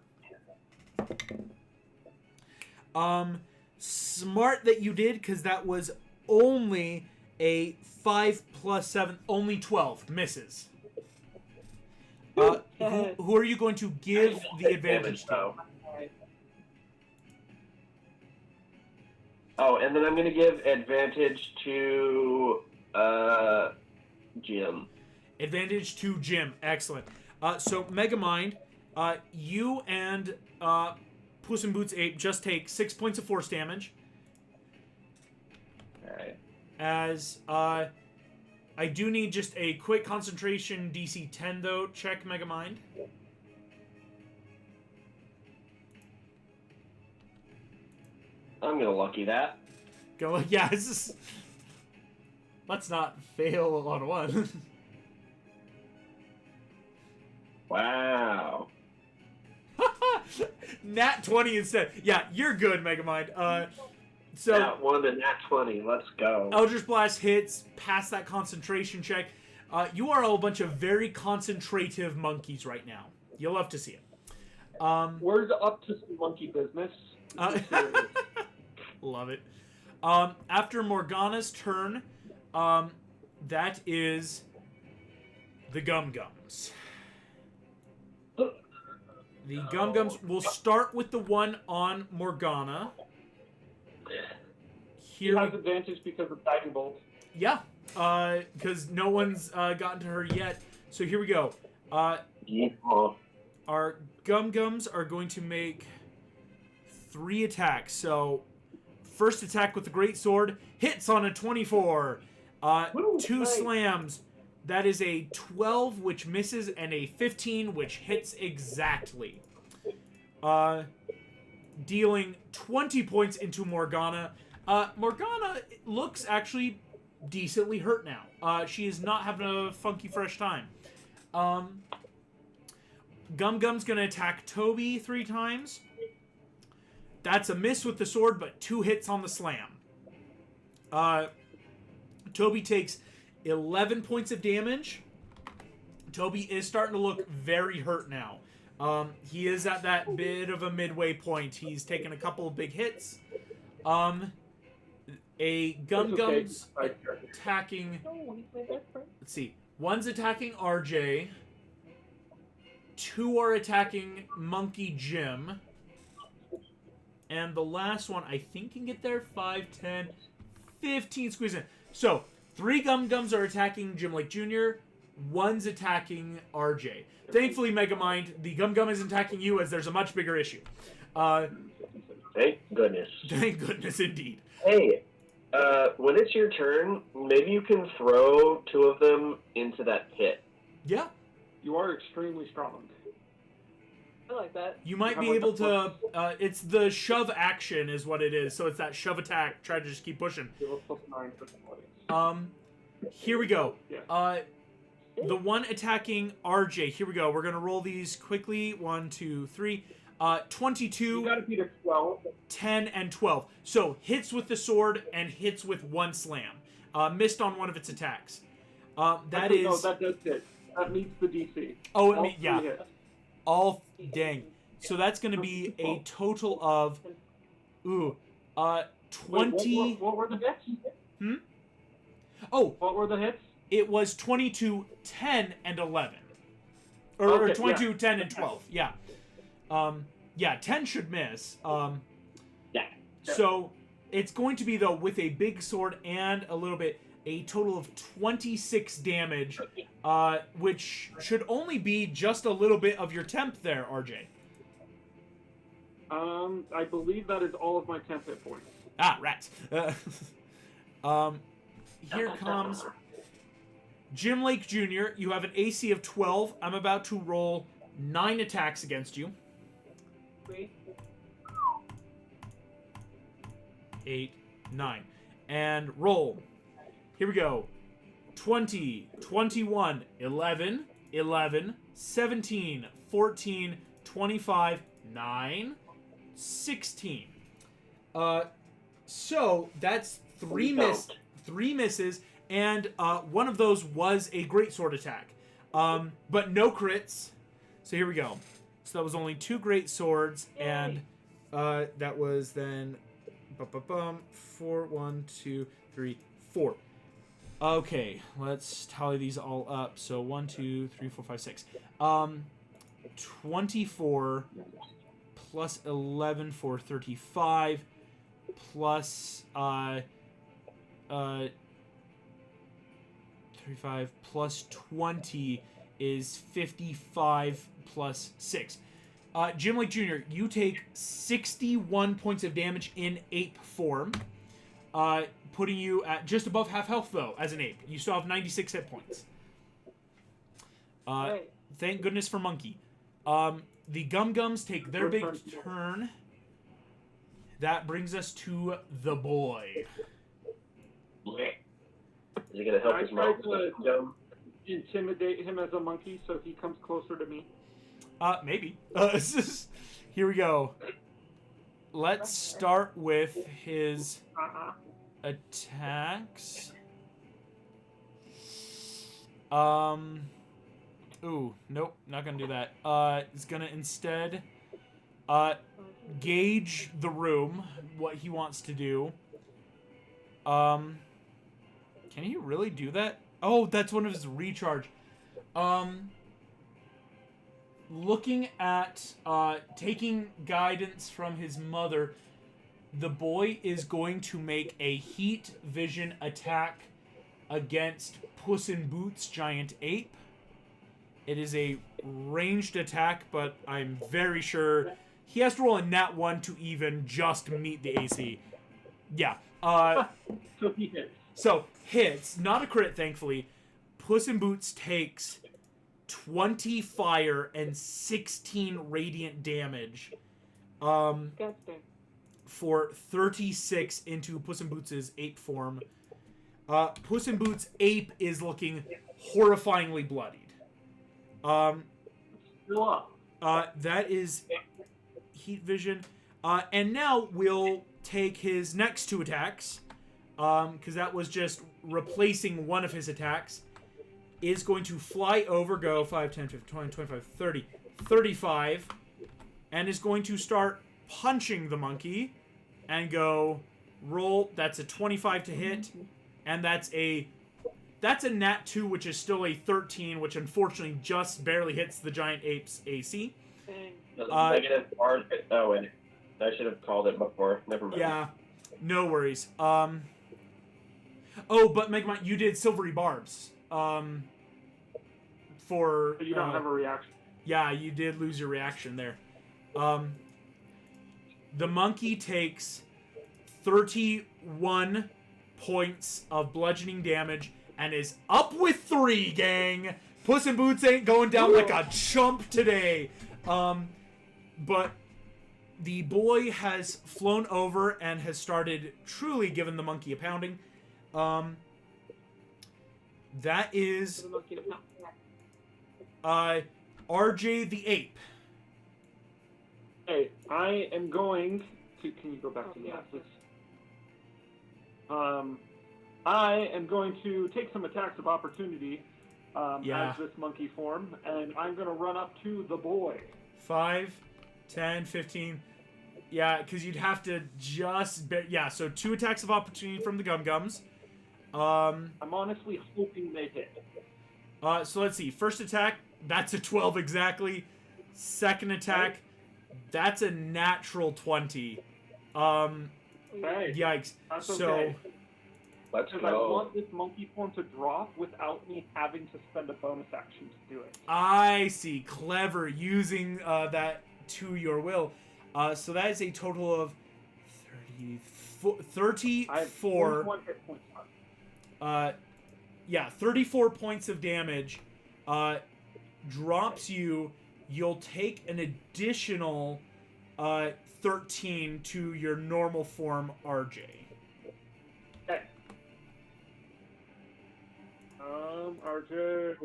Smart that you did, because that was only a 5 + 7, only 12. Misses. Who are you going to give the advantage to? Oh, and then I'm going to give advantage to Jim. Advantage to Jim. Excellent. So, Megamind, you and Puss in Boots Ape just take 6 points of force damage. Alright. As I do need just a quick concentration DC 10, though. Check Megamind. I'm going to lucky that. Go, yeah, it's just... Let's not fail on one. Wow. Nat 20 instead. Yeah, you're good, Megamind. So Nat 1 and Nat 20. Let's go. Eldritch Blast hits, pass that concentration check. You are all a bunch of very concentrative monkeys right now. You'll love to see it. We're up to some monkey business. Love it. After Morgana's turn, that is the Gum-Gums. The Gum-Gums will start with the one on Morgana. He has advantage because of Diving Bolt. Yeah, because no one's gotten to her yet. So here we go. Our Gum-Gums are going to make 3 attacks. So first attack with the Great Sword hits on a 24. 2 slams. That is a 12, which misses, and a 15, which hits exactly. Dealing 20 points into Morgana. Morgana looks actually decently hurt now. She is not having a funky fresh time. Gum-Gum's going to attack Toby 3 times. That's a miss with the sword, but 2 hits on the slam. Toby takes 11 points of damage. Toby is starting to look very hurt now. He is at that bit of a midway point. He's taken a couple of big hits. A Gum-Gum's attacking... Let's see. One's attacking RJ. 2 are attacking Monkey Jim. And the last one, I think, can get there. 5, 10, 15 squeeze in. So, 3 Gum-Gums are attacking Jim Lake Jr. 1's attacking RJ. Thankfully, Megamind, the Gum-Gum isn't attacking you as there's a much bigger issue. Thank goodness. Thank goodness, indeed. Hey, when it's your turn, maybe you can throw 2 of them into that pit. Yeah. You are extremely strong. I like that. You might be able to... it's the shove action is what it is. So it's that shove attack. Try to just keep pushing. Here we go. Yeah. The one attacking RJ. Here we go. We're going to roll these quickly. 1, 2, 3. 22, You gotta beat a 12. 10, and 12. So hits with the sword and hits with 1 slam. Missed on one of its attacks. That is... No, that does hit. That meets the DC. Oh, yeah. Hits. All... Dang. So that's going to be a total of... 20... Wait, what were the hits? Oh. What were the hits? It was 22, 10, and 11. Or 22, yeah. 10, and 12. Yeah. 10 should miss. Yeah. So it's going to be, though, with a big sword and a little bit, a total of 26 damage, which should only be just a little bit of your temp there, RJ. I believe that is all of my temp hit points. Ah, rats. Here comes Jim Lake Jr. You have an AC of 12. I'm about to roll 9 attacks against you. 8, 9. And roll. Here we go. 20, 21, 11, 11, 17, 14, 25, 9, 16. So that's 3 misses, and one of those was a greatsword attack. But no crits. So here we go. So that was only 2 great swords, and that was then 4, 1, 2, 3, 4. Okay, let's tally these all up. So 1, 2, 3, 4, 5, 6. 24 plus 11 for 35 plus 35 plus 20 is 55 plus 6. Jim Lake Jr., you take 61 points of damage in ape form, putting you at just above half health, though, as an ape. You still have 96 hit points. Thank goodness for Monkey. The Gum-Gums take their big turn. That brings us to the boy. Is he going to help his mom? Intimidate him as a monkey so he comes closer to me. Maybe. Here we go. Let's start with his attacks. Ooh, nope, not gonna do that. He's gonna instead gauge the room, what he wants to do. Can he really do that? Oh, that's one of his recharge. Looking at taking guidance from his mother, the boy is going to make a heat vision attack against Puss in Boots' giant ape. It is a ranged attack, but I'm very sure he has to roll a nat 1 to even just meet the AC. Yeah. So he hits. So, hits. Not a crit, thankfully. Puss in Boots takes 20 fire and 16 radiant damage. For 36 into Puss in Boots' ape form. Puss in Boots' ape is looking horrifyingly bloodied. That is heat vision. And now we'll take his next 2 attacks. Because that was just replacing one of his attacks. Is going to fly over, go 5, 10, 15, 20, 25, 30, 35. And is going to start punching the monkey. And go roll. That's a 25 to hit. And that's a nat 2, which is still a 13, which unfortunately just barely hits the giant ape's AC. Negative R. Oh, wait. I should have called it before. Never mind. Yeah, no worries. Oh, but Megamind, you did silvery barbs. For But you don't have a reaction. Yeah, you did lose your reaction there. The monkey takes 31 points of bludgeoning damage and is up with 3, gang. Puss in Boots ain't going down like a chump today. But the boy has flown over and has started truly giving the monkey a pounding. That is RJ the ape. Hey, I am going to. Can you go back to that, please? I am going to take some attacks of opportunity as this monkey form, and I'm going to run up to the boy. 5, 10, 15. Yeah, because you'd have to just... so 2 attacks of opportunity from the Gum-Gums. I'm honestly hoping they hit. So let's see. First attack, that's a 12 exactly. Second attack, that's a natural 20. Hey, yikes. That's so... okay. Let's Because go. I want this monkey form to drop without me having to spend a bonus action to do it. I see. Clever. Using that to your will. So that is a total of 34. I have 41 hit points left. 34 points of damage. Drops you. You'll take an additional 13 to your normal form, RJ. Okay. RJ.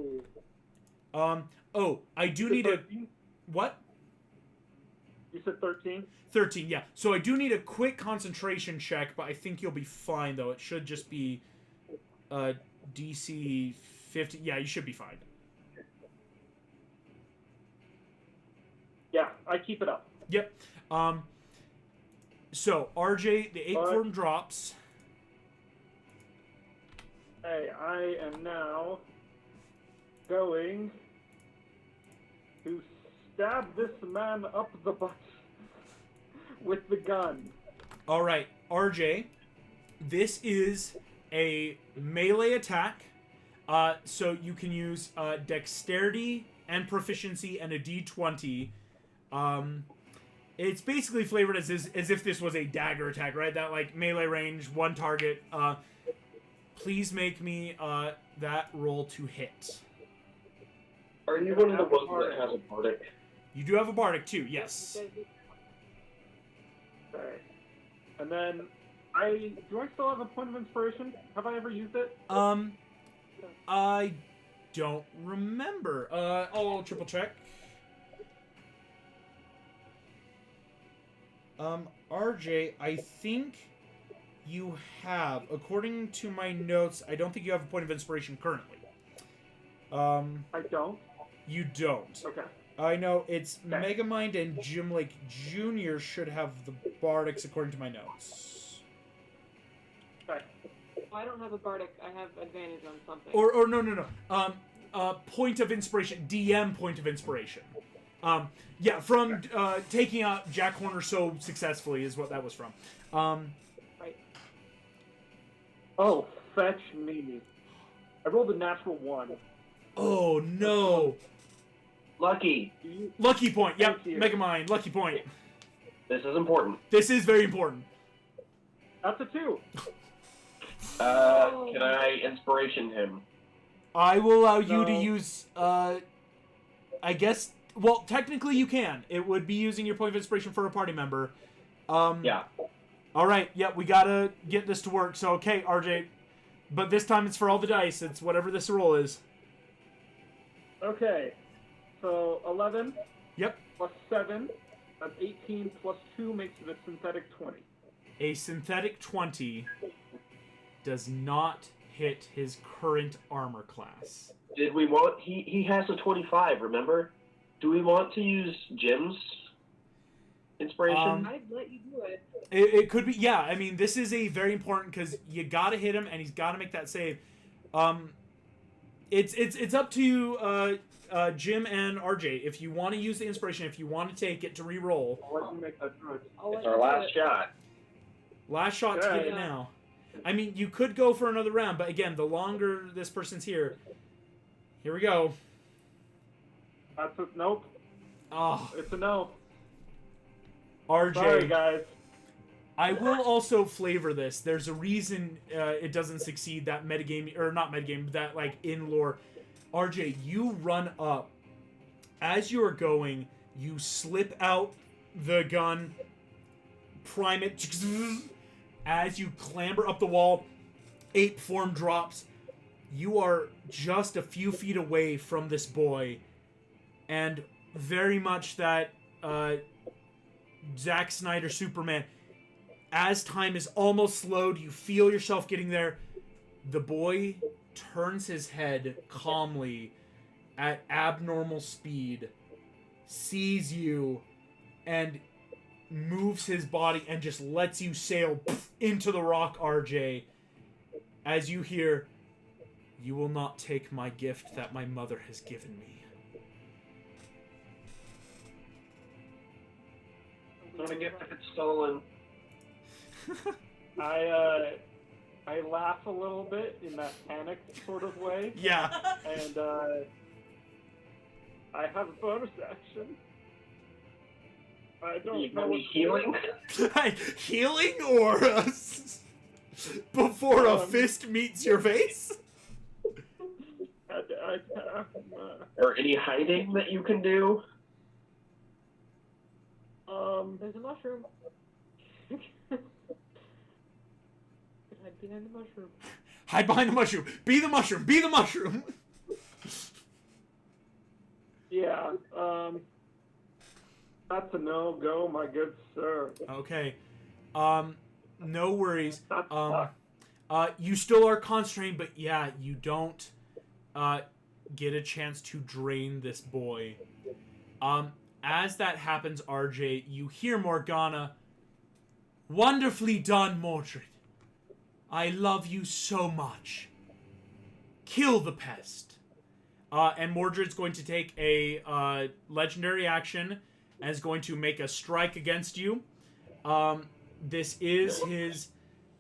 Oh, I do need 13? What? You said 13? 13, yeah. So I do need a quick concentration check, but I think you'll be fine, though. It should just be DC 50. Yeah, you should be fine. Yeah, I keep it up. Yep. So, RJ, the ape form drops. Hey, I am now going to stab this man up the butt with the gun. All right, RJ, this is a melee attack. So you can use dexterity and proficiency and a d20. It's basically flavored as if this was a dagger attack, right? That like melee range, one target. Please make me that roll to hit. Are you one of the ones that has a bardic? You do have a bardic too, yes. Okay. And then do I still have a point of inspiration? Have I ever used it? I don't remember. I'll triple check. RJ, I think you have, according to my notes, I don't think you have a point of inspiration currently. I don't? You don't. Okay. I know it's Okay. Megamind and Jim Lake Jr. should have the Bardics according to my notes. Okay. I don't have a bardic. I have advantage on something. Or no. Point of inspiration, DM point of inspiration. Yeah, from taking out Jack Horner so successfully is what that was from. Right. Oh, fetch me. I rolled a natural 1. Oh no! Lucky. Lucky point. Yep, Thank you. Megamind. Lucky point. This is important. This is very important. That's a 2. Can I inspiration him? I will allow you to No. use. I guess. Well, technically you can. It would be using your point of inspiration for a party member. Yeah. All right. Yeah, we gotta get this to work. So okay, RJ, but this time it's for all the dice. It's whatever this roll is. Okay. So 11. Yep. Plus 7. That's 18 plus 2 makes it a synthetic 20. A synthetic 20 does not hit his current armor class. Did we want... He has a 25, remember? Do we want to use Jim's inspiration? I'd let you do it. It could be, yeah. I mean, this is a very important because you gotta hit him and he's gotta make that save. It's up to Jim and RJ if you want to use the inspiration. If you want to take it to re-roll, I'll let you make that choice. I'll let It's you our do last it. shot. last shot to get it Yeah. now. I mean, you could go for another round, but again, the longer this person's here, here we go. That's a nope. Oh, It's a no. RJ. Sorry, guys. I will also flavor this. There's a reason it doesn't succeed, that metagame, or not metagame, that like in lore. RJ, you run up. As you're going, you slip out the gun, prime it. As you clamber up the wall, ape form drops. You are just a few feet away from this boy. And very much that Zack Snyder Superman. As time is almost slowed, you feel yourself getting there. The boy turns his head calmly at abnormal speed, sees you, and moves his body and just lets you sail into the rock, RJ. As you hear, "You will not take my gift that my mother has given me." Not a gift if it's stolen. I laugh a little bit in that panicked sort of way, Yeah. and I have a bonus action. I don't You know got what me healing? Healing or before a fist meets your face? Or any hiding that you can do? There's a mushroom. Hide behind the mushroom. Hide behind the mushroom. Be the mushroom. Be the mushroom. Yeah, that's a no-go, my good sir. Okay. No worries. That's You still are constrained, but yeah, you don't get a chance to drain this boy. As that happens, RJ, you hear Morgana. "Wonderfully done, Mordred. I love you so much. Kill the pest." And Mordred's going to take a legendary action and is going to make a strike against you. This is his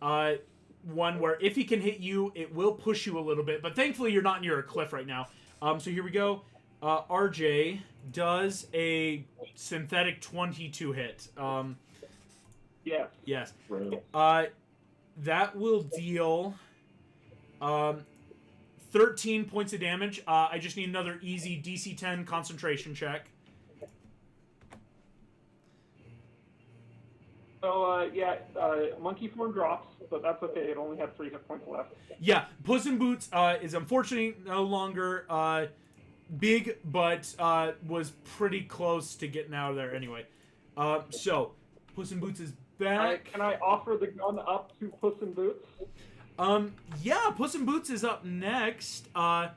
one where if he can hit you, it will push you a little bit. But thankfully, you're not near a cliff right now. So here we go. RJ does a synthetic 22 hit. yes. Yes. Right. That will deal 13 points of damage. I just need another easy DC 10 concentration check. So, monkey form drops, but that's okay. It only had 3 hit points left. Yeah, Puss in Boots is unfortunately no longer big, but was pretty close to getting out of there anyway. So, Puss in Boots is back. Can I offer the gun up to Puss in Boots? Yeah, Puss in Boots is up next. Oh,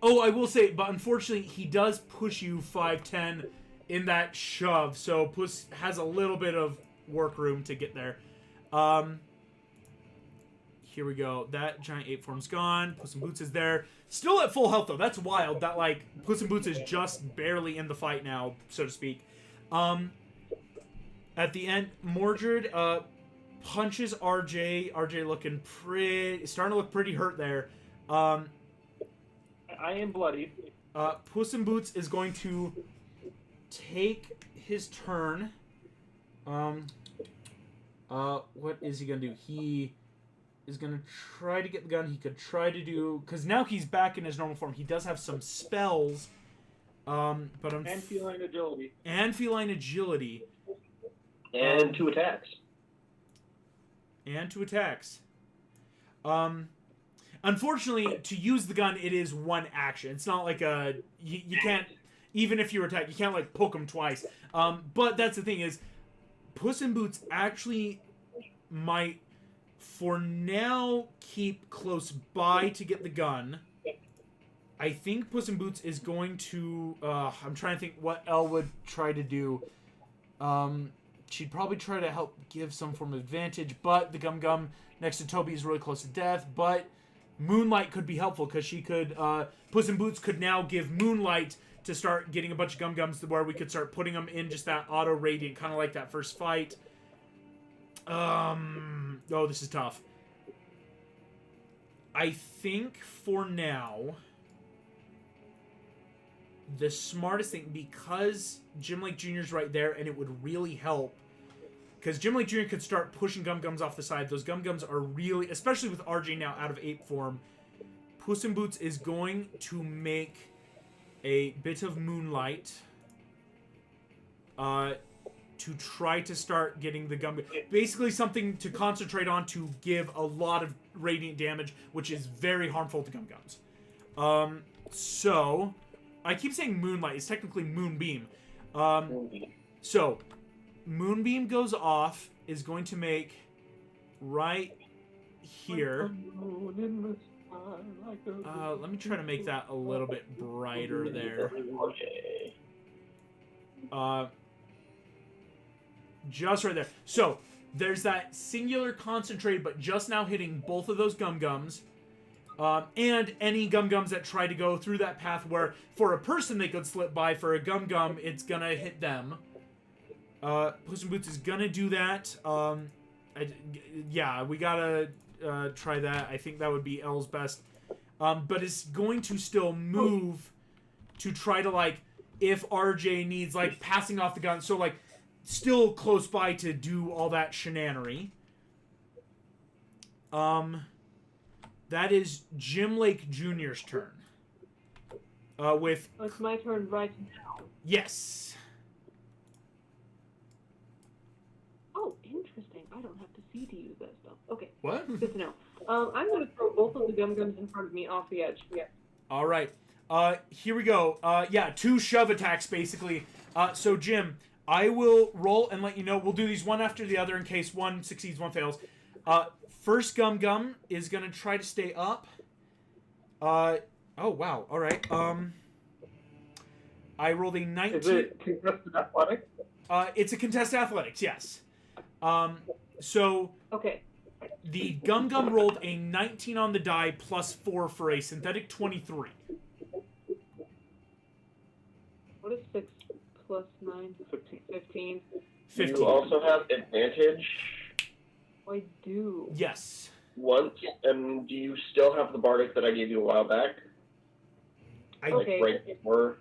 I will say, but unfortunately, he does push you 5'10" in that shove, so Puss has a little bit of work room to get there. Here we go. That giant ape form's gone. Puss in Boots is there. Still at full health, though. That's wild that, like, Puss in Boots is just barely in the fight now, so to speak. At the end, Mordred, punches RJ. RJ looking starting to look pretty hurt there. I am bloody. Puss in Boots is going to take his turn. What is he gonna do? He is gonna try to get the gun. He could try to do, because now he's back in his normal form. He does have some spells. And feline agility. And feline agility. And 2 attacks. And 2 attacks. Unfortunately, to use the gun, it is 1 action. It's not like a... You can't... Even if you attack, you can't, like, poke him twice. But that's the thing is, Puss in Boots actually might, for now, keep close by to get the gun. I think Puss in Boots is going to... I'm trying to think what Elle would try to do. She'd probably try to help give some form of advantage, but the Gum next to Toby is really close to death, but Moonlight could be helpful, because she could... Puss in Boots could now give Moonlight to start getting a bunch of Gum-Gums where we could start putting them in just that auto-radiant, kind of like that first fight. Oh, this is tough. I think, for now, the smartest thing, because Jim Lake Jr. is right there, and it would really help, because Jim Lake Jr. could start pushing Gum-Gums off the side. Those Gum-Gums are really, especially with RJ now out of ape form, Puss in Boots is going to make a bit of Moonlight to try to start getting the Gum... Basically something to concentrate on to give a lot of radiant damage, which is very harmful to Gum-Gums. So... I keep saying Moonlight. It's technically Moonbeam. So, Moonbeam goes off, is going to make right here. Let me try to make that a little bit brighter there. Just right there. So, there's that singular concentrate, but just now hitting both of those Gum-Gums. And any Gum-Gums that try to go through that path where, for a person they could slip by, for a Gum-Gum, it's gonna hit them. Puss in Boots is gonna do that. Yeah, we gotta try that. I think that would be Elle's best. But it's going to still move to try to, like, if RJ needs, like, passing off the gun, so, like, still close by to do all that shenanery. That is Jim Lake Jr.'s turn. It's my turn right now. Yes. Oh, interesting. I don't have to see to use that stuff. Okay. What? Good to know. I'm going to throw both of the Gum-Gums in front of me off the edge. Yeah. All right. Here we go. Yeah, 2 shove attacks, basically. So, Jim, I will roll and let you know. We'll do these one after the other in case one succeeds, one fails. First Gum-Gum is going to try to stay up. Oh, wow. All right. I rolled a 19. Is it contested athletics? It's a contested athletics, yes. So... Okay. The Gum-Gum rolled a 19 on the die plus 4 for a synthetic 23. What is 6 plus 9? 15. 15. You also have advantage. I do. Yes. Once, and do you still have the Bardic that I gave you a while back? Okay. Right before?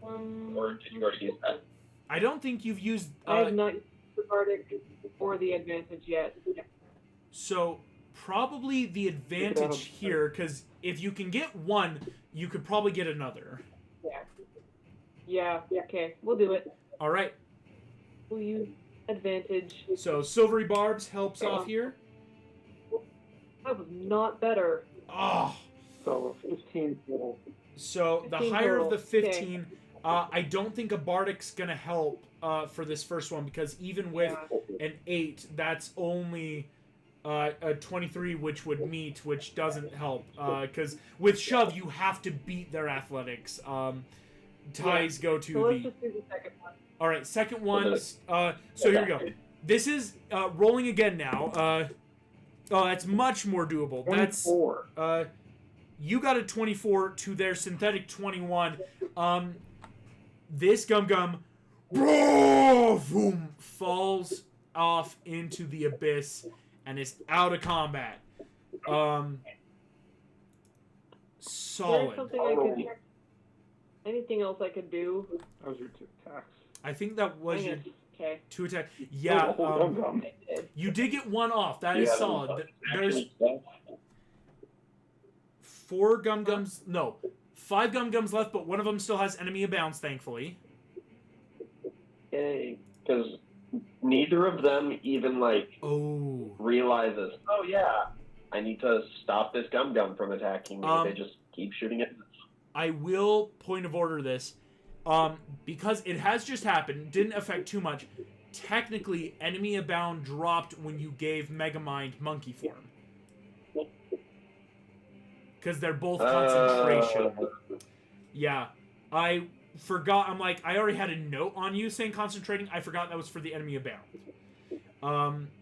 Or did you already use that? I don't think you've used... I have not used the Bardic or the advantage yet. So, probably the advantage here, because if you can get one, you could probably get another. Yeah, okay. We'll do it. All right. We'll use advantage. So, Silvery Barbs helps off here. That was not better. Oh. So 15 total. So, the higher of the 15, I don't think a Bardic's going to help. for this first one because even with an 8, that's only a 23, which would meet, which doesn't help. Because with shove, you have to beat their athletics. Ties go to so let's just do the second one. All right, second one. So here we go. This is rolling again now. Oh, that's much more doable. 24. That's you got a 24 to their synthetic 21. This Gum boom, falls off into the abyss and is out of combat. Solid. Something I could, anything else I could do? That was your 2 attacks. I think that was your Okay. 2 attack. Yeah, Gum. you did get 1 off. That is solid. There's 4 Gum-Gums. No, 5 Gum-Gums left, but one of them still has enemy abounds, thankfully. Yay. Because neither of them even, realizes, oh, yeah, I need to stop this Gum-Gum from attacking me. They just keep shooting it. I will point of order this. Because it has just happened, didn't affect too much. Technically, enemy abound dropped when you gave Megamind monkey form. Because they're both concentration. Yeah. I forgot. I'm like, I already had a note on you saying concentrating. I forgot that was for the enemy abound.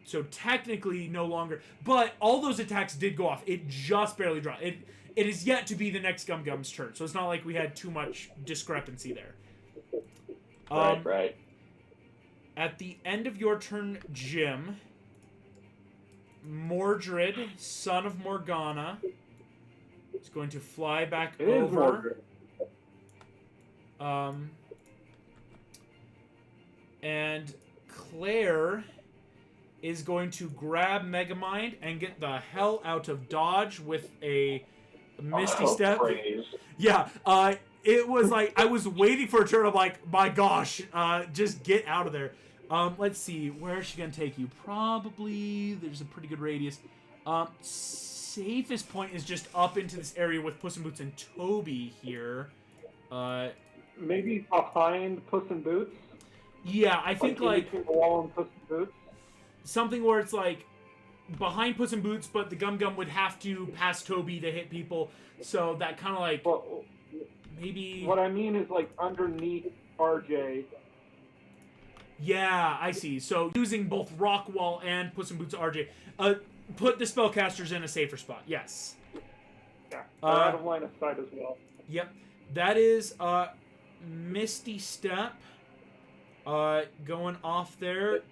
So technically no longer. But all those attacks did go off. It just barely dropped. It is yet to be the next Gum-Gum's turn. So it's not like we had too much discrepancy there. Right. At the end of your turn, Jim, Mordred, son of Morgana, is going to fly back over. And Claire is going to grab Megamind and get the hell out of dodge with a Misty Step. Praise. Yeah, it was like, I was waiting for a turn. I'm like, my gosh, just get out of there. Let's see, where is she going to take you? Probably, there's a pretty good radius. Safest point is just up into this area with Puss in Boots and Toby here. Maybe behind Puss in Boots? Yeah, I think between the wall and Puss in Boots? Something where it's like behind Puss in Boots, but the Gum-Gum would have to pass Toby to hit people. So that kind of like, well, maybe... What I mean is like underneath RJ. Yeah, I see. So using both Rockwall and Puss in Boots RJ, put the spellcasters in a safer spot. Yes. Yeah, out of line of sight as well. Yep. That is Misty Step going off there.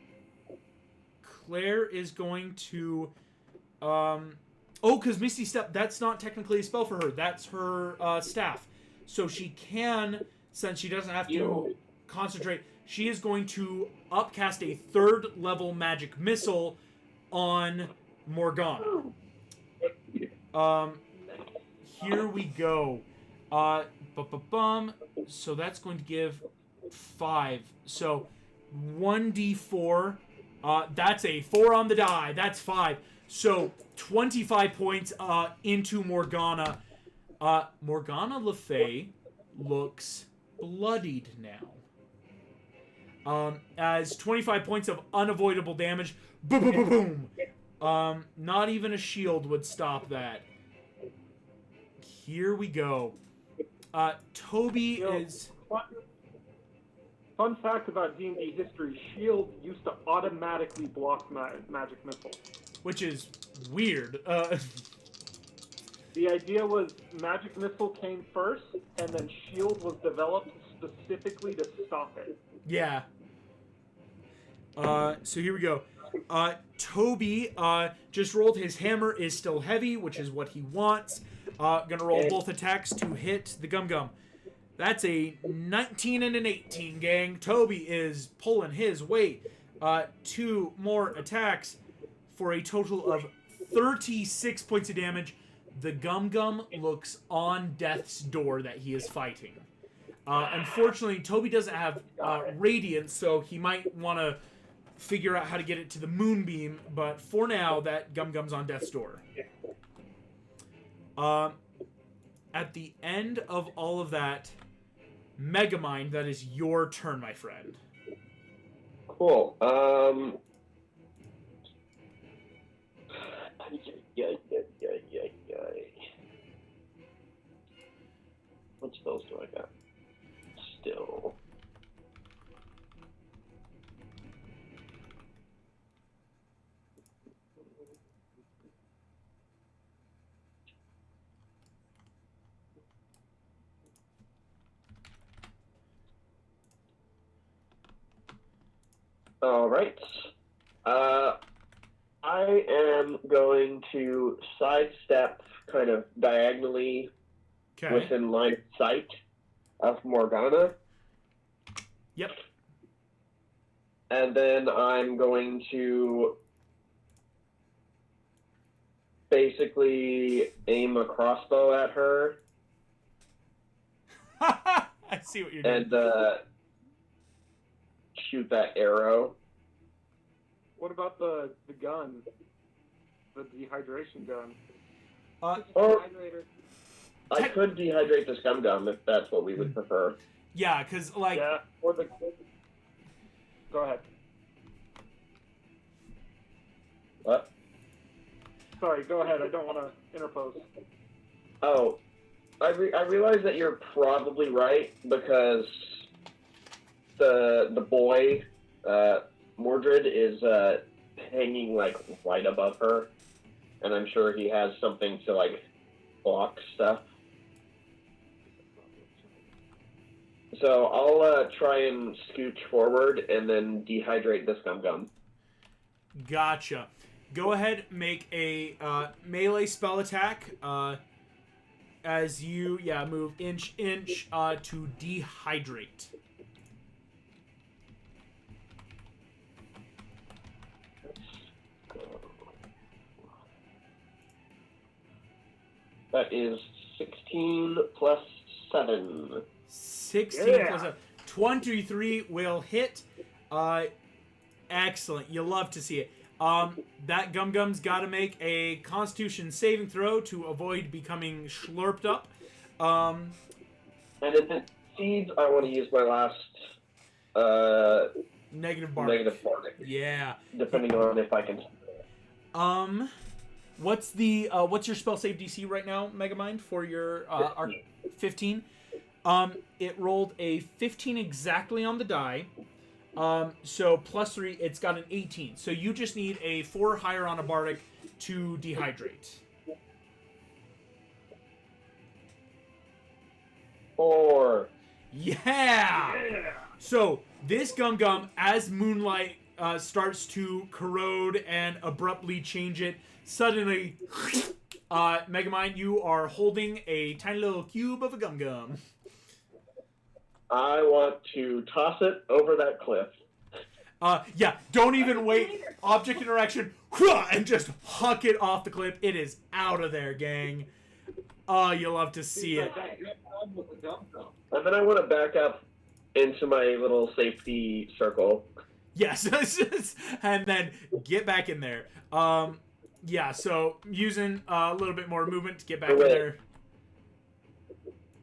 Claire is going to... because Misty Step, that's not technically a spell for her. That's her staff. So she can, since she doesn't have to concentrate, she is going to upcast a 3rd level magic missile on Morgana. Here we go. So that's going to give 5. So 1d4. That's a 4 on the die. That's 5. So 25 points into Morgana. Morgana Le Fay looks bloodied now. As 25 points of unavoidable damage. Boom, boom, boom, boom. Not even a shield would stop that. Here we go. Toby is... Fun fact about D&D history, shield used to automatically block magic missiles. Which is weird. The idea was magic missile came first, and then shield was developed specifically to stop it. Yeah. So here we go. Toby just rolled. His hammer is still heavy, which is what he wants. Gonna roll both attacks to hit the Gum-Gum. That's a 19 and an 18, gang. Toby is pulling his weight. 2 more attacks for a total of 36 points of damage. The Gum-Gum looks on death's door that he is fighting. Unfortunately, Toby doesn't have Radiance, so he might want to figure out how to get it to the Moonbeam, but for now, that Gum-Gum's on death's door. At the end of all of that, Megamind, that is your turn, my friend. Cool. What spells do I got? Still. All right. I am going to sidestep kind of diagonally within line of sight of Morgana. Yep. And then I'm going to basically aim a crossbow at her. I see what you're doing. And shoot that arrow. What about the gun? The dehydration gun? Or I could dehydrate the scum gum if that's what we would prefer. Yeah, because, like... Yeah, or the... Go ahead. What? Sorry, go ahead. I don't want to interpose. Oh, I realize that you're probably right, because the boy, Mordred, is hanging, like, right above her, and I'm sure he has something to, like, block stuff. So I'll try and scooch forward and then dehydrate this gum. Gotcha. Go ahead, make a melee spell attack as you, move inch to dehydrate. That is 16 plus 7. 16 plus 7. 23 will hit. Excellent. You love to see it. That Gum-Gum's got to make a Constitution saving throw to avoid becoming slurped up. And if it succeeds, I want to use my last Negative bar. bardic. Yeah. Depending on if I can. What's your spell save DC right now, Megamind, for your 15? It rolled a 15 exactly on the die. So plus 3, it's got an 18. So you just need a 4 higher on a bardic to dehydrate. 4. Yeah! So this Gum-Gum, as moonlight starts to corrode and abruptly change it, suddenly, Megamind, you are holding a tiny little cube of a Gum-Gum. I want to toss it over that cliff. Don't even wait. Object interaction, and just huck it off the cliff. It is out of there, gang. Oh, you'll love to see it. And then I want to back up into my little safety circle. Yes, and then get back in there. So using a little bit more movement to get back in there.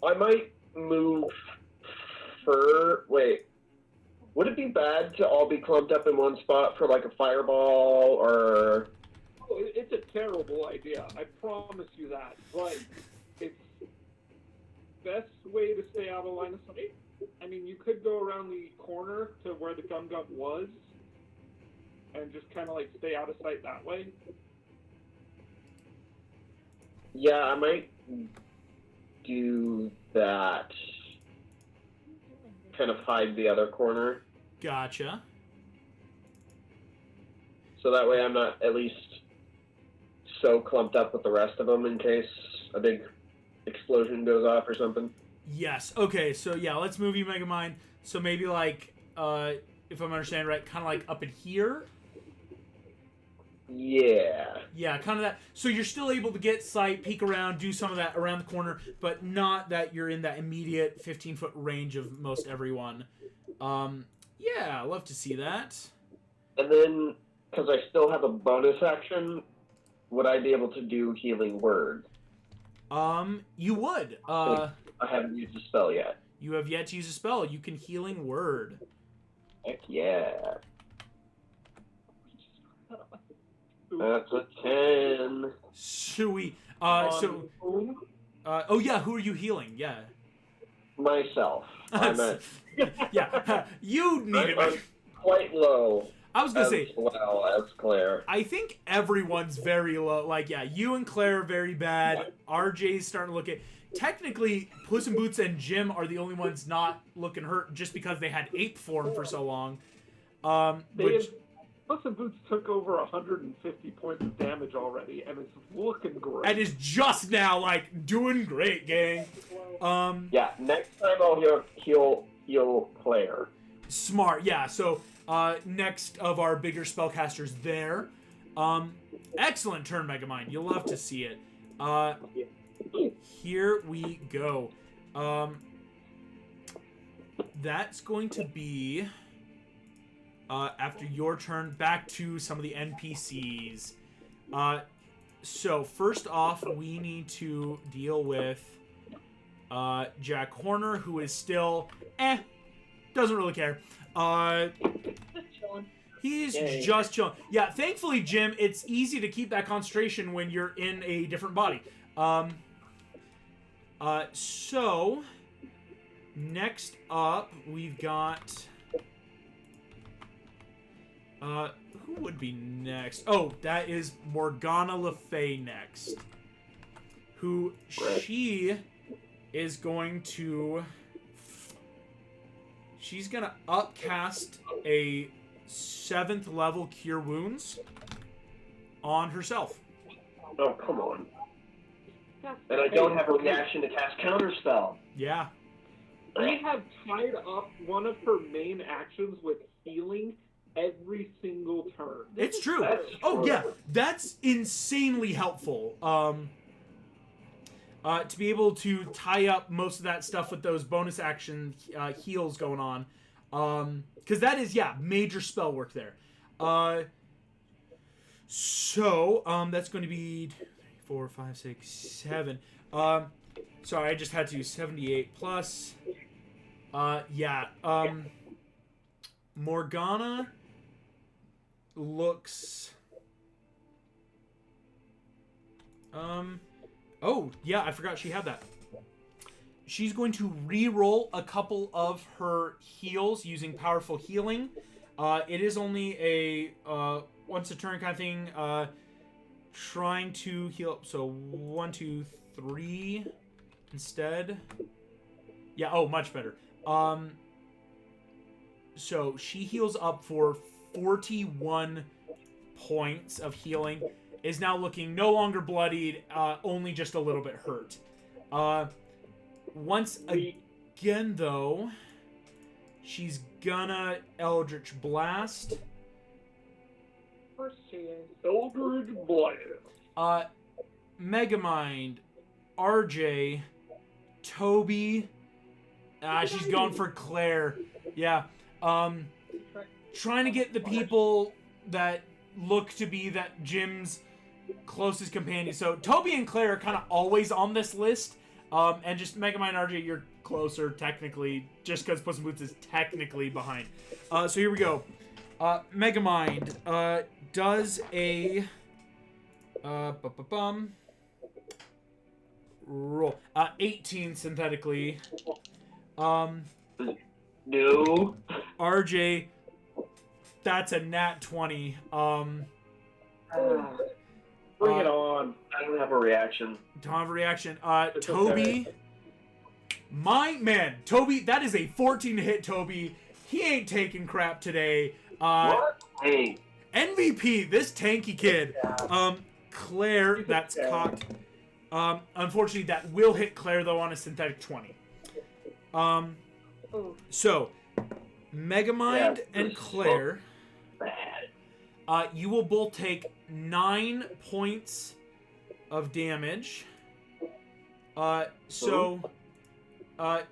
I might move would it be bad to all be clumped up in one spot for like a fireball or... Oh, it's a terrible idea. I promise you that. But it's best way to stay out of line of sight. I mean, you could go around the corner to where the Gum-Gum was and just kind of like stay out of sight that way. Yeah, I might do that. Kind of hide the other corner. Gotcha. So that way I'm not at least so clumped up with the rest of them in case a big explosion goes off or something. Yes. Okay, so let's move you, Megamind. So maybe like, if I'm understanding right, kind of like up in here? Yeah. Yeah, kind of that. So you're still able to get sight, peek around, do some of that around the corner, but not that you're in that immediate 15-foot range of most everyone. I love to see that. And then, because I still have a bonus action, would I be able to do Healing Word? You would. I haven't used a spell yet. You have yet to use a spell. You can Healing Word. Heck yeah. That's a 10. Sweet. Boom. Oh yeah, who are you healing? Yeah. Myself. I'm at. Yeah, you need I'm it. quite low. I was gonna As say, well as Claire. I think everyone's very low. Like, yeah, you and Claire are very bad. RJ's starting to look at. Technically, Puss in Boots and Jim are the only ones not looking hurt just because they had ape form for so long. Puss in Boots took over 150 points of damage already, and it's looking great. And is just now, like, doing great, gang. Yeah, next time I'll heal Claire. Smart, yeah. So, next of our bigger spellcasters there. Excellent turn, Megamind. You'll love to see it. Here we go. That's going to be... after your turn, back to some of the NPCs. So, first off, we need to deal with Jack Horner, who is still, doesn't really care. Just chilling. He's Yay. just chilling. Yeah, thankfully, Jim, it's easy to keep that concentration when you're in a different body. So, next up, we've got... who would be next? Oh, that is Morgana Le Fay next. Who, she is going to... She's gonna upcast a 7th level Cure Wounds on herself. Oh, come on. That's And I don't have a reaction to cast Counterspell. Yeah. We have tied up one of her main actions with healing every single turn. It's true. That's Oh, true. yeah. That's insanely helpful. To be able to tie up most of that stuff with those bonus action heals going on. Because that is, yeah, major spell work there. So, that's going to be 3, 4, 5, 6, 7. Sorry, I just had to 78 plus. Yeah. Morgana looks... Oh, yeah, I forgot she had that. She's going to re-roll a couple of her heals using powerful healing. It is only a once a turn kind of thing. Trying to heal. So 1, 2, 3 instead. Yeah. Oh, much better. So she heals up for 41 points of healing. Is now looking no longer bloodied, only just a little bit hurt. Once again, though, she's gonna Eldritch Blast. Of course she is. Eldritch Blast. Megamind, RJ, Toby. She's going for Claire. Yeah. Trying to get the people that look to be that Jim's closest companion. So Toby and Claire are kind of always on this list. And just Megamind and RJ, you're closer technically, just because Puss in Boots is technically behind. So here we go. Megamind does a roll 18 synthetically. No. RJ, that's a nat 20. Bring it on. I don't have a reaction. Don't have a reaction. It's Toby. okay. My man, Toby, that is a 14 to hit Toby. He ain't taking crap today. What? Hey. MVP, this tanky kid. Claire, that's cocked. Unfortunately, that will hit Claire, though, on a synthetic 20. So, Megamind and Claire, Bad. you will both take 9 points of damage. Megamind, I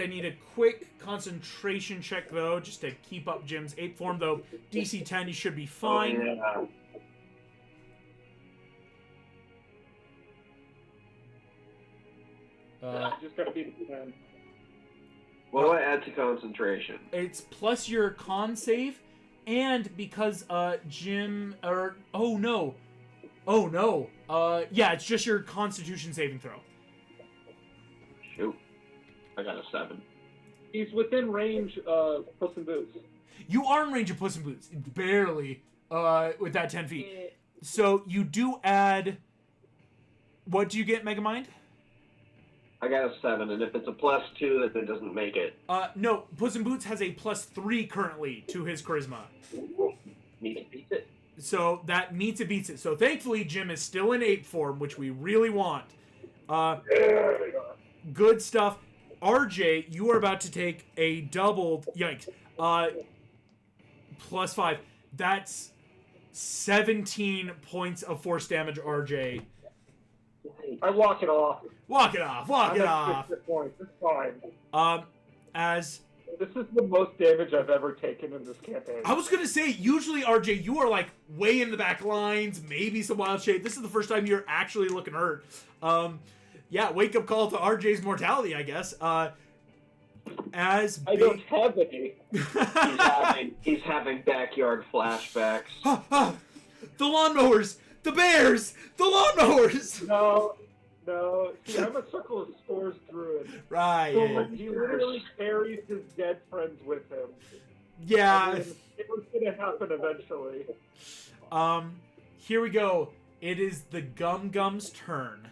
need a quick concentration check, though, just to keep up Jim's ape form, though. DC 10, you should be fine. Oh, yeah. Just gotta be the plan. What do I add to concentration? It's plus your con save, And because Jim yeah, it's just your Constitution saving throw. Shoot. I got a 7. He's within range of Puss in Boots. You are in range of Puss in Boots, barely, with that 10 feet. So you do add. What do you get, Megamind? I got a 7, and if it's a +2, then it doesn't make it. No, Puss in Boots has a +3 currently to his charisma. Meets it, beats it. So that meets it, beats it. So thankfully, Jim is still in ape form, which we really want. Good stuff. RJ, you are about to take a doubled, yikes, +5. That's 17 points of force damage, RJ. I walk it off. Walk it off. Walk it off. It's fine. As This is the most damage I've ever taken in this campaign. I was gonna say, usually RJ, you are like way in the back lines, maybe some wild shape. This is the first time you're actually looking hurt. Yeah, wake up call to RJ's mortality, I guess. I don't have any. He's having backyard flashbacks. The lawnmowers, the bears, the lawnmowers. No. See, I'm a Circle of Spores druid. Right. So Yeah. he literally carries his dead friends with him. Yeah. I mean, it was gonna happen eventually. Here we go. It is the Gum Gum's turn.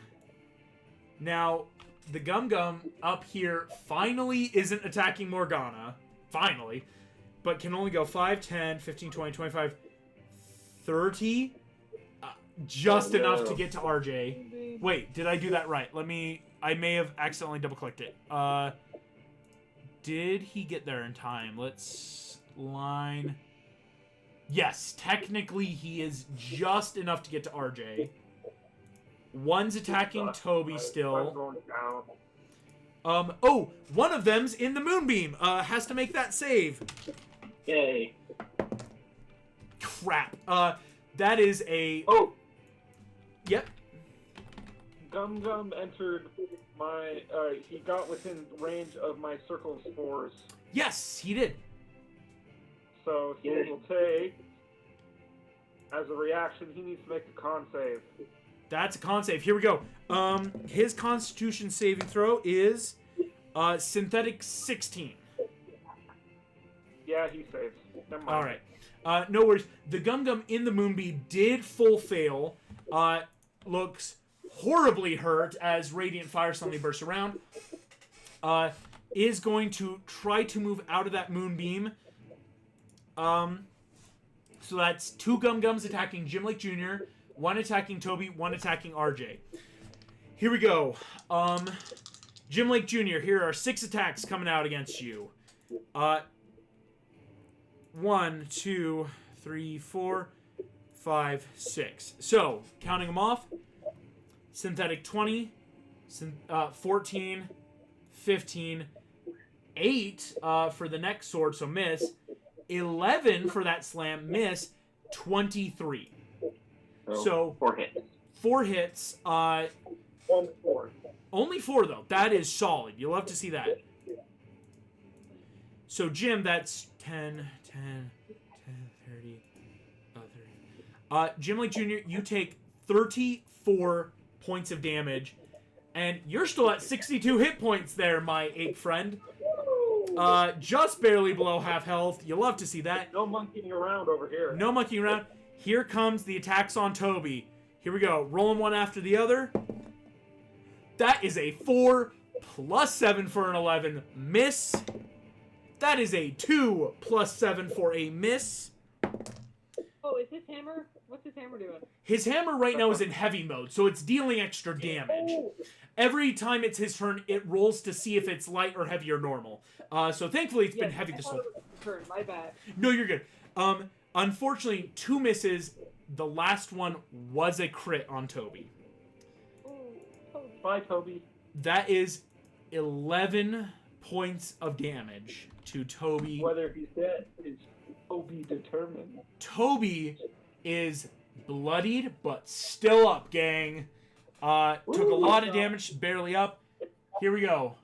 Now, the Gum Gum up here finally isn't attacking Morgana. Finally. But can only go 5, 10, 15, 20, 25, 30. Just enough to get to RJ. Wait, did I do that right? I may have accidentally double-clicked it. Did he get there in time? Let's line... Yes, technically he is just enough to get to RJ. One's attacking Toby still. I'm going down. One of them's in the Moonbeam. Has to make that save. Yay. Crap. That is a... Oh! Yep. Gum Gum entered my... he got within range of my Circle of Spores. Yes, he did. So he will take... As a reaction, he needs to make a con save. That's a con save. Here we go. His Constitution saving throw is synthetic 16. Yeah, he saves. Never mind. All right. No worries. The Gum Gum in the Moonbeam did full fail. Looks horribly hurt as Radiant Fire suddenly bursts around. Is going to try to move out of that Moonbeam. So that's 2 Gum Gums attacking Jim Lake Jr., 1 attacking Toby, 1 attacking RJ. Here we go. Jim Lake Jr., here are 6 attacks coming out against you. 1, 2, 3, 4, 5, 6. So, counting them off. Synthetic 20, 14, 15, 8 for the next sword, so miss. 11 for that slam, miss. 23. So 4 hits. 4 hits. 1 4. Only 4 though. That is solid. You'll love to see that. So Jim, that's 10, 30. Jim Lake Jr., you take 34 points of damage, and you're still at 62 hit points there, my ape friend. Just barely below half health. You love to see that. No monkeying around over here. No monkeying around. Here comes the attacks on Toby. Here we go. Rolling one after the other. That is a 4 plus 7 for an 11. Miss. That is a 2 plus 7 for a miss. Oh, is his hammer? What's his hammer doing? His hammer right now is in heavy mode, so it's dealing extra damage. Every time it's his turn, it rolls to see if it's light or heavy or normal. So thankfully, it's been heavy this whole turn. My bad. No, you're good. Unfortunately, 2 misses. The last one was a crit on Toby. Ooh, Toby. Bye, Toby. That is 11 points of damage to Toby. Whether he's dead is Toby determined. Toby is bloodied, but still up, gang. Took a lot of damage, barely up. Here we go.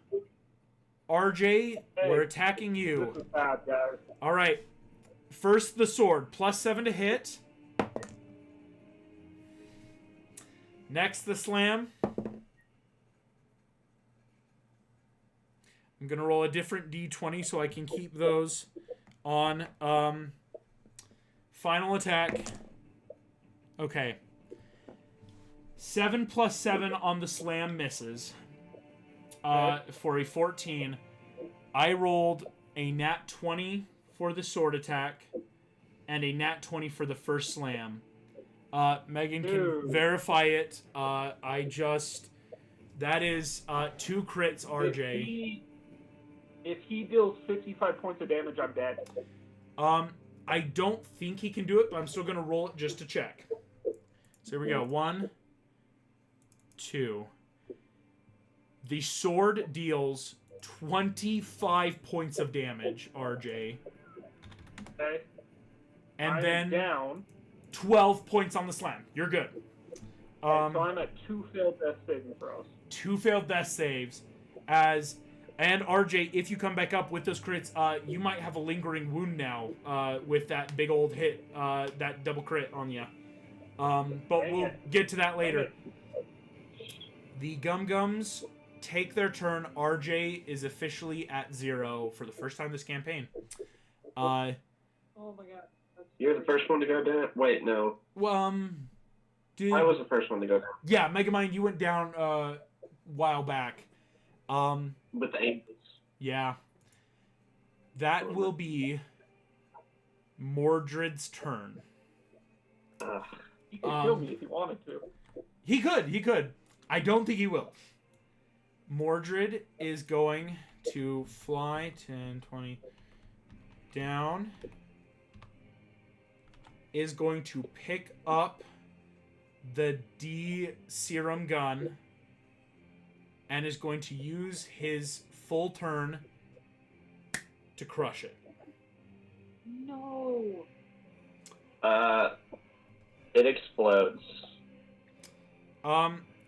RJ, we're attacking you. This is bad, guys. All right. first the sword, +7 to hit. Next, the slam. I'm going to roll a different d20 so I can keep those on. Final attack. Okay. 7 + 7 on the slam misses. For a 14. I rolled a nat 20 for the sword attack and a nat 20 for the first slam. Megan can verify it. That is 2 crits, RJ. If he deals 55 points of damage, I'm dead. I don't think he can do it, but I'm still going to roll it just to check. So here we go. 1, 2. The sword deals 25 points of damage, RJ. Okay. And then down 12 points on the slam. You're good. So I'm at 2 failed death saving throws. 2 failed death saves. And RJ, if you come back up with those crits, you might have a lingering wound now with that big old hit, that double crit on you. But we'll get to that later. The Gum Gums take their turn. RJ is officially at 0 for the first time this campaign. Oh my god. You're the first one to go down? Wait, no. Dude, I was the first one to go down. Yeah, Megamind, you went down a while back. With the angels. Yeah. That will be Mordred's turn. He could kill me if he wanted to. He could. I don't think he will. Mordred is going to fly 10, 20 down. Is going to pick up the D serum gun and is going to use his full turn to crush it. No. It explodes.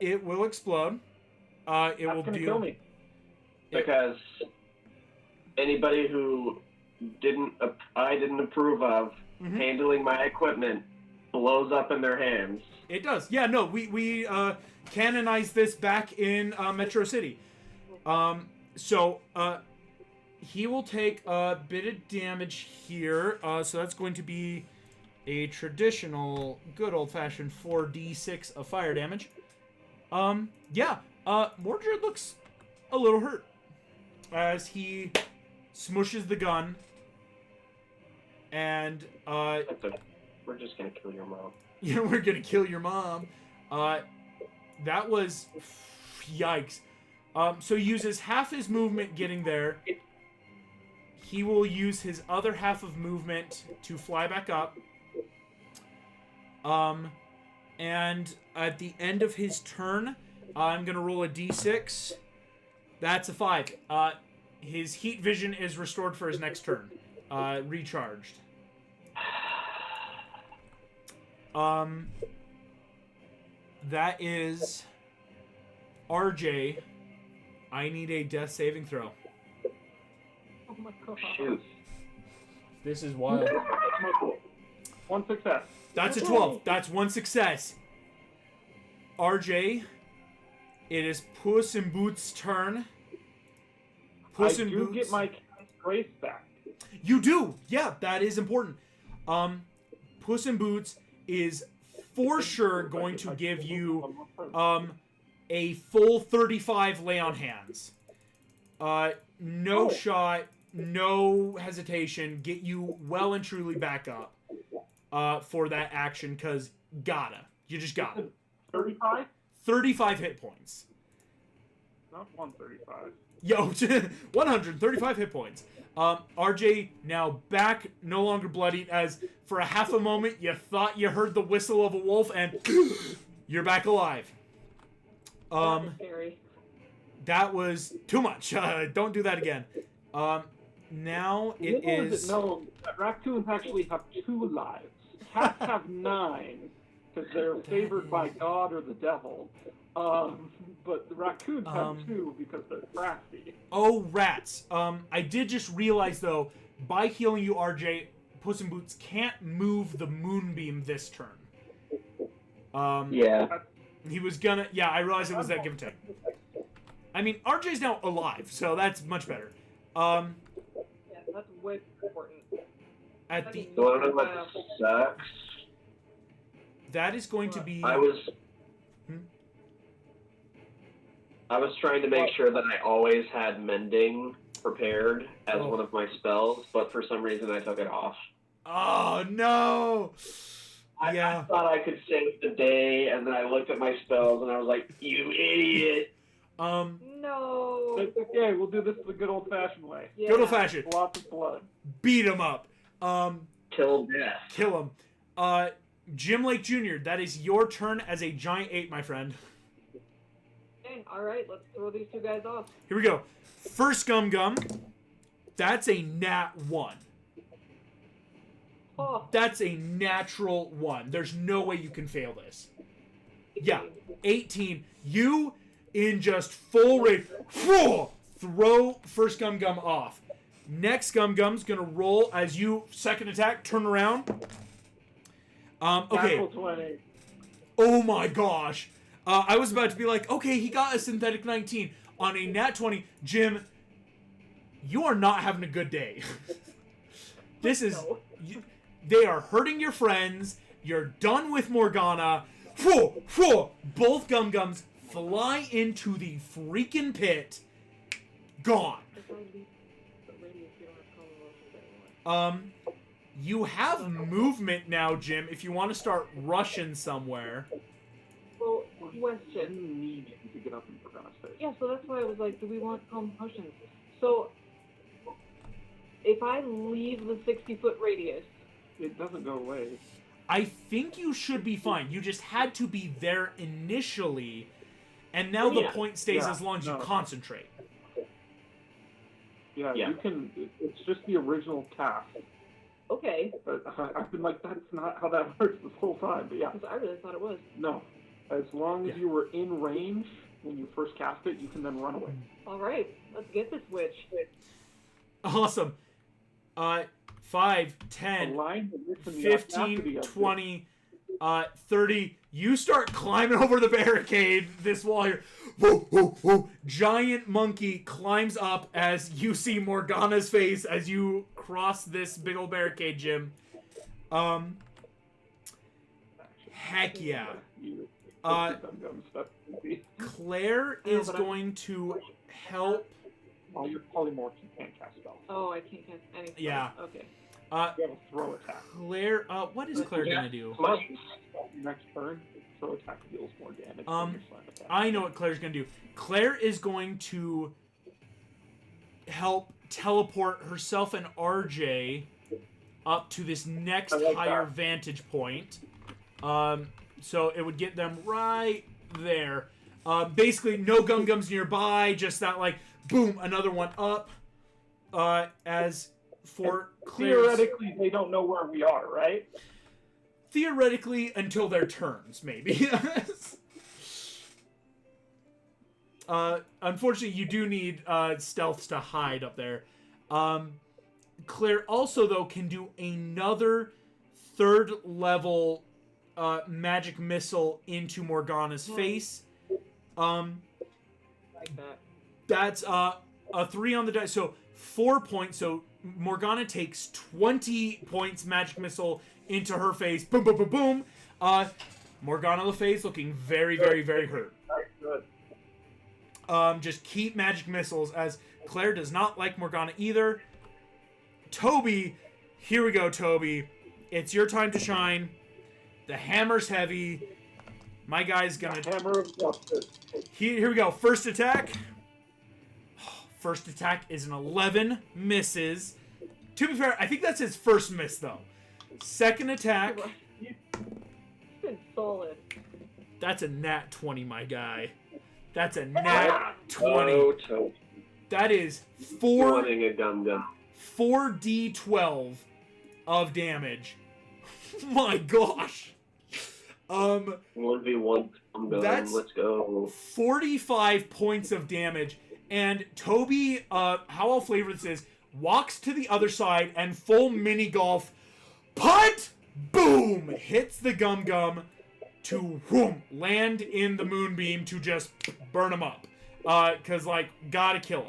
It will explode. It will do. Kill me. Because anybody who I didn't approve of handling my equipment blows up in their hands. It does. Yeah, no, we canonized this back in Metro City. So he will take a bit of damage here. So that's going to be a traditional, good old-fashioned 4d6 of fire damage. Mordred looks a little hurt as he smushes the gun. And we're just gonna kill your mom. Yeah, we're gonna kill your mom. That was yikes. So he uses half his movement getting there. He will use his other half of movement to fly back up. And at the end of his turn, I'm gonna roll a d6. That's a 5. His heat vision is restored for his next turn. Recharged. That is RJ. I need a death saving throw. Oh my god. Shoot. This is wild. 1 success. That's a 12. That's 1 success. RJ, it is Puss in Boots' turn. Puss in Boots. Get my grace back. You do. Yeah, that is important. Puss in Boots is for sure going to give you a full 35 lay on hands. No shot, no hesitation. Get you well and truly back up for that action, because you just gotta. 35? 35 hit points. Not 135. Yo, 135 hit points. RJ now back, no longer bloodied, as for a half a moment you thought you heard the whistle of a wolf and you're back alive. That was scary. That was too much. Don't do that again. Now it is... No, raccoons actually have 2 lives. Cats have 9, because they're favored by God or the devil. But the raccoons have 2 because they're crafty. Oh, rats. I did just realize, though, by healing you, RJ, Puss in Boots can't move the moonbeam this turn. Yeah. He was gonna... Yeah, I realized it was that give and take. I mean, RJ's now alive, so that's much better. Yeah, that's way important. At the... So I don't know what sucks. That is going to be... I was trying to make sure that I always had Mending prepared as one of my spells, but for some reason I took it off. Oh, no! I thought I could save the day, and then I looked at my spells, and I was like, you idiot! No. It's okay. We'll do this the good old-fashioned way. Yeah. Good old-fashioned. Lots of blood. Beat him up. Till death. Kill him. Jim Lake Jr., that is your turn as a giant ape, my friend. Okay, all right, let's throw these two guys off. Here we go. First Gum Gum. That's a nat 1. Oh. That's a natural 1. There's no way you can fail this. Yeah, 18. You, in just full rage, throw First Gum Gum off. Next Gum Gum's gonna roll as you second attack, turn around. Okay. Natural 20. Oh my gosh. I was about to be like, okay, he got a synthetic 19 on a nat 20. Jim, you are not having a good day. This is... They are hurting your friends. You're done with Morgana. Both Gum Gums fly into the freaking pit. Gone. You have movement now, Jim, if you want to start rushing somewhere. Well, We question. need you to get up in Morgana's face. Yeah, so that's why I was like, do we want calm potions? So, if I leave the 60-foot radius... It doesn't go away. I think you should be fine. You just had to be there initially, and now the point stays as long as you concentrate. Yeah, you can... It's just the original task. Okay. I've been like, that's not how that works this whole time, but yeah. Because I really thought it was. No. As long as you were in range when you first cast it, you can then run away. Alright, let's get this witch. Awesome. 5, 10, 15, 20, 30. You start climbing over the barricade, this wall here. Whoa, whoa, whoa. Giant monkey climbs up as you see Morgana's face as you cross this big old barricade, Jim. Heck yeah. Claire is going to help. While you're polymorph, you can't cast spells. Oh, I can't cast anything. Yeah. Okay. You have a throw attack. Claire, what is Claire gonna do? Next turn, throw attack deals more damage. I know what Claire's gonna do. Claire is going to help teleport herself and RJ up to this next higher vantage point. So it would get them right there. Basically, no Gum Gums nearby, just that, like, boom, another one up. As for Claire's... Theoretically, they don't know where we are, right? Theoretically, until their turns, maybe. Unfortunately, you do need stealths to hide up there. Claire also, though, can do another third level magic missile into Morgana's face. Like that. That's a 3 on the dice, so 4 points. So Morgana takes 20 points magic missile into her face. Boom, boom, boom, boom. Morgana Le Fay's looking very, very, very hurt. Good. Just keep magic missiles, as Claire does not like Morgana either. Toby, here we go, Toby. It's your time to shine. The hammer's heavy. My guy's gonna... Hammer of justice. Here we go. First attack. First attack is an 11. Misses. To be fair, I think that's his first miss, though. Second attack. It's been solid. That's a nat 20, my guy. That's a nat 20. That is 4d12 of damage. My gosh. 1v1. That's let's go. 45 points of damage. And Toby, how I'll flavor this is, walks to the other side and full mini golf Punt! Boom! Hits the gum to land in the moonbeam to just burn him up. Cause like, gotta kill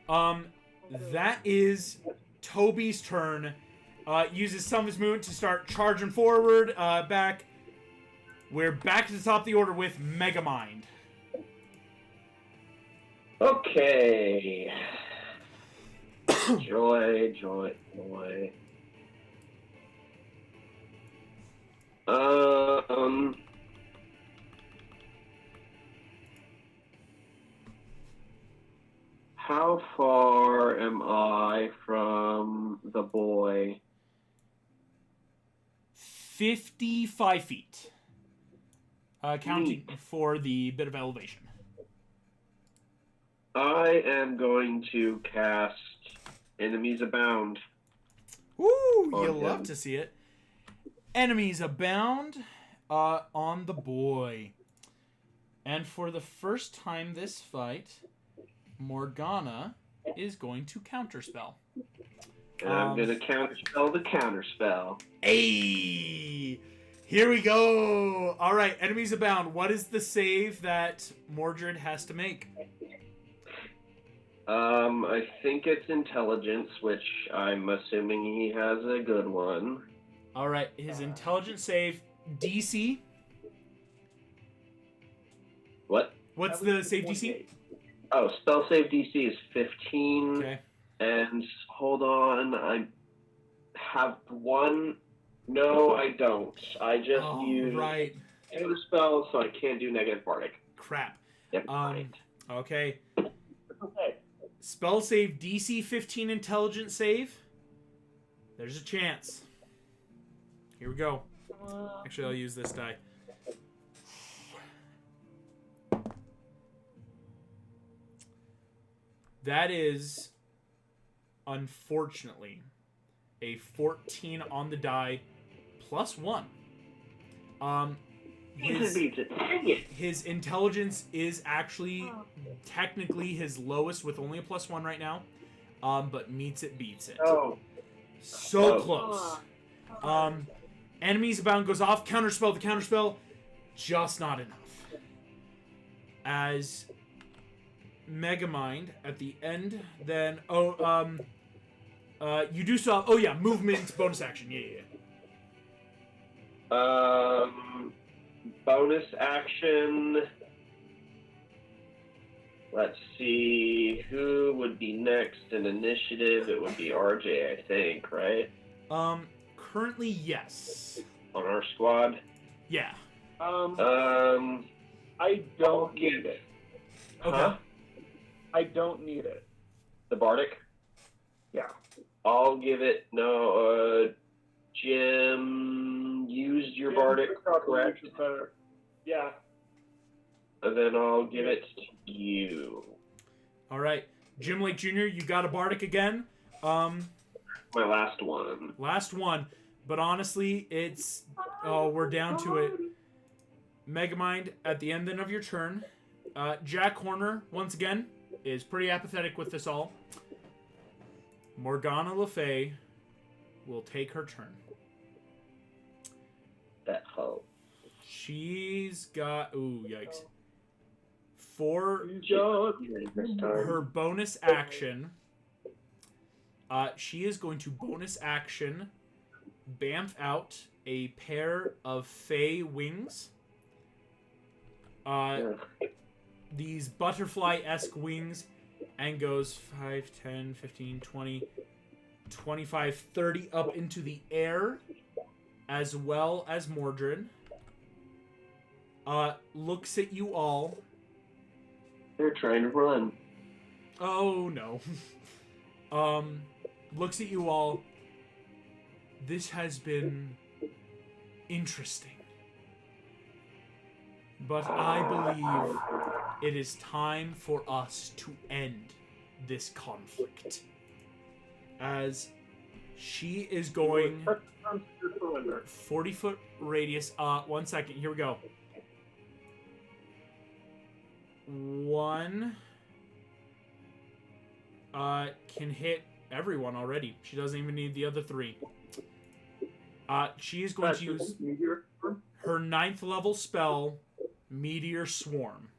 him. That is Toby's turn. Uses some of his movement to start charging forward. Back. We're back to the top of the order with Megamind. Okay. Joy. How far am I from the boy? 55 feet. Counting for the bit of elevation. I am going to cast Enemies Abound. Woo! On You him. love to see it. Enemies abound on the boy. And for the first time this fight, Morgana is going to counterspell. And I'm going to counterspell the counterspell. Hey! Here we go! Alright, enemies abound. What is the save that Mordred has to make? I think it's intelligence, which I'm assuming he has a good one. Alright, his intelligence save, DC. What? What's the save DC? Oh, spell save DC is 15. Okay. And hold on, I have one. No, I don't. I just use right. other spells, so I can't do negative bardic. Crap. Never mind. Okay. Okay. Spell save DC 15 intelligence save. There's a chance. Here we go. Actually, I'll use this die. That is, unfortunately, a 14 on the die plus 1. His intelligence is actually technically his lowest with only a plus 1 right now, but meets it, beats it. Oh. So close. Enemies abound goes off. Counterspell. The counterspell, just not enough. As Megamind at the end, then you do still have, movement bonus action. Yeah. Bonus action. Let's see who would be next in initiative. It would be RJ, I think, right? Currently, yes. On our squad. Yeah. I don't need it. Okay. Huh? I don't need it. The bardic. Yeah. I'll give it. No. Jim used your bardic, correct? Yeah. And then I'll give it to you. All right, Jim Lake Jr., you got a bardic again. My last one. Last one, but honestly, it's we're down to it. Megamind at the end then of your turn. Jack Horner once again is pretty apathetic with this all. Morgana Le Fay will take her turn. That hoe. She's got yikes. For her bonus action, she is going to bonus action bamf out a pair of Fey wings. These butterfly-esque wings, and goes 5, 10, 15, 20, 25, 30 up into the air, as well as Mordred. Looks at you all. They're trying to run. Oh, no. Looks at you all. This has been interesting. But I believe it is time for us to end this conflict. As she is going 40-foot radius. 1 second. Here we go. 1 can hit everyone already. She doesn't even need the other 3. She is going to use her 9th level spell, Meteor Swarm.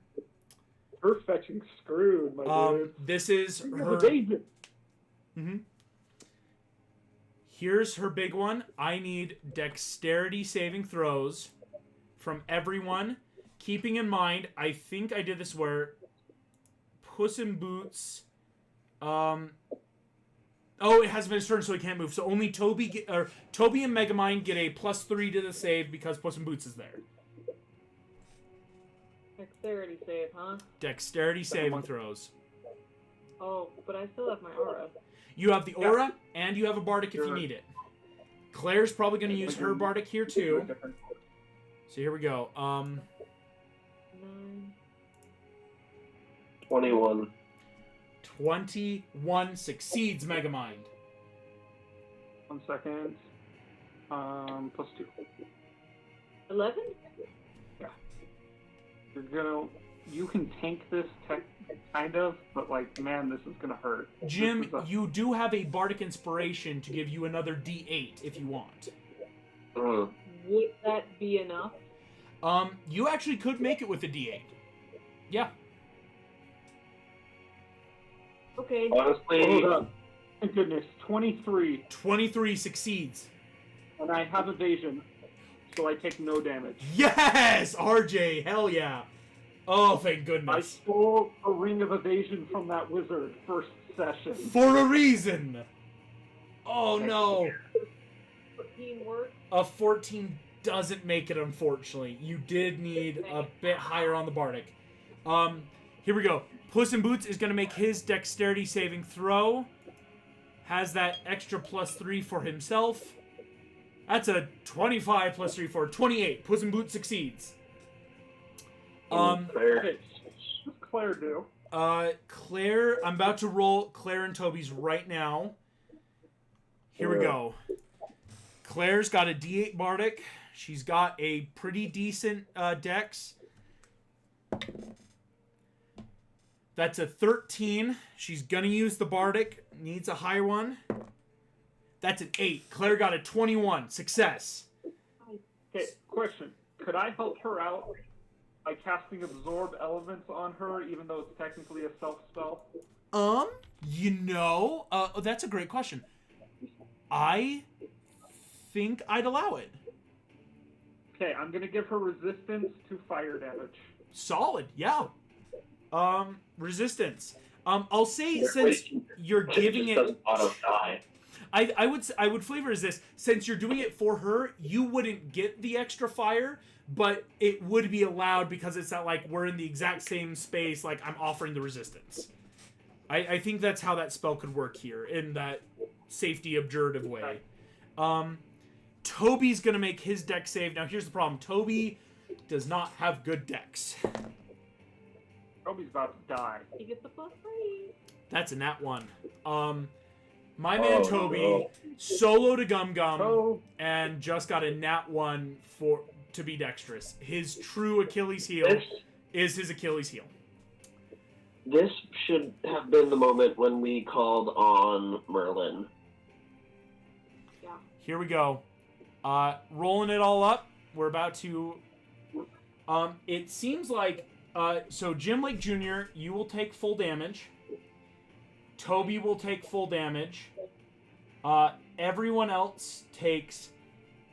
Her fetching screwed, my dude. This is her. Here's her big one. I need dexterity saving throws from everyone. Keeping in mind, I think I did this where Puss in Boots. Oh, it hasn't been his turn, so he can't move. So only Toby and Megamind get a +3 to the save because Puss in Boots is there. Dexterity save, huh? Dexterity saving throws. Oh, but I still have my aura. You have the aura, and you have a bardic if you need it. Claire's probably going to use her bardic here too. So here we go. 9. 21. 21 succeeds, Megamind. 1 second. +2. 11? Yeah. You can tank this kind of, but like, man, this is gonna hurt. Jim, you do have a bardic inspiration to give you another D8 if you want. Would that be enough? You actually could make it with a D8. Yeah. Okay. Honestly, hold up. Thank goodness, 23. 23 succeeds. And I have evasion, so I take no damage. Yes, RJ, hell yeah. Oh, thank I goodness. stole a ring of evasion from that wizard first session. For a reason. Oh no. 14 work. A 14 doesn't make it, unfortunately. You did need a bit higher on the bardic. Here we go. Puss in Boots is going to make his dexterity saving throw. Has that extra +3 for himself. That's a 25 +3 for 28. Puss in Boots succeeds. Okay, what does Claire do? Claire, I'm about to roll Claire and Toby's right now. Here we go. Claire's got a D8 bardic. She's got a pretty decent dex. That's a 13. She's gonna use the bardic. Needs a higher one. That's an 8. Claire got a 21. Success. Okay, question. Could I help her out by casting Absorb Elements on her, even though it's technically a self-spell? That's a great question. I think I'd allow it. Okay, I'm gonna give her resistance to fire damage. Solid, yeah. Resistance. I'll say since you're giving it, I would flavor as this. Since you're doing it for her, you wouldn't get the extra fire, but it would be allowed because it's not like we're in the exact same space. Like I'm offering the resistance. I think that's how that spell could work here in that safety obdurative way. Toby's gonna make his dex save. Now here's the problem. Toby does not have good dex. Toby's about to die. He gets a +3. That's a nat 1. My man Toby soloed a Gum Gum and just got a nat 1 to be dexterous. His true Achilles heel is his Achilles heel. This should have been the moment when we called on Merlin. Yeah. Here we go. Rolling it all up. We're about to... it seems like... so Jim Lake Jr., you will take full damage. Toby will take full damage. Everyone else takes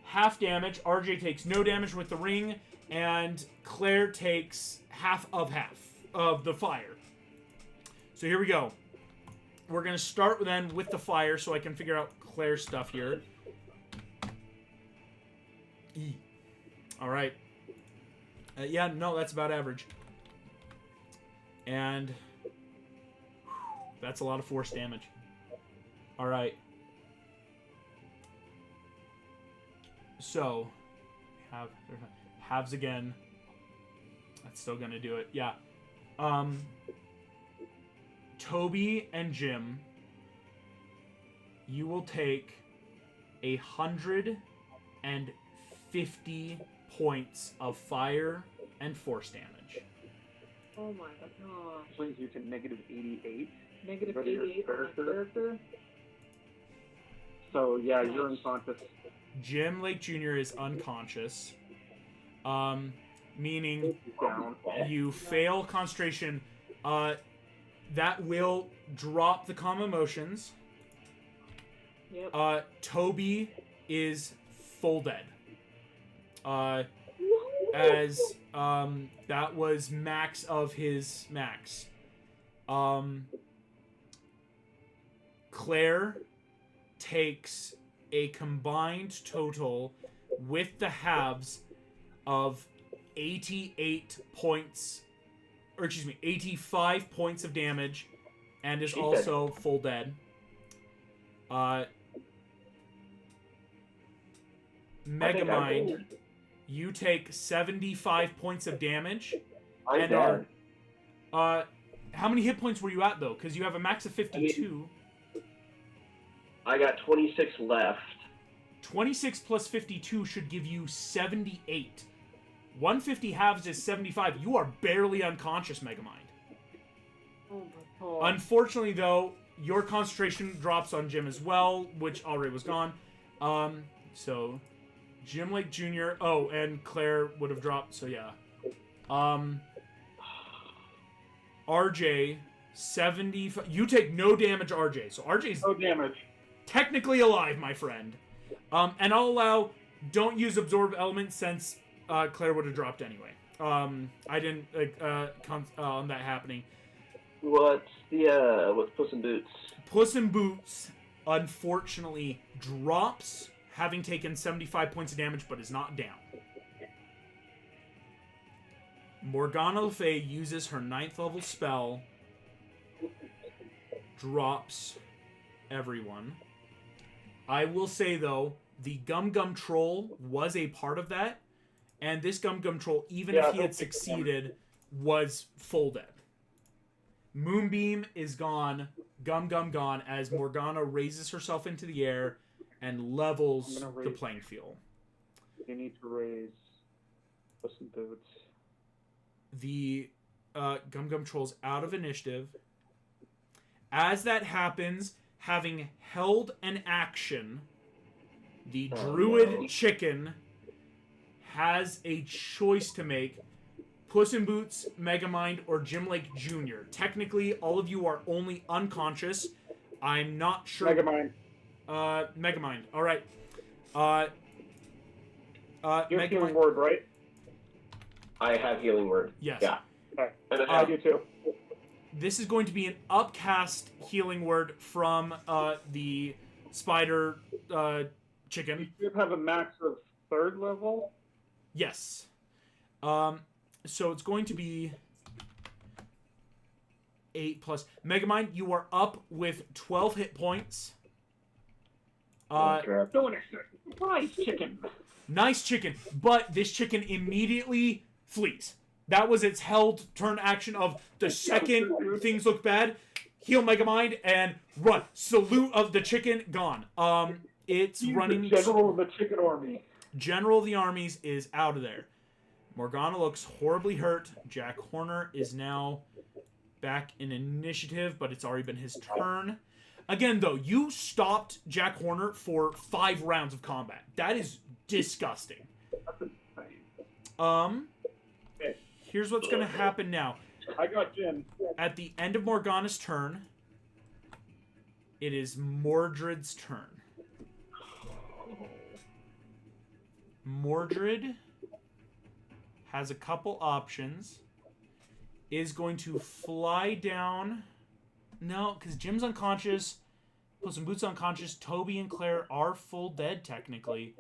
half damage. RJ takes no damage with the ring. And Claire takes half of the fire. So here we go. We're going to start then with the fire so I can figure out Claire's stuff here. E. All right. Yeah, no, that's about average. And that's a lot of force damage. All right. So, halves again. That's still going to do it. Yeah. Toby and Jim, you will take 150 points of fire and force damage. Oh my gosh. Brings you to -88. Negative What are your 88 on my character? character. So, yeah, you're unconscious. Jim Lake Jr. is unconscious. Meaning Down. you fail concentration. That will drop the calm emotions. Yep. Toby is full dead. As that was max of his max. Claire takes a combined total with the halves of 88 points, or excuse me, 85 points of damage, and is also full dead. Megamind, you take 75 points of damage. I'm dead. How many hit points were you at, though? Because you have a max of 52. I got 26 left. 26 plus 52 should give you 78. 150 halves is 75. You are barely unconscious, Megamind. Oh my god. Unfortunately, though, your concentration drops on Jim as well, which already was gone. So Jim Lake Jr. Oh, and Claire would have dropped, so yeah. RJ, 75. You take no damage, RJ. So RJ's No damage. technically alive, my friend. And I'll allow, don't use absorb element since Claire would have dropped anyway. I didn't on that happening. What's Puss in Boots? Puss in Boots, unfortunately, drops, having taken 75 points of damage, but is not down. Morgana Le Fay uses her 9th level spell, drops everyone. I will say, though, the Gum Gum Troll was a part of that, and this Gum Gum Troll, even if he had succeeded, was full dead. Moonbeam is gone, Gum Gum gone, as Morgana raises herself into the air and levels the playing field. You need to raise Puss in Boots. The Gum Gum Troll's out of initiative. As that happens, having held an action, the Druid Chicken has a choice to make. Puss in Boots, Megamind, or Jim Lake Jr. Technically, all of you are only unconscious. I'm not sure. Megamind. Megamind. All right. You're Megamind. healing word, right? I have healing word. Yes. Yeah. Okay. And I do too. This is going to be an upcast healing word from the spider chicken. You have a max of 3rd level? Yes. So it's going to be 8 plus. Megamind, you are up with 12 hit points. Nice chicken. Nice chicken, but this chicken immediately flees. That was its held turn action of the second things look bad. Heal Megamind and run. Salute of the chicken, gone. It's running. The general of the chicken army. General of the armies is out of there. Morgana looks horribly hurt. Jack Horner is now back in initiative, but it's already been his turn. Again, though, you stopped Jack Horner for 5 rounds of combat. That is disgusting. Here's what's going to happen now. I got Jim. At the end of Morgana's turn, it is Mordred's turn. Mordred has a couple options. Is going to fly down. No, because Jim's unconscious. Puss in Boots unconscious. Toby and Claire are full dead, technically.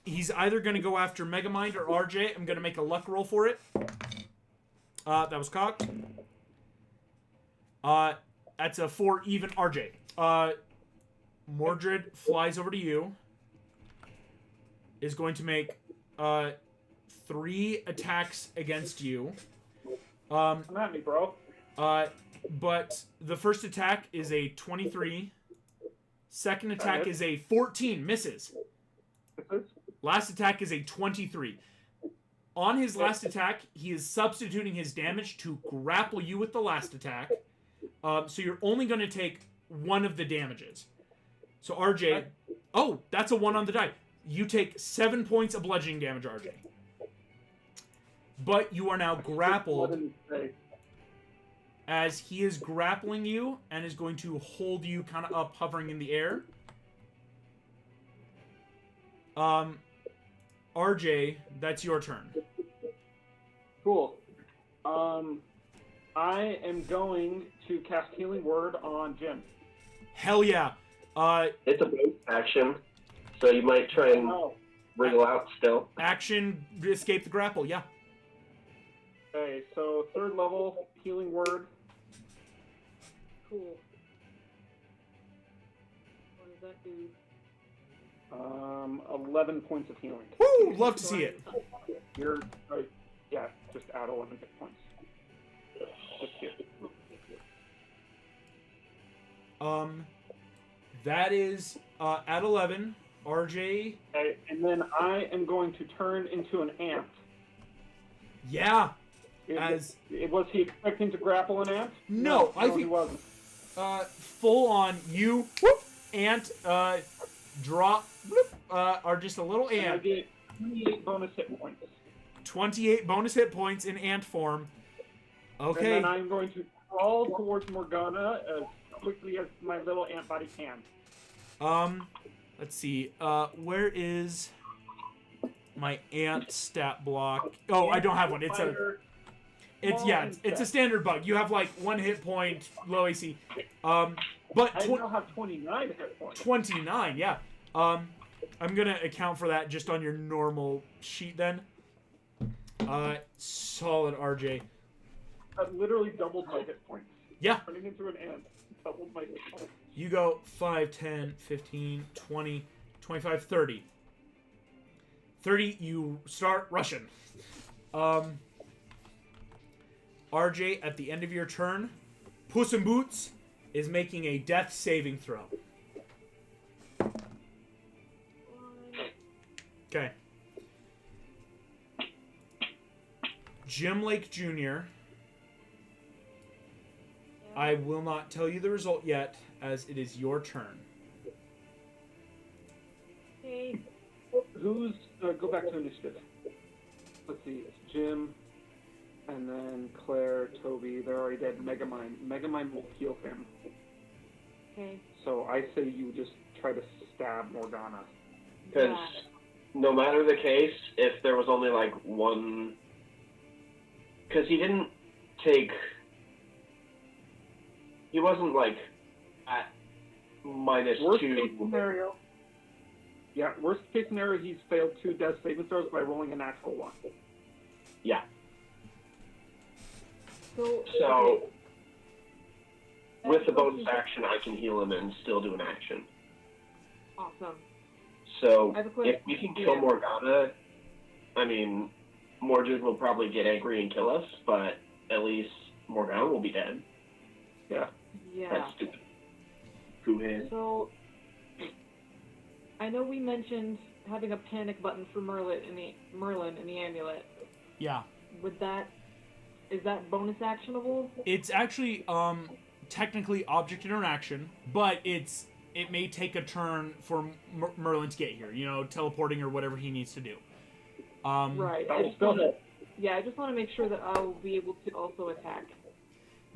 He's either going to go after Megamind or RJ. I'm going to make a luck roll for it. That was cocked. That's a 4 even RJ. Mordred flies over to you. Is going to make 3 attacks against you. Come at me, bro. But the first attack is a 23. Second attack is a 14. Misses. Last attack is a 23. On his last attack, he is substituting his damage to grapple you with the last attack. So you're only going to take one of the damages. So RJ, oh, that's a 1 on the die. You take 7 points of bludgeoning damage, RJ. But you are now grappled as he is grappling you and is going to hold you kind of up, hovering in the air. RJ, that's your turn. Cool. I am going to cast Healing Word on Jim. Hell yeah. It's a bonus action, so you might try and wriggle out still. Action, escape the grapple, yeah. Okay, so 3rd level Healing Word. Cool. What does that do? 11 points of healing. Woo! Love to see it. You're, yeah, just add 11 hit points. Just here. That is at 11. RJ. Okay, and then I am going to turn into an ant. Yeah. Was he expecting to grapple an ant? No, I think he wasn't. Full on you ant drop are just a little And I ant. get 28 bonus hit points. 28 bonus hit points in ant form. Okay. And then I'm going to crawl towards Morgana as quickly as my little ant body can. Let's see. Where is my ant stat block? Oh, I don't have one. It's a standard bug. You have like 1 hit point, low AC. But I now have 29 hit points. 29, yeah. I'm gonna account for that just on your normal sheet then. Solid RJ. That literally doubled my hit points. Yeah. Turning into an ant doubled my hit points. You go 5, 10, 15, 20, 25, 30. 30, you start rushing. RJ, at the end of your turn, Puss in Boots is making a death saving throw. Okay. Jim Lake Jr. I will not tell you the result yet, as it is your turn. Okay. Who's go back to initiative? Let's see. It's Jim, and then Claire, Toby. They're already dead. Megamind. Megamind will heal him. Okay. So I say you just try to stab Morgana. Because no matter the case, if there was only like one... Because he didn't take... He wasn't like at -2. Worst case scenario. Yeah, worst case scenario, he's failed 2 death saving throws by rolling a natural 1. Yeah. So So, with the bonus action, I can heal him and still do an action. Awesome. So, I have a question. if we can kill Morgana, I mean, Mordred will probably get angry and kill us, but at least Morgana will be dead. Yeah. Yeah. That's stupid. Who hit? So, I know we mentioned having a panic button for Merlin in the amulet. Yeah. Is that bonus actionable? It's actually technically object interaction, but it may take a turn for Merlin to get here. You know, teleporting or whatever he needs to do. Right. I just want to make sure that I'll be able to also attack.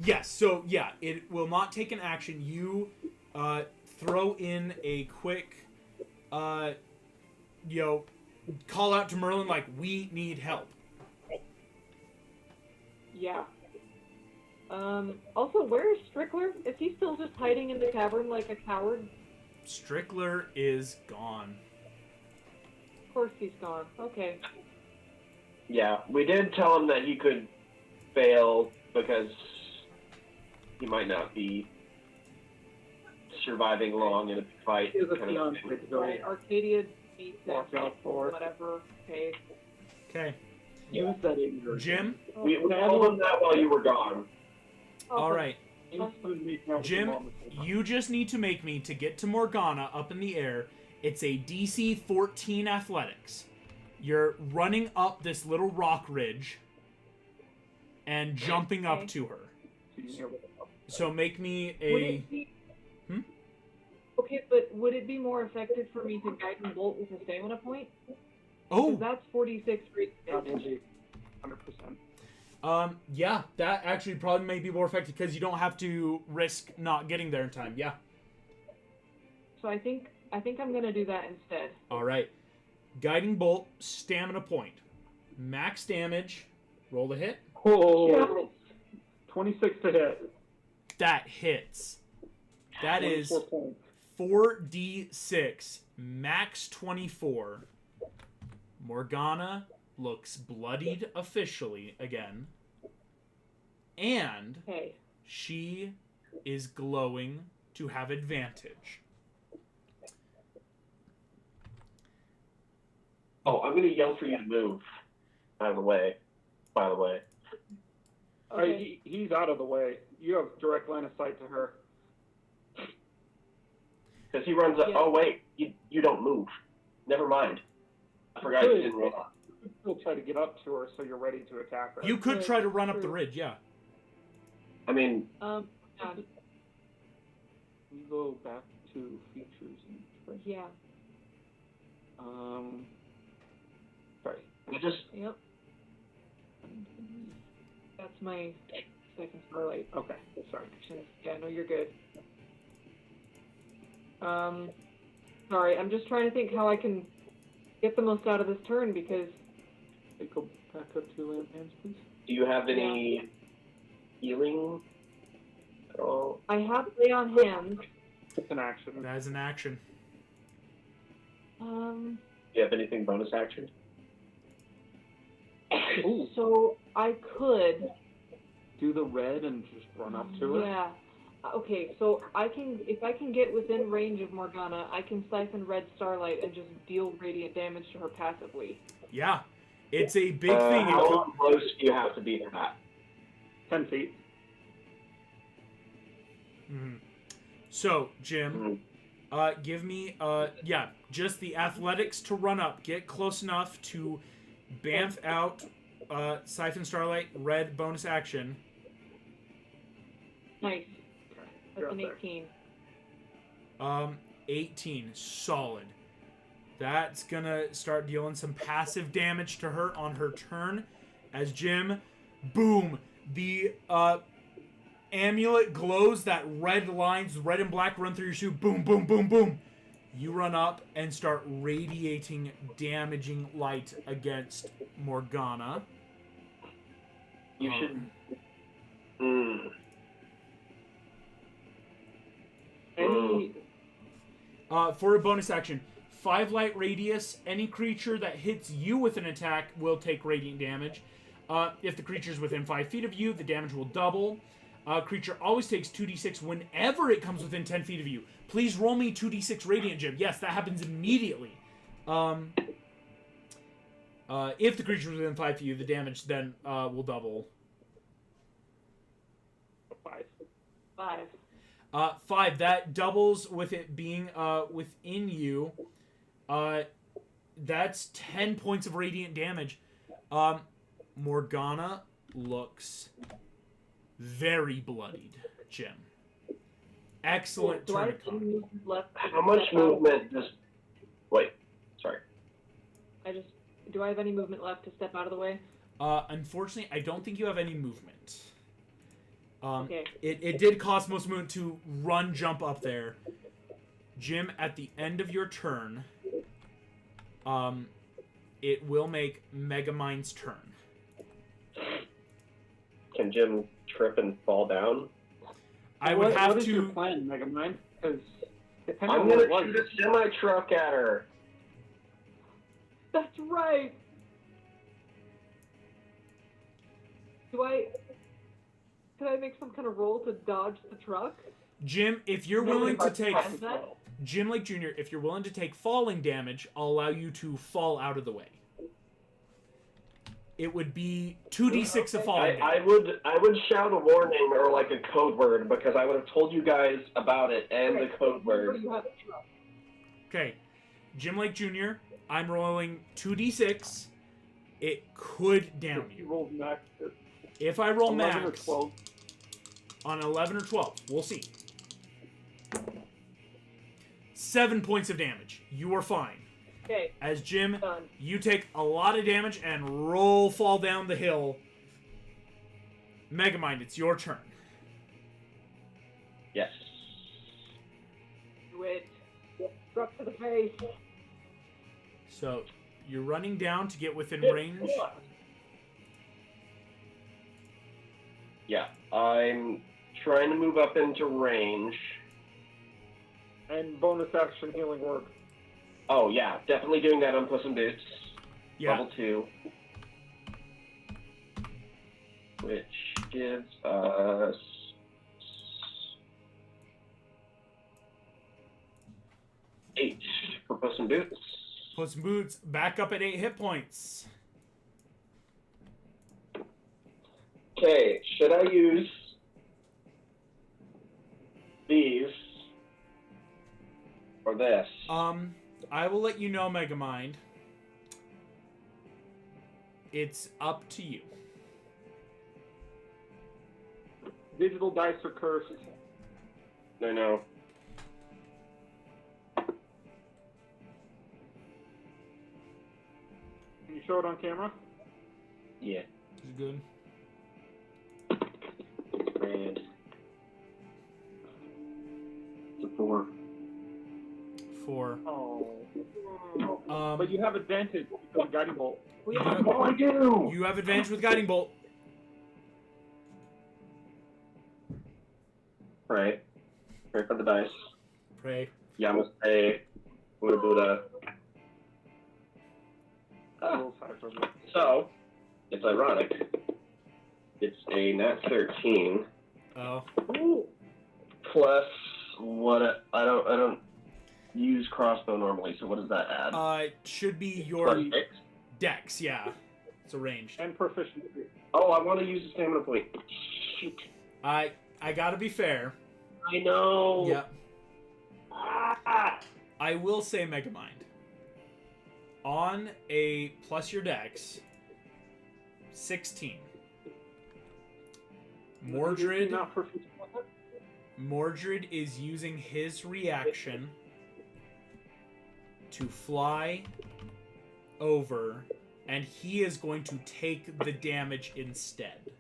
Yes. So yeah, it will not take an action. You throw in a quick, call out to Merlin like, we need help. Yeah. Also, where is Strickler? Is he still just hiding in the cavern like a coward? Strickler is gone. Of course he's gone. Okay. Yeah, we did tell him that he could fail because he might not be surviving long in a fight. Right, Arcadia beats Watch out for whatever. Okay. Okay. Use that in your Jim? We told him that while you were gone. All right. Jim, you just need to make me, to get to Morgana up in the air, it's a DC 14 athletics. You're running up this little rock ridge and jumping up to her. So make me a Okay, but would it be more effective for me to guiding bolt with a stamina point? Oh, That's 46 radiant That will damage. be 100%. Yeah, that actually probably may be more effective because you don't have to risk not getting there in time. Yeah. So I think I'm gonna do that instead. All right. Guiding bolt, stamina point, max damage. Roll the hit. Oh, 26 to hit. That hits. That is 24 points. 4d6, max 24. Morgana looks bloodied officially again. And Okay. she is glowing to have advantage. Oh, I'm gonna yell for you to move out of the way. By the way, Okay. He's out of the way. You have direct line of sight to her. because he runs up. Yeah. Oh wait, you don't move. Never mind. I forgot you didn't run up. We'll try to get up to her so you're ready to attack her. You could Right, try to run up the true. ridge, yeah. I mean, Yeah. We go back to features and traits. Yeah. Sorry. I just Yep. That's my second starlight. Okay. Sorry. Yeah, no, you're good. Sorry, I'm just trying to think how I can get the most out of this turn because Hey, go back up to lamp hands, please. do you have any healing at all? I have lay on hands. It's an action. That is an action. Do you have anything bonus action? Ooh. So I could. Do the red and just run up to her. Yeah. Okay, so if I can get within range of Morgana, I can siphon red starlight and just deal radiant damage to her passively. Yeah. It's a big thing. It How could- close do you have to be to that? 10 feet. Mhm. So, Jim, give me, just the athletics to run up. Get close enough to bamf out Siphon Starlight, red bonus action. Nice. You're That's up an there. 18. 18. Solid. That's gonna start dealing some passive damage to her on her turn. As Jim, boom, the amulet glows, that red lines, red and black run through your shoe. Boom, boom, boom, boom. You run up and start radiating damaging light against Morgana. You should. Any. For a bonus action, 5 light radius, any creature that hits you with an attack will take radiant damage. If the creature is within 5 feet of you, the damage will double. Creature always takes 2d6 whenever it comes within 10 feet of you. Please roll me 2d6 radiant, Jim. Yes, that happens immediately. If the creature is within 5 feet of you, the damage then will double. 5. 5. 5. That doubles with it being within you. That's 10 points of radiant damage. Morgana looks very bloodied, Jim. Excellent Do I turn have of any con. movement left? to How much step out? movement does? Wait, sorry. Do I have any movement left to step out of the way? Unfortunately, I don't think you have any movement. Okay. It did cost most movement to jump up there. Jim, at the end of your turn, it will make Megamind's turn. Can Jim trip and fall down? I would have What is your to. plan, Megamind? Because depending I'm on gonna what it shoot was, a semi truck at her. That's right. Could I make some kind of roll to dodge the truck? Jim, if you're willing to take. Is that- Jim Lake Jr., if you're willing to take falling damage, I'll allow you to fall out of the way. It would be 2d6 of falling damage. I would shout a warning or like a code word because I would have told you guys about it and the code Where word. you have the truck. Okay. Jim Lake Jr., I'm rolling 2d6. It could down if you you. rolled max, If I roll 11 or max 12. on 11 or 12, we'll see. 7 points of damage. You are fine. Okay. As Jim, Done. you take a lot of damage and fall down the hill. Megamind, it's your turn. Yes. Do it. Struck to the face. So, you're running down to get within range. Yeah, I'm trying to move up into range. And bonus action healing word. Oh, yeah, definitely doing that on Puss in Boots. Yeah. Level 2. Which gives us... 8 for Puss in Boots. Puss in Boots back up at 8 hit points. Okay, should I use these or this? I will let you know, Megamind. It's up to you. Digital dice are cursed. I know. Can you show it on camera? Yeah. Is it good? And it's a 4. 4. Oh. Um, But you have advantage because of guiding bolt. Oh, I do! you have advantage with Guiding Bolt. Pray. Pray for the dice. Pray. Yamase. Buddha Buddha. So, it's ironic. It's a nat 13 Oh. plus what I don't use crossbow normally. So what does that add? It should be your Plus 6? dex, yeah. It's a ranged. And proficiency. Oh, I want to use the stamina point. Shoot. I gotta be fair. I know. Yep. Ah! I will say, Megamind. On a plus your dex, 16. Mordred. Not proficient with it? Mordred is using his reaction to fly over, and he is going to take the damage instead.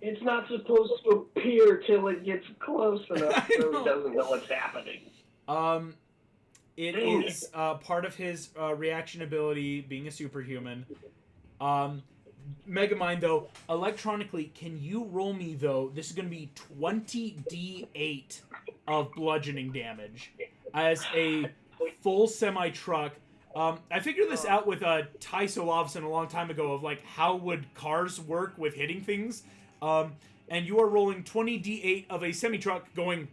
It's not supposed to appear till it gets close enough so he doesn't know what's happening. It is part of his reaction ability, being a superhuman. Megamind, though, electronically, can you roll me, though? This is going to be 20d8 of bludgeoning damage as a full semi-truck. I figured this out with Ty Solovson a long time ago of, like, how would cars work with hitting things. And you are rolling 20d8 of a semi-truck going...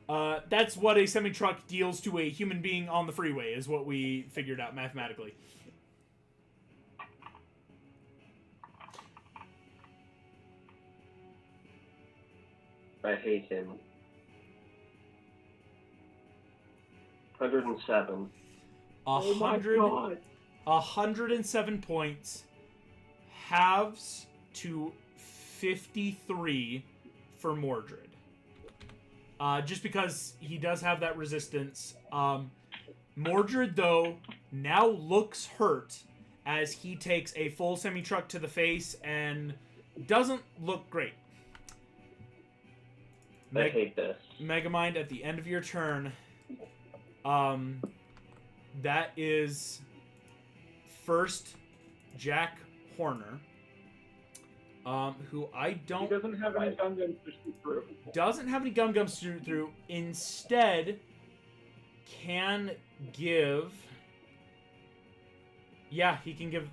that's what a semi-truck deals to a human being on the freeway, is what we figured out mathematically. I hate him. 107. 107 points. Halves to 53 for Mordred. Just because he does have that resistance. Mordred, though, now looks hurt as he takes a full semi-truck to the face and doesn't look great. I hate this. Megamind, at the end of your turn, that is first Jack Horner, who I don't... He doesn't have any gun guns to shoot through. Doesn't have any gum gums to shoot through. Instead, can give... Yeah, he can give...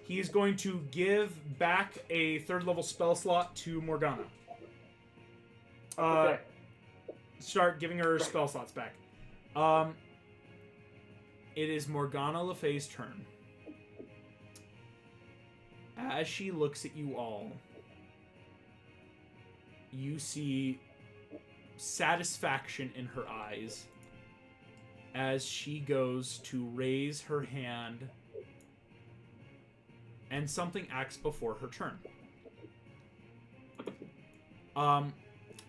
he's going to give back a 3rd level spell slot to Morgana. Okay. Start giving her spell slots back. It is Morgana Le Fay's turn. As she looks at you all, you see satisfaction in her eyes as she goes to raise her hand, and something acts before her turn.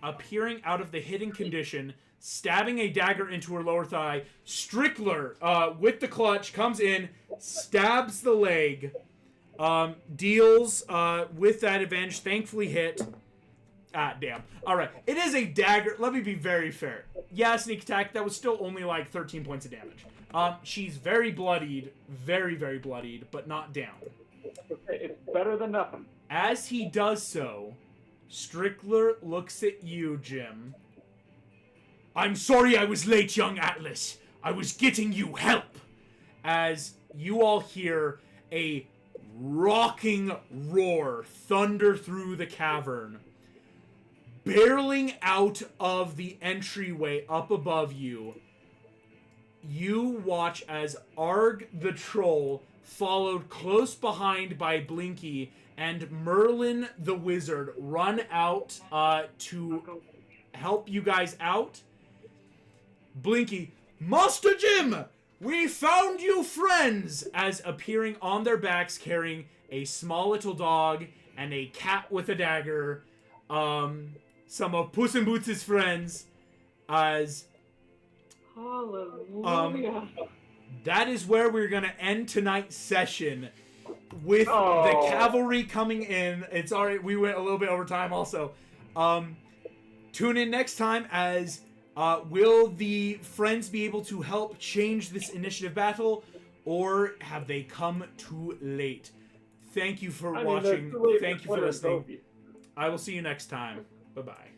Appearing out of the hidden condition, stabbing a dagger into her lower thigh. Strickler, with the clutch, comes in, stabs the leg, deals with that advantage, thankfully hit. Ah, damn. Alright, it is a dagger. Let me be very fair. Yeah, sneak attack, that was still only like 13 points of damage. She's very bloodied, very, very bloodied, but not down. It's better than nothing. As he does so, Strickler looks at you, Jim. I'm sorry I was late, young Atlas. I was getting you help. As you all hear a rocking roar thunder through the cavern. Barreling out of the entryway up above you, you watch as Arg the Troll, followed close behind by Blinky, and Merlin the Wizard run out to help you guys out. Blinky, Master Jim, we found you friends! As appearing on their backs carrying a small little dog and a cat with a dagger. Some of Puss in Boots' friends, as Hallelujah. that is where we're gonna end tonight's session with the cavalry coming in. It's alright, we went a little bit over time also. Tune in next time as will the friends be able to help change this initiative battle, or have they come too late? Thank you for watching. Thank you for listening. I will see you next time. Bye-bye.